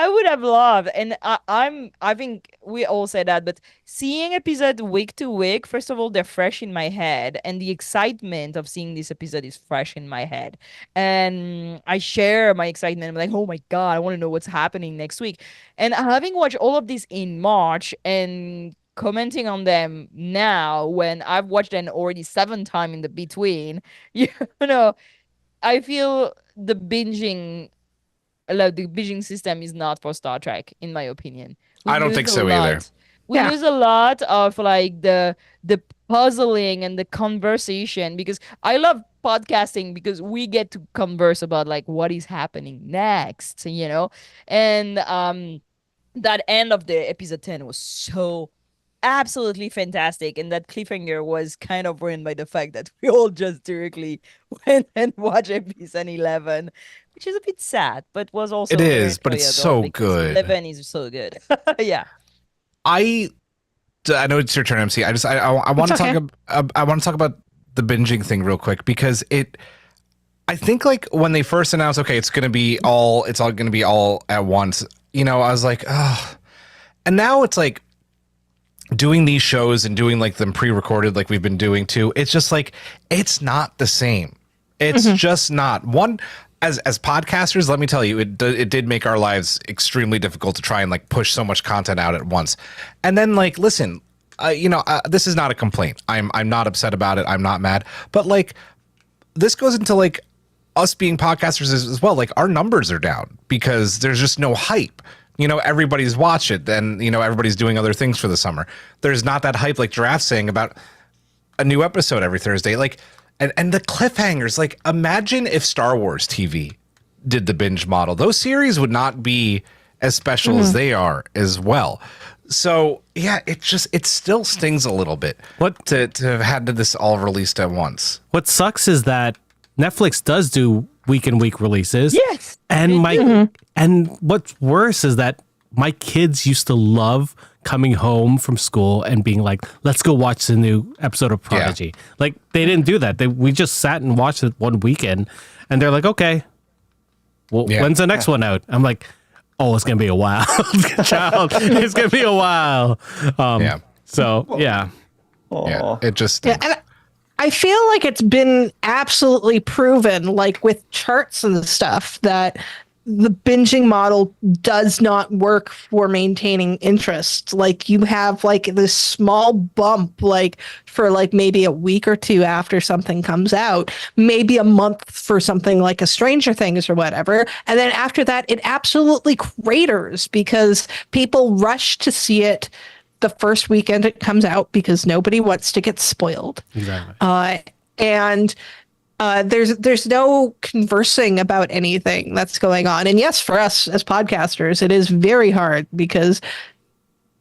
would have loved, and I think we all say that, but seeing episode week to week, first of all, they're fresh in my head, and the excitement of seeing this episode is fresh in my head, and I share my excitement. I'm like, oh my god, I want to know what's happening next week, and having watched all of this in March and commenting on them now when I've watched them already 7 times in the between, I feel the binging system is not for Star Trek, in my opinion. I don't think so either. We lose a lot of like the puzzling and the conversation, because I love podcasting because we get to converse about like what is happening next, and that end of the episode 10 was so absolutely fantastic, and that cliffhanger was kind of ruined by the fact that we all just directly went and watched episode 11, which is a bit sad, but was also It is, but it's so good. 11 is so good. Yeah. I know it's your turn, MC. I want to talk. I want to talk about the binging thing real quick because I think like when they first announced, okay, it's all going to be all at once. I was like, oh, and now it's like doing these shows and doing like them pre-recorded, like we've been doing too. It's just like it's not the same. It's just not one. As podcasters, let me tell you, it did make our lives extremely difficult to try and like push so much content out at once. And then like, listen, this is not a complaint. I'm not upset about it. I'm not mad. But like, this goes into like us being podcasters as well. Like our numbers are down because there's just no hype. Everybody's watched it. Then everybody's doing other things for the summer. There's not that hype like Giraffe saying about a new episode every Thursday. Like. And the cliffhangers, like imagine if Star Wars TV did the binge model. Those series would not be as special as they are as well. So yeah, it still stings a little bit to have had this all released at once. what sucks is that Netflix does do week and week releases. Yes. And and what's worse is that my kids used to love coming home from school and being like, let's go watch the new episode of Prodigy. Yeah. Like they didn't do that. We just sat and watched it one weekend and they're like, okay, well, when's the next one out? I'm like, Oh, it's gonna be a while, child. It's gonna be a while. Yeah. So yeah. Yeah. It just Yeah, and I feel like it's been absolutely proven, like with charts and stuff, that the binging model does not work for maintaining interest. Like you have like this small bump, like for like maybe a week or two after something comes out, maybe a month for something like a Stranger Things or whatever. And then after that, it absolutely craters because people rush to see it the first weekend it comes out because nobody wants to get spoiled. Exactly. And there's no conversing about anything that's going on. And yes, for us as podcasters, it is very hard because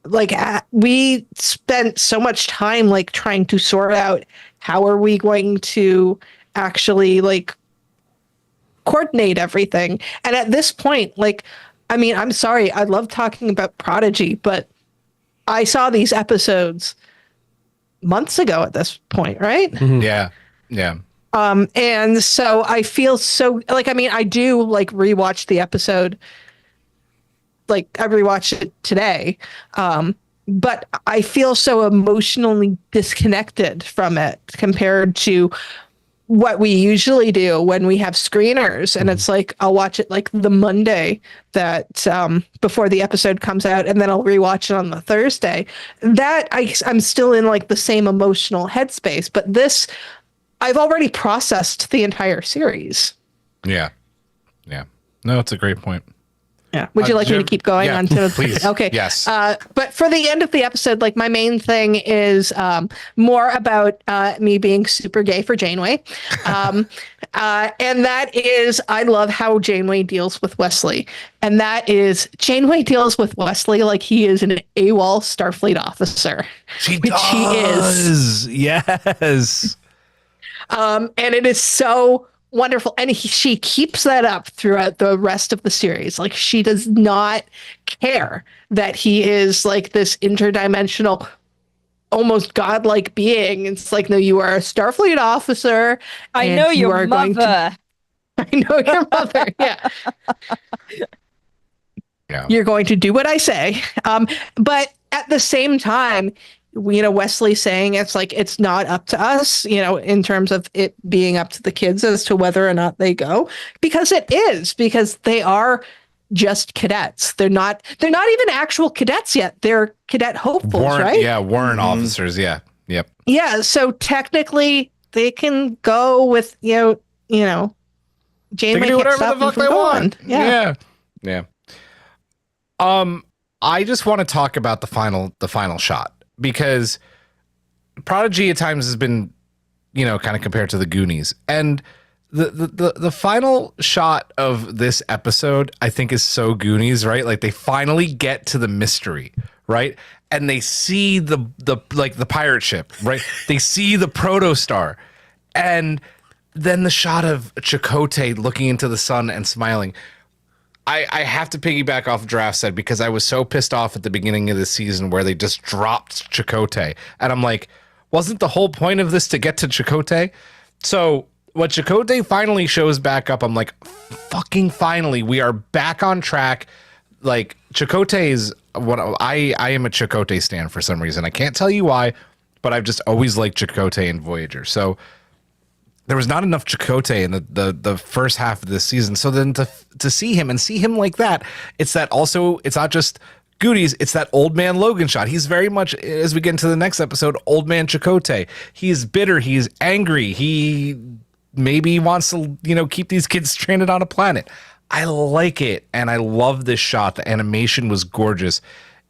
like we spent so much time like trying to sort out how are we going to actually like coordinate everything. And at this point, like, I mean, I'm sorry, I love talking about Prodigy, but I saw these episodes months ago at this point, right? yeah. Yeah. And so I feel so like, I mean, I do like rewatch the episode. Like I rewatched it today. But I feel so emotionally disconnected from it compared to what we usually do when we have screeners. And it's like, I'll watch it like the Monday that before the episode comes out, and then I'll rewatch it on the Thursday. That I'm still in like the same emotional headspace, but this, I've already processed the entire series. Yeah. Yeah. No, it's a great point. Yeah. Would you like me to Jim- keep going yeah, on to please. Okay. Yes. But for the end of the episode, like my main thing is more about me being super gay for Janeway. And that is, I love how Janeway deals with Wesley. And that is, Janeway deals with Wesley like he is an AWOL Starfleet officer. Which he is. Yes. And it is so wonderful. And she keeps that up throughout the rest of the series. Like she does not care that he is like this interdimensional, almost godlike being. It's like, no, you are a Starfleet officer. I and know you your are going mother. I know your mother. Yeah. Yeah. You're going to do what I say. But at the same time, Wesley saying it's like, it's not up to us, in terms of it being up to the kids as to whether or not they go, because it is, because they are just cadets. They're not even actual cadets yet. They're cadet hopefuls, right? Yeah. Warrant officers. Yeah. Yep. Yeah. So technically they can go with, Janeway They can do can't whatever stop the them fuck from they going. want. Yeah. Yeah. I just want to talk about the final shot, because Prodigy at times has been, kind of compared to the Goonies, and the final shot of this episode I think is so Goonies, right? Like they finally get to the mystery, right? And they see the pirate ship, right? They see the protostar, and then the shot of Chakotay looking into the sun and smiling. I have to piggyback off Draft said, because I was so pissed off at the beginning of the season where they just dropped Chakotay. And I'm like, wasn't the whole point of this to get to Chakotay? So when Chakotay finally shows back up, I'm like, fucking finally, we are back on track. Like Chakotay is what I am a Chakotay stan for some reason. I can't tell you why, but I've just always liked Chakotay and Voyager. So there was not enough Chakotay in the first half of this season. So then to see him like that, it's not just Goonies, it's that old man Logan shot. He's very much, as we get into the next episode, old man Chakotay. He's bitter, he's angry, he maybe wants to, keep these kids stranded on a planet. I like it, and I love this shot. The animation was gorgeous.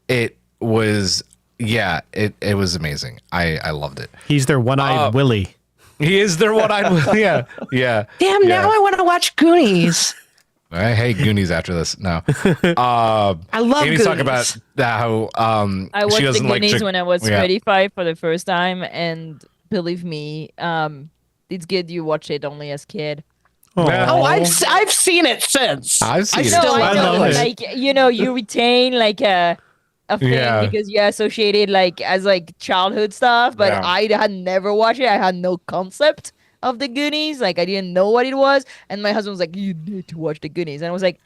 It was, it was amazing. I loved it. He's their one-eyed Willie. He is their one-eyed. Yeah. Damn, now I want to watch Goonies. I hate Goonies after this. No. I love Amy's Goonies. talking about how I watched she the doesn't like Goonies when I was 25 for the first time, and believe me, it's good you watch it only as kid. Oh, I've seen it since. I've seen it. No, I know, love it. like you retain like a thing because you associate it like as like childhood stuff, but Yeah. I had never watched it. I had no concept of the Goonies. Like I didn't know what it was, and my husband was like, "You need to watch the Goonies," and I was like,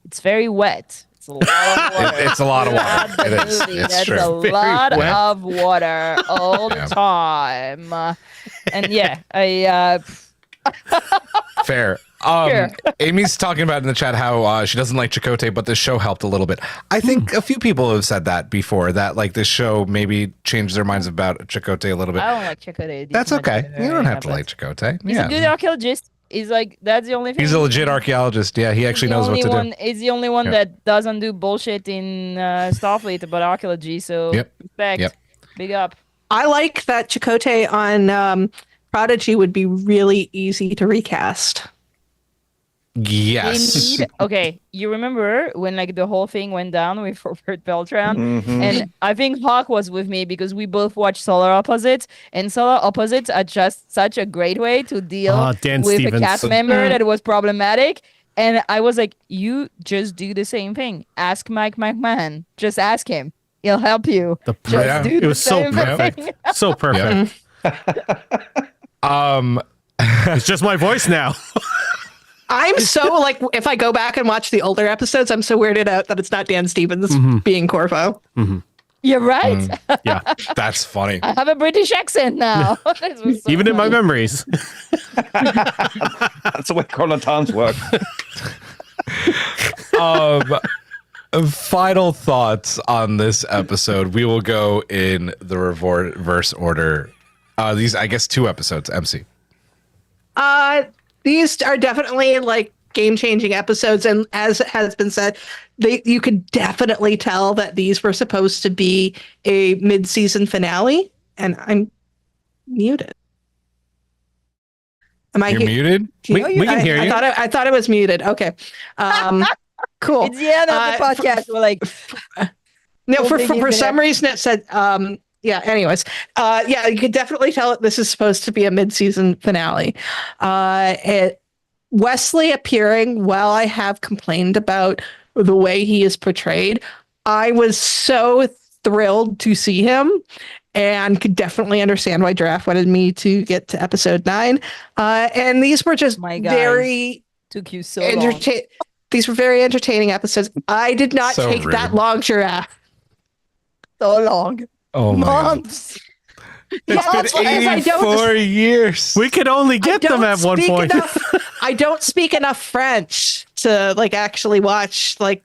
It's very wet. It's a lot of water. It's a lot of water. Not the It is. movie. It's That's true. a lot wet. of water all the Yeah. time. And yeah, I Fair. Sure. Amy's talking about in the chat how she doesn't like Chakotay, but this show helped a little bit. I think a few people have said that before, that like this show maybe changed their minds about Chakotay a little bit. I don't like Chakotay. That's okay. You don't have to like Chakotay. He's a good archaeologist. He's like, that's the only thing. He's a legit archaeologist. Yeah, he actually knows what to do. He's the only one Yeah. that doesn't do bullshit in Starfleet about archaeology. So Yep. respect. Yep. Big up. I like that Chakotay on Prodigy would be really easy to recast. Yes. Okay, you remember when like the whole thing went down with Robert Beltran? Mhm. And I think Hawk was with me because we both watched Solar Opposites, and Solar Opposites are just such a great way to deal Dan with Stevens. a cast member that was problematic. And I was like, you just do the same thing. Ask Mike McMahon. Just ask him. He'll help you. The Just Yeah. do It the was so same perfect. thing. So perfect. It's just my voice now. I'm so like, if I go back and watch the older episodes, I'm so weirded out that it's not Dan Stevens being Corvo. You're right. Mm. Yeah. That's funny. I have a British accent now. This was so Even in my funny. memories. That's the way chronotons work. Final thoughts on this episode. We will go in the reverse order. These, I guess, 2 episodes. MC. These are definitely like game-changing episodes, and as has been said, you could definitely tell that these were supposed to be a mid-season finale. And I'm muted. Am I You're he- muted. We can hear you. I thought it was muted. Okay. Cool. It's the end of the podcast. We're like, No, for Hoping you for can- some reason it said yeah, anyways. Yeah, you could definitely tell that this is supposed to be a mid-season finale. Wesley appearing, while I have complained about the way he is portrayed, I was so thrilled to see him and could definitely understand why Draft wanted me to get to episode 9. And these were just My guys, very took you so long. entertaining. These were very entertaining episodes. I did not So take that rude. long, Giraffe. So long. Oh my god. Months. It's Months, been because I don't- 84 years. We could only I get them don't at one speak point. I don't speak enough French to like actually watch like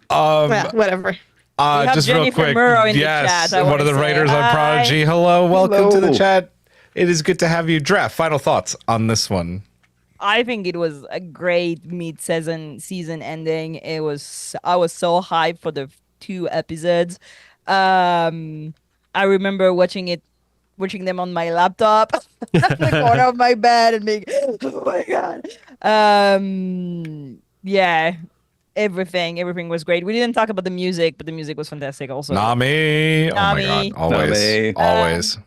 whatever. have Just real Jennifer quick. Murrow in the Yes, chat, I one of the wanna say writers on hi. Prodigy. Hello, welcome to the Hello. chat. It is good to have you. Draft. Final thoughts on this one. I think it was a great season ending. I was so hyped for the 2 episodes. I remember watching them on my laptop in the corner of my bed and being, oh my god. Yeah, everything was great. We didn't talk about the music, but the music was fantastic also. Nami. Oh my Nami. god. Always. Nami. Always.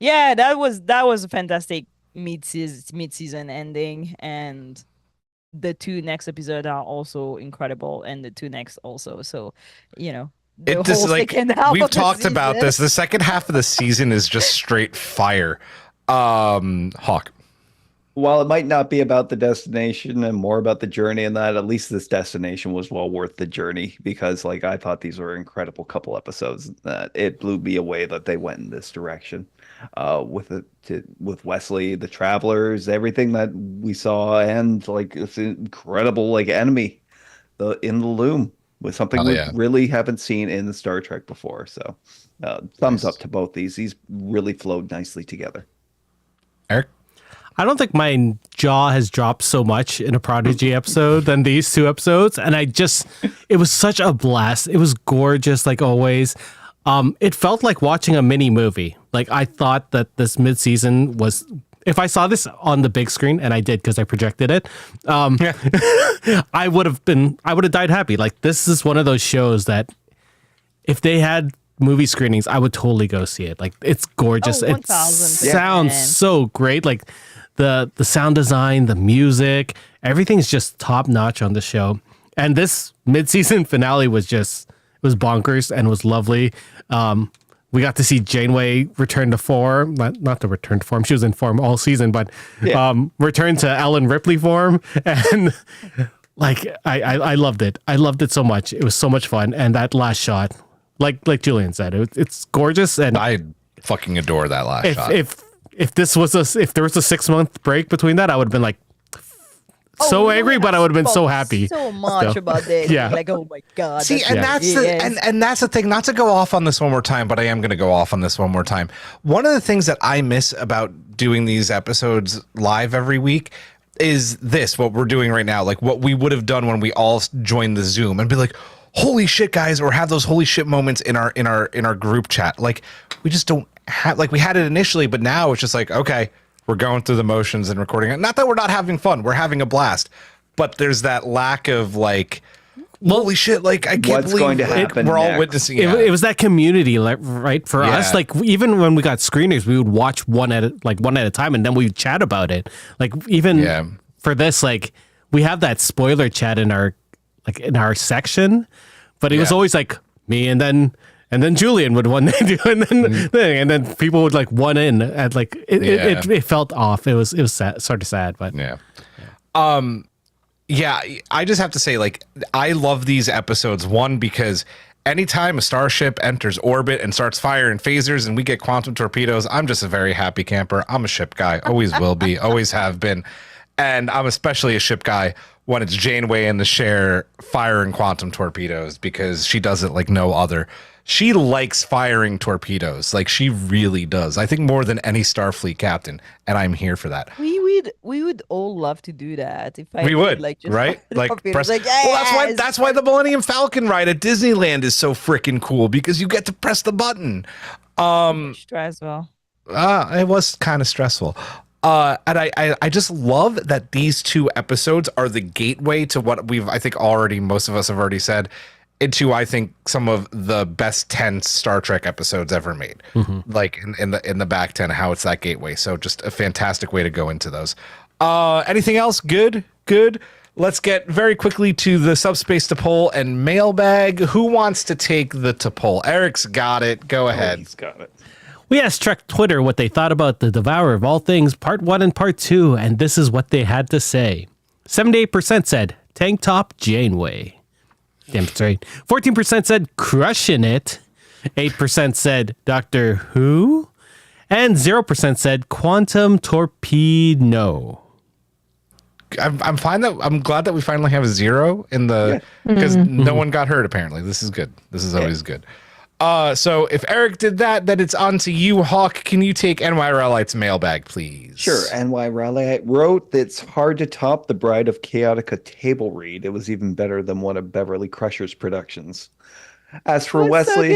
Yeah, that was a fantastic mid-season ending, and the 2 next episodes are also incredible, and the 2 next also. So, the It just whole like second half we've of the talked about season. this. The second half of the season is just straight fire. Hawk. While it might not be about the destination and more about the journey and that, at least this destination was well worth the journey, because like I thought these were incredible couple episodes that it blew me away that they went in this direction. With Wesley, the travelers, everything that we saw, and like this incredible like enemy in the loom was something we really haven't seen in the Star Trek before. So thumbs up to both these. These really flowed nicely together. Eric. I don't think my jaw has dropped so much in a Prodigy episode than these 2 episodes. And it was such a blast. It was gorgeous, like always. It felt like watching a mini movie. Like I thought that this mid-season was, if I saw this on the big screen, and I did because I projected it, I would have died happy. Like this is one of those shows that if they had movie screenings, I would totally go see it. Like it's gorgeous. Oh, It 1000%. sounds so great. Like the sound design, the music, everything's just top notch on the show. And this mid-season finale was bonkers and was lovely. We got to see Janeway return to form, not to return to form. She was in form all season, but return to Ellen Ripley form. And Like I loved it. I loved it so much. It was so much fun. And that last shot, like Julian said, it's gorgeous. And I fucking adore that last shot. if there was a 6-month break between that, I would have been like so angry, but I would have been so happy. So much still. about this. Yeah. Like, oh my god. See, and that's the thing. Not to go off on this one more time, but I am going to go off on this one more time. One of the things that I miss about doing these episodes live every week is what we're doing right now. Like what we would have done when we all joined the Zoom and be like, "Holy shit, guys!" or have those holy shit moments in our group chat. Like we just don't have. Like we had it initially, but now it's just like, okay, we're going through the motions and recording it. Not that we're not having fun. We're having a blast. But there's that lack of like, holy shit, like I can't What's believe going to happen we're all next? witnessing It was that community, like, right? For us, Yeah. like even when we got screeners, we would watch one at a time, and then we would chat about it. Like even for this, like we have that spoiler chat in our section, but it was always like me and then Julian would one day do and then people would like one in at like it felt off. It was sad, sort of sad, but yeah, I just have to say, like, I love these episodes. One, because anytime a starship enters orbit and starts firing phasers and we get quantum torpedoes, I'm just a very happy camper. I'm a ship guy, always will be, always have been. And I'm especially a ship guy when it's Janeway and the Cher firing quantum torpedoes, because she does it like no other. She likes firing torpedoes, like she really does. I think more than any Starfleet captain, and I'm here for that. We would all love to do that if We would, like just right? Like, press, like well, that's why the Millennium Falcon ride at Disneyland is so freaking cool, because you get to press the button. Stressful. It was kind of stressful. And I just love that these two episodes are the gateway to what most of us have already said, into, I think, some of the best 10 Star Trek episodes ever made, like in the back 10, how it's that gateway. So just a fantastic way to go into those. Anything else? Good. Let's get very quickly to the subspace to poll and mailbag. Who wants to take the to poll? Eric's got it. Go ahead. He's got it. we asked Trek Twitter what they thought about the Devourer of All Things Part 1 and Part 2, and this is what they had to say. 78% said Tank Top Janeway. Damn, it's right. 14% said crushing it. 8% said Doctor Who. And 0% said Quantum Torpedo. I'm fine that I'm glad that we finally have a 0 in the, because no one got hurt apparently. This is good. This is always good. So if Eric did that, then it's on to you, Hawk. Can you take NY Raleight's mailbag, please? Sure. NY Raleigh wrote that it's hard to top The Bride of Chaotica table read. It was even better than one of Beverly Crusher's productions. As for Wesley,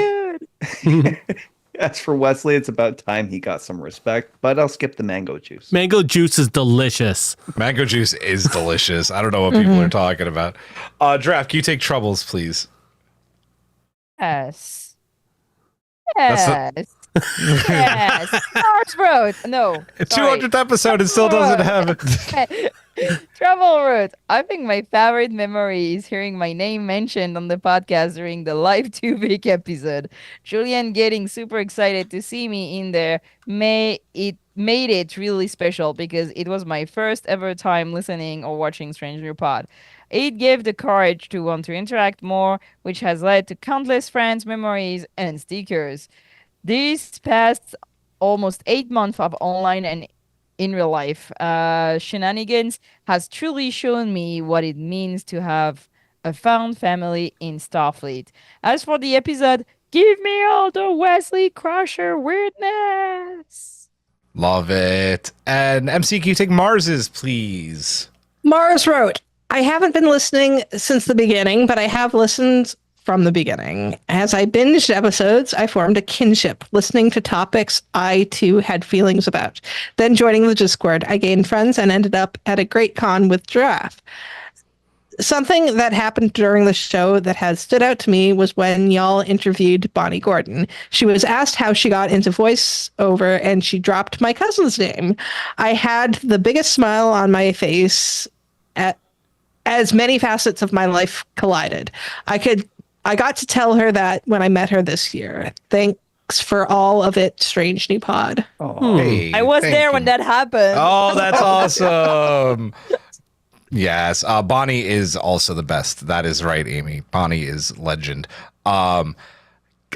as for Wesley, it's about time he got some respect, but I'll skip the mango juice. Mango juice is delicious. Mango juice is delicious. I don't know what people are talking about. Draft, can you take Troubles, please? Yes. That's Yes. Yes. Mars Road. No. sorry. 200th episode, it still doesn't have it. Travel Road. I think my favorite memory is hearing my name mentioned on the podcast during the live 2-week episode. Julian getting super excited to see me in there made it really special because it was my first ever time listening or watching Strange New Pod. It gave the courage to want to interact more, which has led to countless friends, memories, and stickers. These past almost 8 months of online and in real life shenanigans has truly shown me what it means to have a found family in Starfleet. As for the episode, give me all the Wesley Crusher weirdness. Love it. And MC, can you take Mars's, please? Mars wrote, I haven't been listening since the beginning, but I have listened from the beginning. As I binged episodes, I formed a kinship, listening to topics I too had feelings about. Then joining the Discord, I gained friends and ended up at a great con with Giraffe. Something that happened during the show that has stood out to me was when y'all interviewed Bonnie Gordon. She was asked how she got into voiceover, and she dropped my cousin's name. I had the biggest smile on my face as many facets of my life collided. I got to tell her that when I met her this year. Thanks for all of it, Strange New Pod. Hey, I was thank there you. when that happened. Oh, that's awesome. Yes, Bonnie is also the best. That is right, Amy. Bonnie is legend.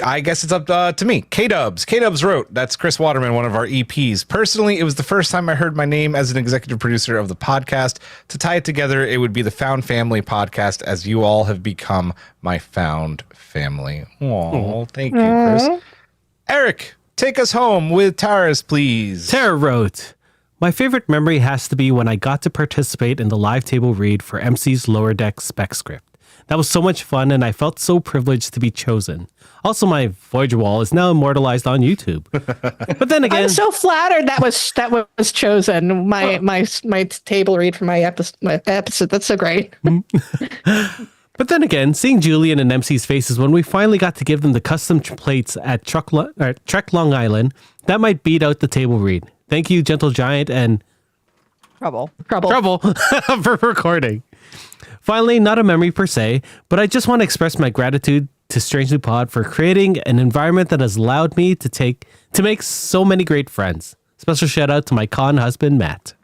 I guess it's up to me. K-Dubs. K-Dubs wrote, that's Chris Waterman, one of our EPs. Personally, it was the first time I heard my name as an executive producer of the podcast. To tie it together, it would be the Found Family podcast, as you all have become my found family. Oh, thank you, Chris. Eric, take us home with Tara's, please. Tara wrote, my favorite memory has to be when I got to participate in the live table read for MC's Lower Deck spec script. That was so much fun, and I felt so privileged to be chosen. Also, my Voyager wall is now immortalized on YouTube. But then again, I'm so flattered that was chosen. My table read for my episode. That's so great. But then again, seeing Julian and MC's faces when we finally got to give them the custom plates at Trek Long Island, that might beat out the table read. Thank you, Gentle Giant and Trouble. for recording. Finally, not a memory per se, but I just want to express my gratitude to Strangely Pod for creating an environment that has allowed me to make so many great friends. Special shout out to my con husband, Matt.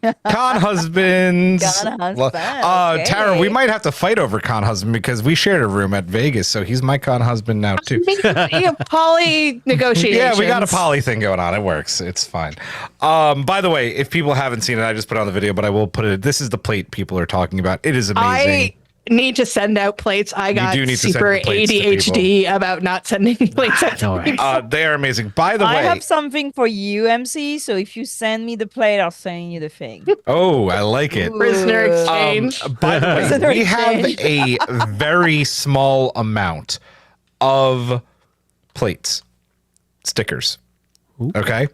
Con husbands. Con husband, okay. Tara, we might have to fight over con husband because we shared a room at Vegas, so he's my con husband now too. Poly negotiations. Yeah, we got a poly thing going on. It works. It's fine. By the way, if people haven't seen it, I just put it on the video, but I will put it. This is the plate people are talking about. It is amazing. I need to send out plates. I got do need to send super plates to ADHD about not sending plates out to All right. people. They are amazing. By the I way, have something for you, MC. So if you send me the plate, I'll send you the thing. oh, I like it. Prisoner exchange. By the way, Prisoner we have exchange. a very small amount of plates, stickers. Okay.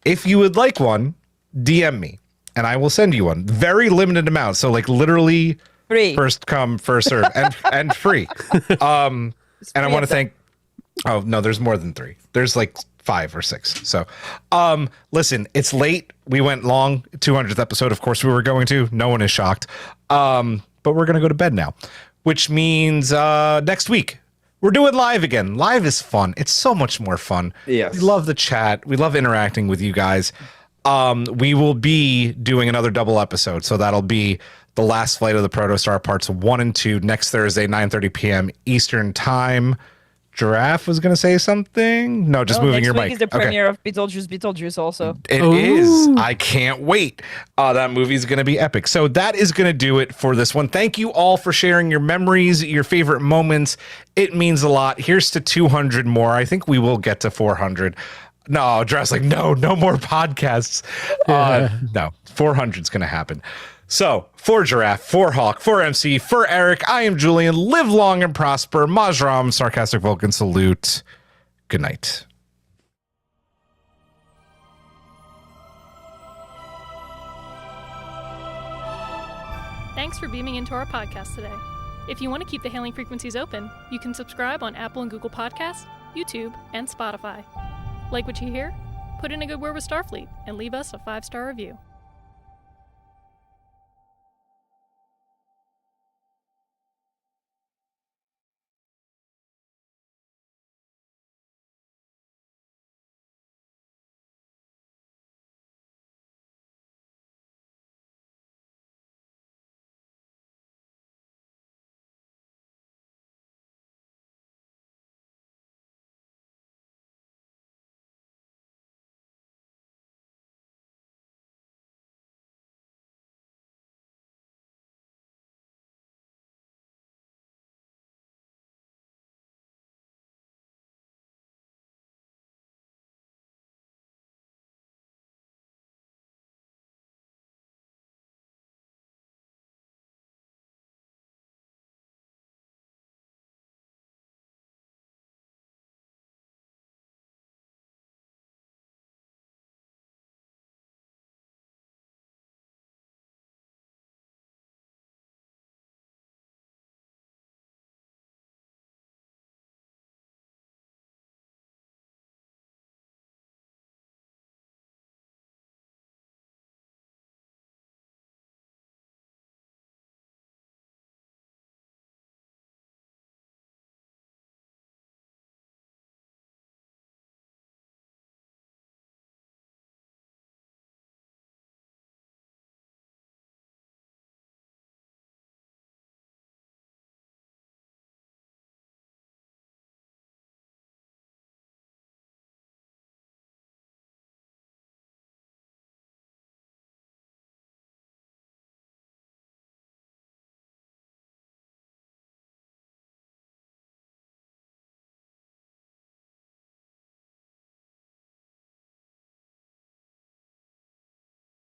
If you would like one, DM me and I will send you one. Very limited amount. So like literally Free. first come, first serve and free. And I want to thank, oh no, there's more than 3. There's like 5 or 6. So, listen, it's late. We went long, 200th episode. Of course we were going to, no one is shocked. But we're going to go to bed now, which means, next week we're doing live again. Live is fun. It's so much more fun. Yes. We love the chat. We love interacting with you guys. We will be doing another double episode. So that'll be the last flight of the Protostar parts 1 and 2 next Thursday, 9:30 p.m. Eastern time. Giraffe was going to say something. No, just moving your mic. Next week is the premiere of Beetlejuice also. It is. I can't wait. That movie is going to be epic. So that is going to do it for this one. Thank you all for sharing your memories, your favorite moments. It means a lot. Here's to 200 more. I think we will get to 400. No, Dress like, no more podcasts. No, 400 is going to happen. So, for Giraffe, for Hawk, for MC, for Eric, I am Julian. Live long and prosper. Majram, Sarcastic Vulcan salute. Good night. Thanks for beaming into our podcast today. If you want to keep the hailing frequencies open, you can subscribe on Apple and Google Podcasts, YouTube, and Spotify. Like what you hear? Put in a good word with Starfleet and leave us a 5-star review.